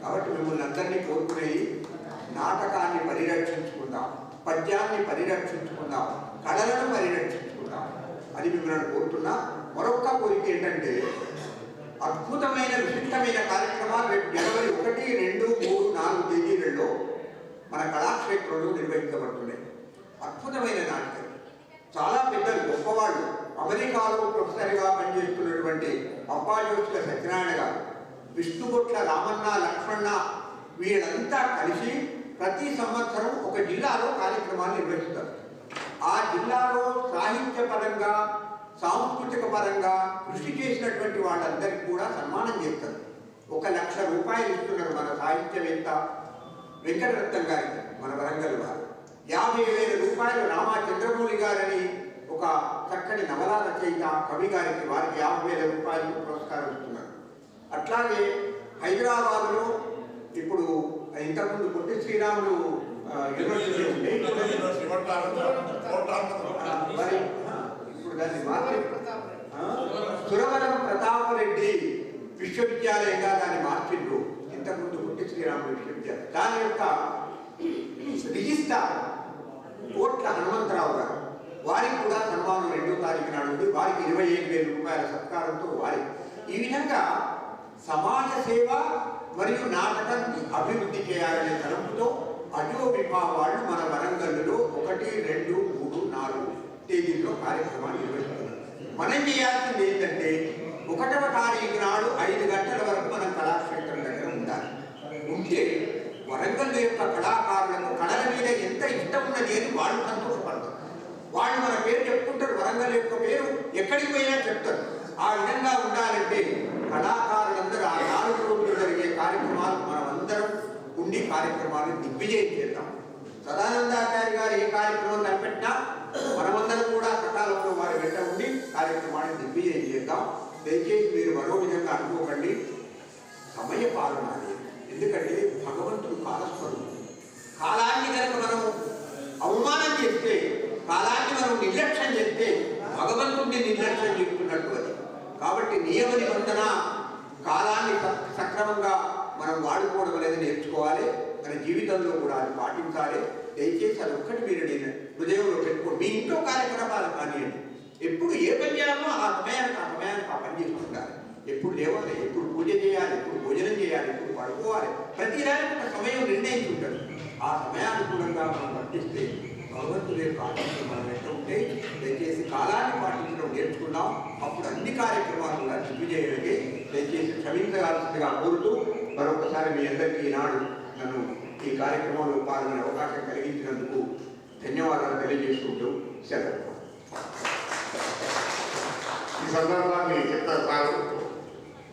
కాబట్టి మిమ్మల్ని అందరినీ కోరుకునేది నాటకాన్ని పరిరక్షించుకుందాం, పద్యాన్ని పరిరక్షించుకుందాం, కళలను పరిరక్షించుకుందాం అది మిమ్మల్ని కోరుతున్నా. మరొక్క కోరిక ఏంటంటే అద్భుతమైన విశిష్టమైన కార్యక్రమాలు రేపు జనవరి 1, 2, 3, 4 తేదీలలో మన కళాక్షేత్రంలో నిర్వహించబడుతున్నాయి. అద్భుతమైన నాటకం. చాలా పెద్దలు గొప్పవాళ్ళు అమెరికాలో ప్రొఫెసర్గా పనిచేస్తున్నటువంటి అప్పాజోష్ల సత్యనారాయణ గారు, విష్ణుబొట్ల రామన్న, లక్ష్మణ వీళ్ళంతా కలిసి ప్రతి సంవత్సరం ఒక జిల్లాలో కార్యక్రమాలు నిర్వహిస్తారు. ఆ జిల్లాలో సాహిత్యపరంగా సాంస్కృతిక పరంగా కృషి చేసినటువంటి వాళ్ళందరికీ కూడా సన్మానం చేస్తారు. 1,00,000 రూపాయలు ఇస్తున్నారు మన సాహిత్యవేత్త వెంకటరత్నం గారికి, మన వరంగల్ వారు. 50,000 రూపాయలు రామా చంద్రమౌళి గారని ఒక చక్కని నవలా రచయిత కవి గారికి, వారికి 50,000 రూపాయలు పురస్కారం ఇస్తున్నారు. అట్లాగే హైదరాబాద్లో ఇప్పుడు ఇంతకుముందు పొట్టి శ్రీరాములు యూనివర్సిటీ ఉంది, మరి ఇప్పుడు దాన్ని మార్చి సురవరం ప్రతాపరెడ్డి విశ్వవిద్యాలయంగా దాన్ని మార్చిండ్రు. ఇంతకుముందు పొట్టి శ్రీరాములు విశ్వవిద్యాలయం. దాని యొక్క రిజిస్ట్రార్ కోట్ల హనుమంతరావు గారు, వారికి కూడా సన్మానం 2వ తారీఖు నాడు ఉంది. వారికి 25,000 రూపాయల సత్కారంతో వారికి. ఈ విధంగా సమాజ సేవ మరియు నాటకాన్ని అభివృద్ధి చేయాలనే తలంపుతో అజో విభా వాళ్ళు మన వరంగల్లో 1, 2, 3, 4 తేదీల్లో కార్యక్రమాలు నిర్వహిస్తున్నారు. మనం చేయాల్సింది ఏంటంటే 1వ తారీఖు నాడు 5 గంటల వరకు మనం కళాక్షేత్రం దగ్గర ఉండాలి. ఉంటే వరంగల్ యొక్క కళాకారులకు కళల మీద ఎంత ఇష్టం ఉన్నది అని వాళ్ళు సంతోషపడతారు. వాళ్ళు మన పేరు చెప్పుకుంటారు, వరంగల్ యొక్క పేరు ఎక్కడికి పోయినా చెప్తారు. ఆ విధంగా ఉండాలంటే కళాకారులందరూ ఆ 4 రోజులు జరిగే కార్యక్రమాలు మనం అందరం ఉండి కార్యక్రమాలు దిగ్విజయం చేద్దాం. సదానందాచార్య గారు ఏ కార్యక్రమం తలపెట్టినా మనమందరం కూడా సకాలంలో వారి వెంట ఉండి కార్యక్రమాన్ని దిగ్విజయం చేద్దాం. దయచేసి మీరు మరో విధంగా అనుకోకండి, సమయ పాలన. ఎందుకంటే భగవంతుడు కాలస్వరూపుడు. కాలాన్ని కనుక మనం అవమానం చేస్తే, కాలాన్ని మనం నిర్లక్ష్యం చేస్తే భగవంతుడిని నిర్లక్ష్యం చేస్తున్నట్టు అది. కాబట్టి నియమ నిబంధన కాలాన్ని సక్రమంగా మనం వాడుకోవడం అనేది నేర్చుకోవాలి. మన జీవితంలో కూడా అది పాటించాలి. దయచేసి అది ఒక్కటి మీరు నేను హృదయంలో పెట్టుకోండి. మీ ఇంట్లో కార్యక్రమాలు కానివ్వండి, ఎప్పుడు ఏ పని చేయాలో ఆ సమయానికి ఆ పని చేసుకుంటారు. ఎప్పుడు లేవాలి, ఎప్పుడు పూజ చేయాలి, ఎప్పుడు భోజనం చేయాలి, ఎప్పుడు పడుకోవాలి, ప్రతి దానికి ఒక సమయం నిర్ణయించుంటారు. ఆ సమయానుకూలంగా మనం వర్తిస్తే భగవంతుడి యొక్క ఆశీస్సులు మనం ఎట్లా ఉంటే దయచేసి కాలాన్ని పాటించడం నేర్చుకున్నాం. అప్పుడు అన్ని కార్యక్రమాలు కూడా దిగ్విజయమైతే దయచేసి క్షమించవలసిందిగా కోరుతూ మరొకసారి మీ అందరికీ ఈనాడు నన్ను ఈ కార్యక్రమంలో పాల్గొనే అవకాశం కలిగించినందుకు ధన్యవాదాలు తెలియజేసుకుంటూ సెలవు. ఈ సందర్భాన్ని చెప్తారు సార్.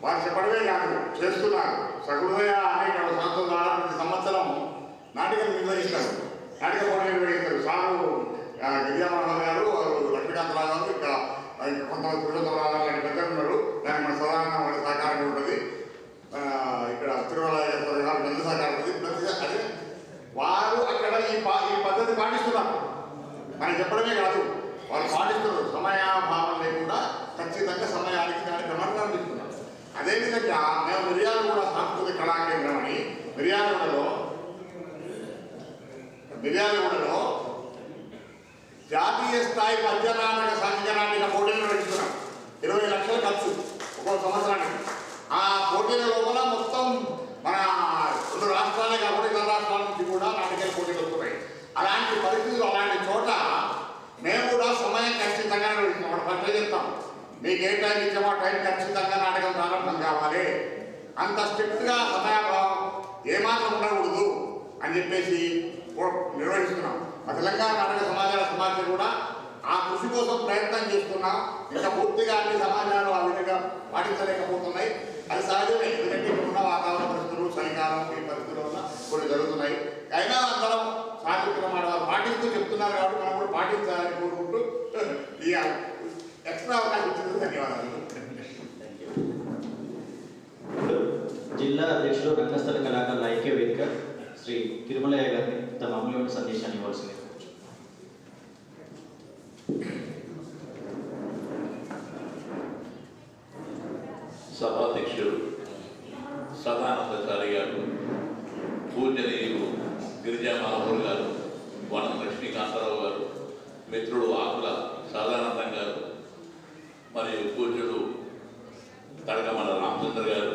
వారు చెప్పడమే కాదు, చేస్తున్నారు. సహృదయ అనేక సంస్థల ద్వారా ప్రతి సంవత్సరం నాటికలు నిర్వహిస్తారు, నాటిక పోటీ నిర్వహిస్తారు. సారు గిరిజామోహన్ గారు, లక్ష్మీకాంతరావు గారు, ఇంకా కొంతమంది తిరువతరావు గారు లాంటి పెద్దలు ఉన్నారు. దానికి మన సాధారణ వాళ్ళ సహకారం ఉంటుంది. ఇక్కడ తిరువల గారు పెద్ద సహకారం ఉంటుంది. అదే వారు అక్కడ ఈ పద్ధతి పాటిస్తున్నారు. మనం చెప్పడమే కాదు, వాళ్ళు పాటిస్తున్నారు. సమయాభావం లేకుండా ఖచ్చితంగా సమయానికి కార్యక్రమాన్ని నిర్వహిస్తున్నారు. అదేవిధంగా మేము మిర్యాలగూడ సాంస్కృతిక కళాకేంద్రం అని మిర్యాలగూడలో జాతీయ స్థాయి పద్య నాటక సంఘ నాటిక పోటీలు నిర్వహిస్తున్నాం. 20 లక్షల ఖర్చు ఒక్కొక్క సంవత్సరానికి. ఆ పోటీల లోపల మొత్తం మన 2 రాష్ట్రాలే కాకుండా ఇతర రాష్ట్రాల నుంచి కూడా నాటకాల పోటీలు వస్తున్నాయి. అలాంటి పరిస్థితులు, అలాంటి చోట మేము కూడా సమయం ఖచ్చితంగా నిర్వహిస్తాం. మనం పట్టే చెప్తాం, మీకు ఏ టైం ఇచ్చామో ఆ టైం ఖచ్చితంగా నాటకం ప్రారంభం కావాలి. అంత స్ట్రిక్ట్గా సమయాభావం ఏమాత్రం ఉండకూడదు అని చెప్పేసి నిర్వహిస్తున్నాం. మా తెలంగాణ నాటక సమాజాలు కూడా ఆ కృషి కోసం ప్రయత్నం చేస్తున్నాం. ఇంకా పూర్తిగా అన్ని సమాజాలు ఆ విధంగా పాటించలేకపోతున్నాయి. అది సహజమే, ఎందుకంటే ఇప్పుడున్న వాతావరణ పరిస్థితులు, చలికాలం, ఈ పరిస్థితుల వల్ల కొన్ని జరుగుతున్నాయి. అయినా అందరం సాంస్కృతిక వారు పాటిస్తూ చెప్తున్నారు కాబట్టి మనం కూడా పాటించాలని కోరుకుంటూ ఈ ఎక్స్ట్రా అవకాశం ఇచ్చినందుకు ధన్యవాదాలు. జిల్లా అధ్యక్షుడు రంగస్థల కళాకారుల ఐక్య వేదిక శ్రీ తిరుమలయ్య గారిని తమ అమూల్యమైన సందేశాన్ని ఇవ్వాల్సింది. సభాధ్యక్షుడు సదానందచారి గారు, పూజనీయులు గిరిజామోహన్ గారు, వనం లక్ష్మీకాంతరావు గారు, మిత్రుడు ఆకుల సదానందం గారు, మరియు పూజ్యుడు తడకమల రామచంద్ర గారు,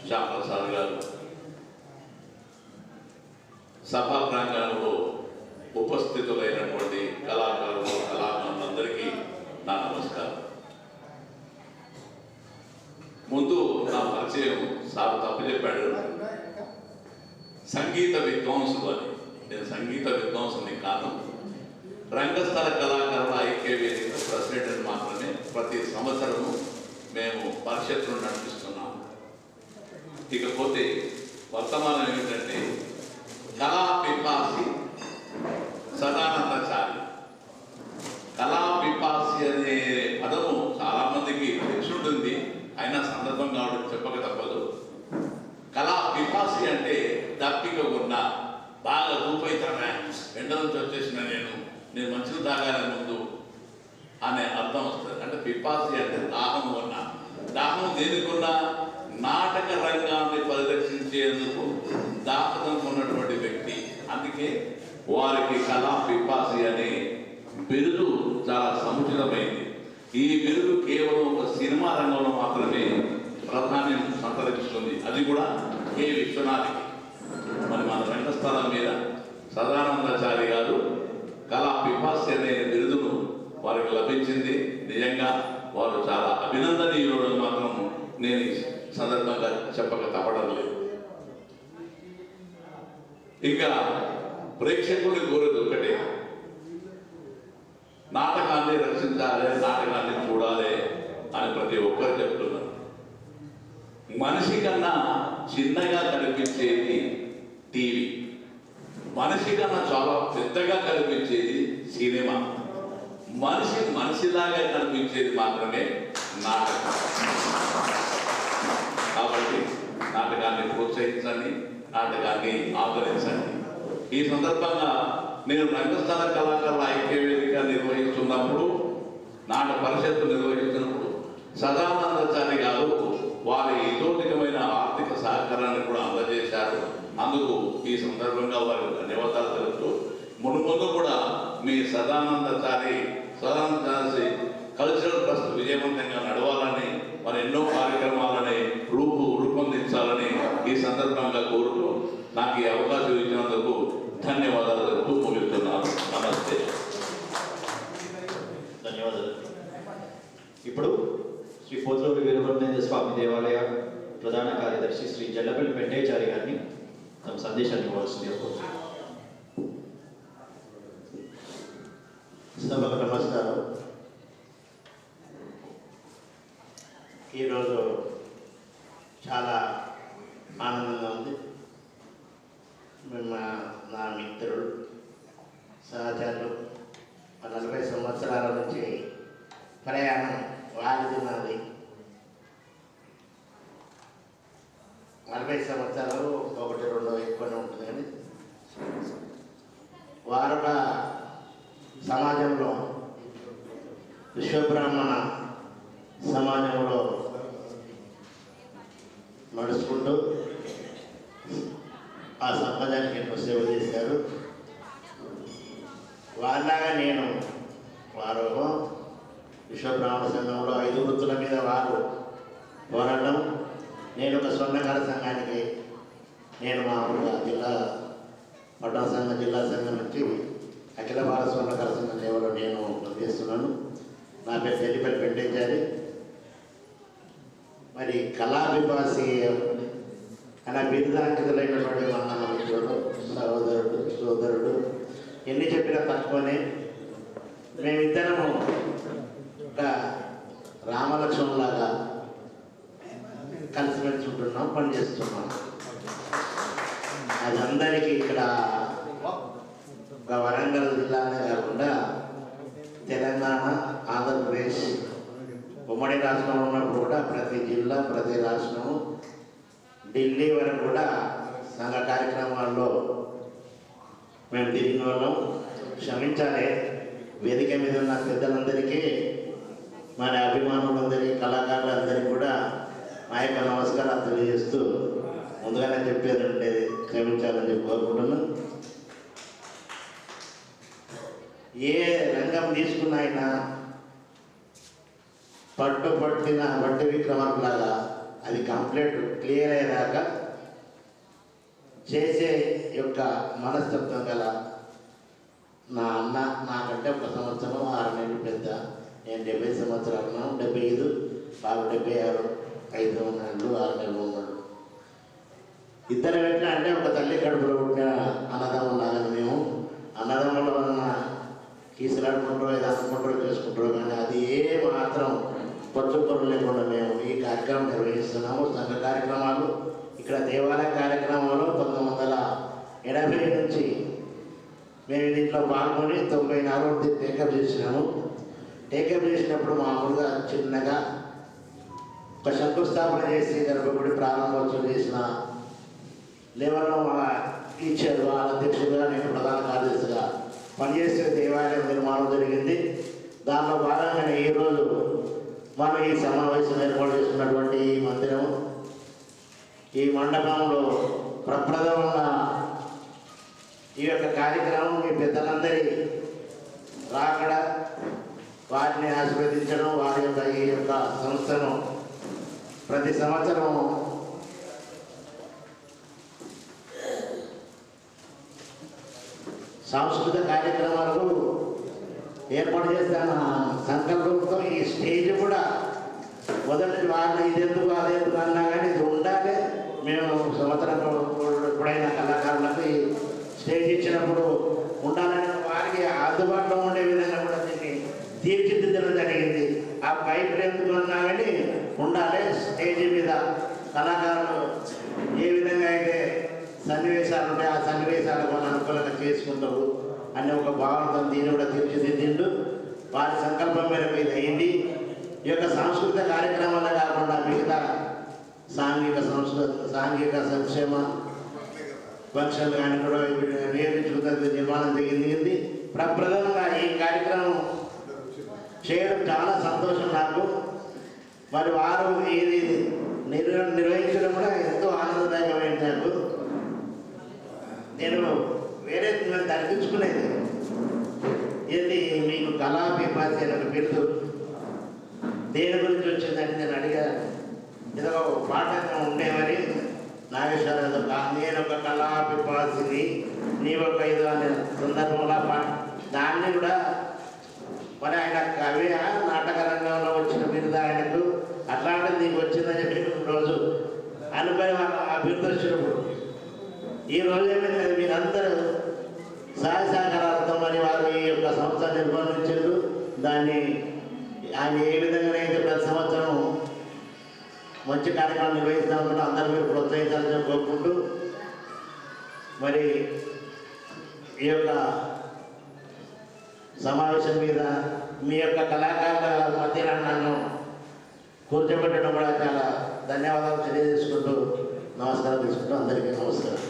శ్యామప్రసాద్ గారు, సభా ప్రాంగణంలో ఉపస్థితులైనటువంటి కళాకారులు, కళాకారులందరికీ నా నమస్కారం. ముందు నా పరిచయం సార్ తప్పు చెప్పాడు, సంగీత విద్వాంసులు అని. నేను సంగీత విద్వాంసుని కాదు, రంగస్థల కళాకారుల ఐక్య వేదిక ప్రెసిడెంట్ మాత్రమే. ప్రతి సంవత్సరము మేము పరిషత్తును నడిపిస్తున్నాము. ఇకపోతే వర్తమానం ఏమిటంటే, కళా పిపాసి సదానందచారి. కళా పిపాసి అనే పదము చాలా మందికి తెలిసి ఉంటుంది, అయినా సందర్భం కావడం చెప్పక తప్పదు. కళా పిపాసి అంటే దప్పిక ఉన్న, బాగా రూపైతమే, ఎండ నుంచి వచ్చేసిన నేను మంచిగా తాగాలని ముందు అనే అర్థం వస్తుంది. అంటే పిపాసి అంటే దాహం ఉన్న. దాహం దేనికున్నా, నాటక రంగాన్ని పరిరక్షించేందుకు దాహం ఉన్నటువంటి వ్యక్తి. అందుకే వారికి కళా పిపాసి అనే బిరుదు చాలా సముచితమైంది. ఈ బిరుదు కేవలం ఒక సినిమా రంగంలో మాత్రమే ప్రాధాన్యం సంతరించుకుంది, అది కూడా కె విశ్వనాథ్కి. మరి మన రంగస్థలం మీద సదానందచారి గారు కళా పిపాసి అనే బిరుదును వారికి లభించింది. నిజంగా వారు చాలా అభినందనీయులు మాత్రం నేను ఈ సందర్భంగా చెప్పక తప్పడం లేదు. ఇంకా ప్రేక్షకులు కోరేది ఒకటే, నాటకాన్ని రక్షించాలి, నాటకాన్ని చూడాలి అని ప్రతి ఒక్కరు చెప్తున్నారు. మనిషి కన్నా చిన్నగా కనిపించేది టీవీ, మనిషి కన్నా చాలా పెద్దగా కనిపించేది సినిమా, మనిషిలాగా కనిపించేది మాత్రమే నాటకం. కాబట్టి నాటకాన్ని ప్రోత్సహించండి, నాటకాన్ని ఆదరించండి. ఈ సందర్భంగా నేను రంగస్థల కళాకారుల ఐక్య వేదిక నిర్వహిస్తున్నప్పుడు, నాటక పరిషత్తు నిర్వహిస్తున్నప్పుడు సదానందచారి గారు వారి ఇతోధికమైన ఆర్థిక సహకారాన్ని కూడా అందజేశారు. అందుకు ఈ సందర్భంగా వారికి ధన్యవాదాలు తెలుపుతూ, మునుముందు కూడా మీ సదానందచారి కల్చరల్ ట్రస్ట్ విజయవంతంగా నడవాలని, మరి ఎన్నో కార్యక్రమాలని రూపొందించాలని ఈ సందర్భంగా కోరుతూ నాకు ఈ అవకాశం ఇచ్చినందుకు ధన్యవాదాలు తెలుపుతూ ముగిస్తున్నాను. నమస్తే. ధన్యవాదాలు. ఇప్పుడు శ్రీ పోతులూరి వీరబ్రహ్మేంద్ర స్వామి దేవాలయ ప్రధాన కార్యదర్శి శ్రీ జల్లపల్లి వెంకటాచారి గారిని తమ సందేశాన్ని ఇవ్వాల్సిందిగా కోరుతున్నాను. సభకు నమస్కారం. ఈరోజు చాలా ఆనందంగా ఉంది. నా మిత్రుడు సహచరులు 40 సంవత్సరాల నుంచి ప్రయాణం వారిది నాది. 40 సంవత్సరాలు 1-2 ఎక్కువనే ఉంటుంది. కానీ వారుగా సమాజంలో విశ్వబ్రాహ్మణ సమాజంలో నడుచుకుంటూ ఆ సమాజానికి ఎన్నో సేవ చేశారు. వాళ్ళగా నేను వారు విశ్వబ్రాహ్మణ సంఘంలో 5 వృత్తుల మీద వారు పోరాటం. నేను ఒక స్వర్ణకార సంఘానికి నేను మామూలుగా జిల్లా పట్టణ సంఘం జిల్లా సంఘం నుంచి అఖిల భారత స్వర్ణకార సంఘం సేవలో నేను పనిచేస్తున్నాను. నా పేరు చెల్లిపల్లి వెంకటేశ్వరి. మరి కళాభిపాసి అలా బిరుదాంకితులైనటువంటి మన మిత్రుడు సోదరుడు ఎన్ని చెప్పినా తక్కువనే. మేమిద్దరము ఒక రామలక్ష్మణులాగా కలిసిమెలిసి ఉంటున్నాం, పనిచేస్తున్నాం. అది అందరికీ ఇక్కడ ఒక వరంగల్ జిల్లానే కాకుండా తెలంగాణ, ఆంధ్రప్రదేశ్ ఉమ్మడి రాష్ట్రంలో ఉన్నప్పుడు కూడా ప్రతి జిల్లా, ప్రతి రాష్ట్రము, ఢిల్లీ వరకు కూడా సంఘ కార్యక్రమాల్లో మేము తిరిగిన వాళ్ళం. క్షమించాలి, వేదిక మీద ఉన్న పెద్దలందరికీ, మన అభిమానులందరికీ, కళాకారులందరికీ కూడా మా యొక్క నమస్కారాలు తెలియజేస్తూ ముందుగానే చెప్పేదంటే క్షమించాలని చెప్పి కోరుకుంటున్నాను. ఏ రంగం తీసుకున్న అయినా పట్టిన బట్టి విక్రమార్కులాగా అది కంప్లీట్ క్లియర్ అయ్యేదాకా చేసే యొక్క మనస్తత్వం గల నా అన్న నాకంటే 1 సంవత్సరం 6 నెలలు పెద్ద. నేను 70 సంవత్సరాలు, 75, బాబు 76, 5 నెలలు 6 నెలలు ఉన్నాడు. ఇద్దరు ఎట్లా అంటే ఒక తల్లి కడుపులో పుట్టిన అన్నదమ్ములాగా మేము అన్నదమ్ముల వలన కీసులాడుకుంటారో ఏదో అనుకుంటారో చేసుకుంటారో, కానీ అది ఏ మాత్రం పొచ్చుకొరు లేకుండా మేము ఈ కార్యక్రమం నిర్వహిస్తున్నాము. సంఘ కార్యక్రమాలు, ఇక్కడ దేవాలయ కార్యక్రమాలు 1980 నుంచి మేము దీంట్లో పాల్గొని 94 టేకప్ చేసినాము. టేకప్ చేసినప్పుడు మామూలుగా చిన్నగా ఒక శంకుస్థాపన చేసి గర్భగుడి ప్రారంభోత్సవం చేసిన లెవెల్లో మన టీచర్ వాళ్ళ అధ్యక్షుడిగా, నేను ప్రధాన కార్యదర్శిగా పనిచేసే దేవాలయం నిర్మాణం జరిగింది. దానిలో భాగంగానే ఈరోజు మనం ఈ సమావేశం ఏర్పాటు చేసుకున్నటువంటి ఈ మందిరం, ఈ మండపంలో ప్రప్రథమంగా ఈ యొక్క కార్యక్రమం మీ పెద్దలందరి రాకడ, వారిని ఆశీర్వదించడం, వారి యొక్క ఈ యొక్క సంస్థను ప్రతి సంవత్సరం సాంస్కృతిక కార్యక్రమాలు ఏర్పాటు చేస్తున్న సంకల్పంతో ఈ స్టేజ్ కూడా మొదటి వాళ్ళు ఇదెందుకు అదెందుకు అన్నా కానీ ఇది ఉండాలి. మేము సంవత్సరం ఎప్పుడైనా కళాకారులకు ఈ స్టేజ్ ఇచ్చినప్పుడు ఉండాలని వారికి అందుబాటులో ఉండే విధంగా కూడా దీన్ని తీర్చిదిద్దడం జరిగింది. ఆ పైపులు ఎందుకు అన్నా కానీ ఉండాలి. స్టేజ్ మీద కళాకారులు ఏ విధంగా అయితే సన్నివేశాలు ఉంటాయి, ఆ సన్నివేశాలకు వాళ్ళు అనుకూలంగా చేసుకుంటారు అనే ఒక భావనతో దీన్ని కూడా తీర్చిదిద్దిండు. వారి సంకల్పం మేరకు ఇది అయింది. ఈ యొక్క సాంస్కృతిక కార్యక్రమాలే కాకుండా మిగతా సాంఘిక సంక్షేమ ఫంక్షన్లు కానీ కూడా నియమించుకున్న నిర్మాణం జరిగింది. ప్రప్రథమంగా ఈ కార్యక్రమం చేయడం చాలా సంతోషం నాకు. మరి వారు ఇది నిర్వహించడం కూడా ఎంతో ఆనందదాయకమైంది నాకు. నేను వేరే తగ్గించుకునేది ఏంటి, మీకు కళాభిపాసి అని బిరుదు దేని గురించి వచ్చిందని నేను అడిగాను. ఏదో పాట ఉండేవని నాగేశ్వరరావు, నేను ఒక కళాభిపాసిని, నీ ఒక ఇది అనే సందర్భంలో దాన్ని కూడా మరి ఆయన కవి నాటక రంగంలో వచ్చిన బిరుదు ఆయనకు అట్లాంటిది నీకు వచ్చిందని చెప్పి రోజు అనుకుని ఆ బిరుదు వచ్చినప్పుడు ఈ రోజు ఏమైంది మీరందరూ సహాయ సహకారాలతో మరి వారు ఈ యొక్క సంస్థ నిర్వహించారు. దాన్ని ఆయన ఏ విధంగానైతే ప్రతి సంవత్సరం మంచి కార్యక్రమం నిర్వహిస్తామని అందరూ మీరు ప్రోత్సహించాలని కోరుకుంటూ మరి ఈ యొక్క సమావేశం మీద మీ యొక్క కళాకారుల మధ్య నన్ను కూర్చోబెట్టడం కూడా చాలా ధన్యవాదాలు తెలియజేసుకుంటూ నమస్కారం తీసుకుంటూ అందరికీ నమస్కారం.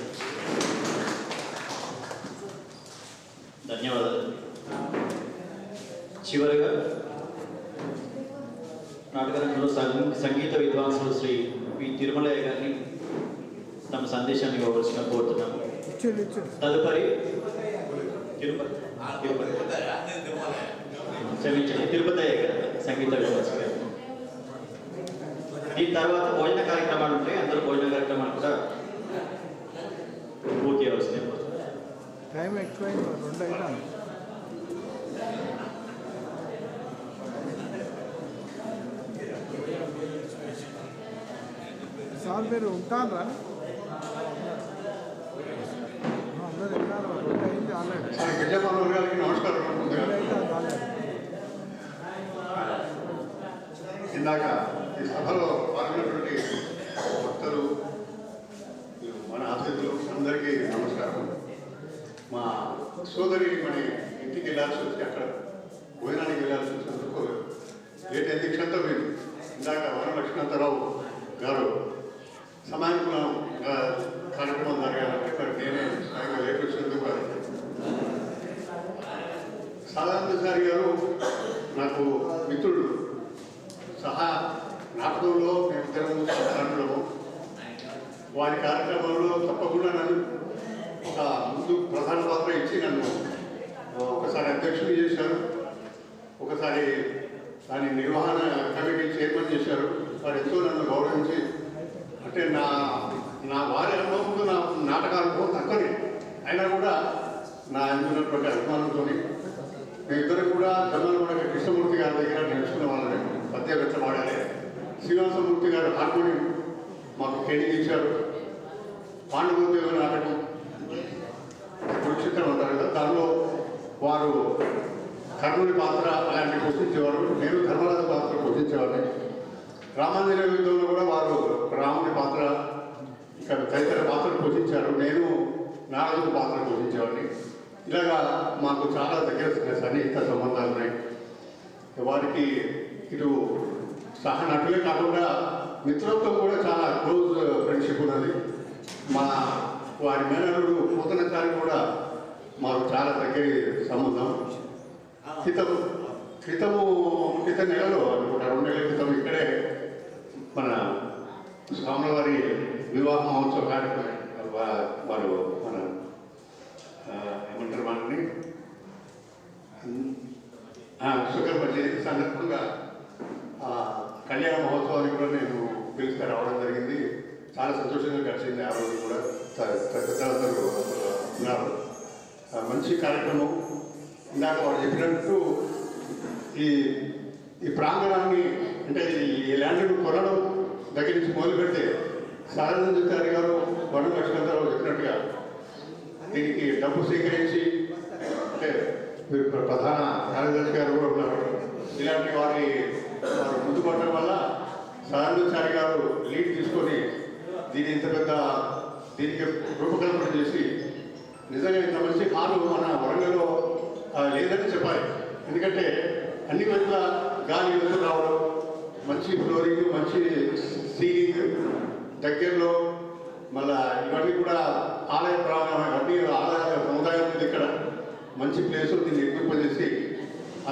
ధన్యవాదాలు. చివరిగా నాటకరంగంలో సంగీత విద్వాంసులు శ్రీ పి తిరుమలయ్య గారిని తమ సందేశాన్ని ఇవ్వవలసిన కోరుతున్నాము. తదుపరి క్షమించండి, తిరుపతయ్య గారు సంగీత విద్వాంసులు గారు. దీని తర్వాత భోజన కార్యక్రమాలు ఉంటాయి. అందరూ భోజన కార్యక్రమాలు కూడా పూర్తి అవసరం. టైం ఎక్కువైంది, 2 అవుతాను. సార్ మీరు ఉంటారా? అందరూ వెళ్ళారు, 2 అయింది ఆల్రెడీ. విజయమోహన్ గారికి నమస్కారం. ఇందాక ఈ సభలో పాల్గొన్నటువంటి భక్తులు, మన అతిథులు అందరికీ నమస్కారం. మా సోదరి మన ఇంటికి వెళ్ళాల్సి వచ్చి అక్కడ భోజనానికి వెళ్ళాల్సి వచ్చినందుకు లేట్ అయింది, క్షంతవ్యం. ఇందాక వనలక్ష్మణరావు గారు సమానంగా కార్యక్రమం జరగాలంటే మరి నేనే స్వయంగా లేట్ వచ్చినందుకు సాధారణసారి గారు నాకు మిత్రుడు. సహా నాటకంలో మేమిద్దరం సహకారులము. వారి కార్యక్రమంలో తప్పకుండా నన్ను ఒక ముందు ప్రధాన పాత్ర ఇచ్చి నన్ను ఒకసారి అధ్యక్షులు చేశారు, ఒకసారి దాని నిర్వహణ కమిటీ చైర్మన్ చేశారు. వారు ఎంతో నన్ను గౌరవించి, అంటే నా వారి అనుభవంతో నా నాటక అనుభవం తక్కువని అయినా కూడా నా అందున్నటువంటి అభిమానంతో మేమిద్దరం కూడా జమ్మలగూడ కృష్ణమూర్తి గారి దగ్గర నేర్చుకున్న వాళ్ళని పద్య వెచ్చమాడాలి. శ్రీనివాసమూర్తి గారు హార్మోనియం మాకు ట్రైనింగ్ ఇచ్చారు. పాండవోద్యోగ నాటకం కురుక్షేత్రం ఉంటారు కదా, దానిలో వారు కర్ణుని పాత్ర అలాంటివి పోషించేవారు. నేను ధర్మరాజ పాత్ర పోషించేవాడిని. రామాంజనేయ యుద్ధంలో కూడా వారు రాముని పాత్ర ఇక్కడ తదితర పాత్రలు పోషించారు. నేను నారదుని పాత్ర పోషించేవాడిని. ఇలాగా మాకు చాలా దగ్గర సన్నిహిత సంబంధాలు ఉన్నాయి. వారికి ఇటు సహనటులే కాకుండా మిత్రులతో కూడా చాలా క్లోజ్ ఫ్రెండ్షిప్ ఉన్నది. వారి మేనరుడు పోతనచారి కూడా మాకు చాలా దగ్గర సంబంధం. క్రిత నెలలో అనుకుంటా 2 నెలల క్రితం ఇక్కడే మన స్వామివారి వివాహ మహోత్సవ కార్యక్రమం వారు మన ఏమంటారు మనని శుకర్మ జయంతి సందర్భంగా కళ్యాణ మహోత్సవానికి కూడా నేను పిలుచుకు రావడం జరిగింది. చాలా సంతోషంగా గడిచింది. ఆ రోజు కూడా పెద్దలందరూ ఉన్నారు. మంచి కార్యక్రమం. ఇందాక వాడు చెప్పినట్టు ఈ ప్రాంగణాన్ని అంటే ఈ ల్యాండ్ను కొనడం దగ్గర నుంచి మొదలు పెడితే సారానందాచారి గారు వన లక్ష్మణరావు చెప్పినట్టుగా దీనికి డబ్బు సేకరించి, అంటే ప్రధాన కార్యదర్శి గారు కూడా ఉన్నారు. ఇలాంటి వారు ముందు పడటం వల్ల సారానందాచారి గారు లీడ్ తీసుకొని ఇంత పెద్ద దీనికి రూపకల్పన చేసి నిజంగా ఇంత మంచి హాలు మన వరంగల్లో లేదని చెప్పాలి. ఎందుకంటే అన్ని వైపుల గాలి వెళ్తూ రావడం, మంచి ఫ్లోరింగ్, మంచి సీలింగ్, దగ్గరలో మళ్ళా ఇవన్నీ కూడా ఆలయ ప్రాంగణం, ఇవన్నీ ఆలయ సముదాయం ఉంది ఇక్కడ. మంచి ప్లేసు దీన్ని ఎక్వింపజేసి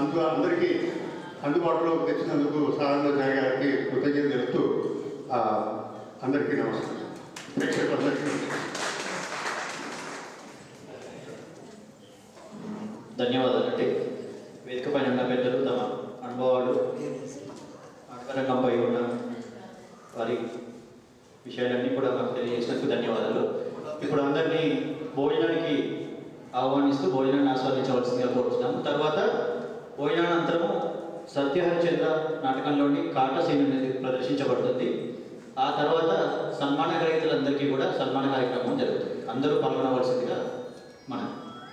అందరికీ అందుబాటులో తెచ్చినందుకు సారానందాచారి గారికి కృతజ్ఞత తెలుపుతూ అందరికీ నమస్కారం. ప్రేక్షకులందరికీ ధన్యవాదాలు. అంటే వేదిక పైన ఉన్న పెద్దలు తమ అనుభవాలు నాటకరంగంపై ఉన్న వారి విషయాలన్నీ కూడా మాకు తెలియజేసినందుకు ధన్యవాదాలు. ఇప్పుడు అందరినీ భోజనానికి ఆహ్వానిస్తూ భోజనాన్ని ఆస్వాదించవలసిందిగా కోరుతున్నాము. తర్వాత భోజనానంతరము సత్యహరిచంద్ర నాటకంలోని కాటసీన్ అనేది ప్రదర్శించబడుతుంది. ఆ తర్వాత సన్మాన గ్రహీతలందరికీ కూడా సన్మాన కార్యక్రమం జరుగుతుంది. అందరూ పాల్గొనవలసిందిగా మనం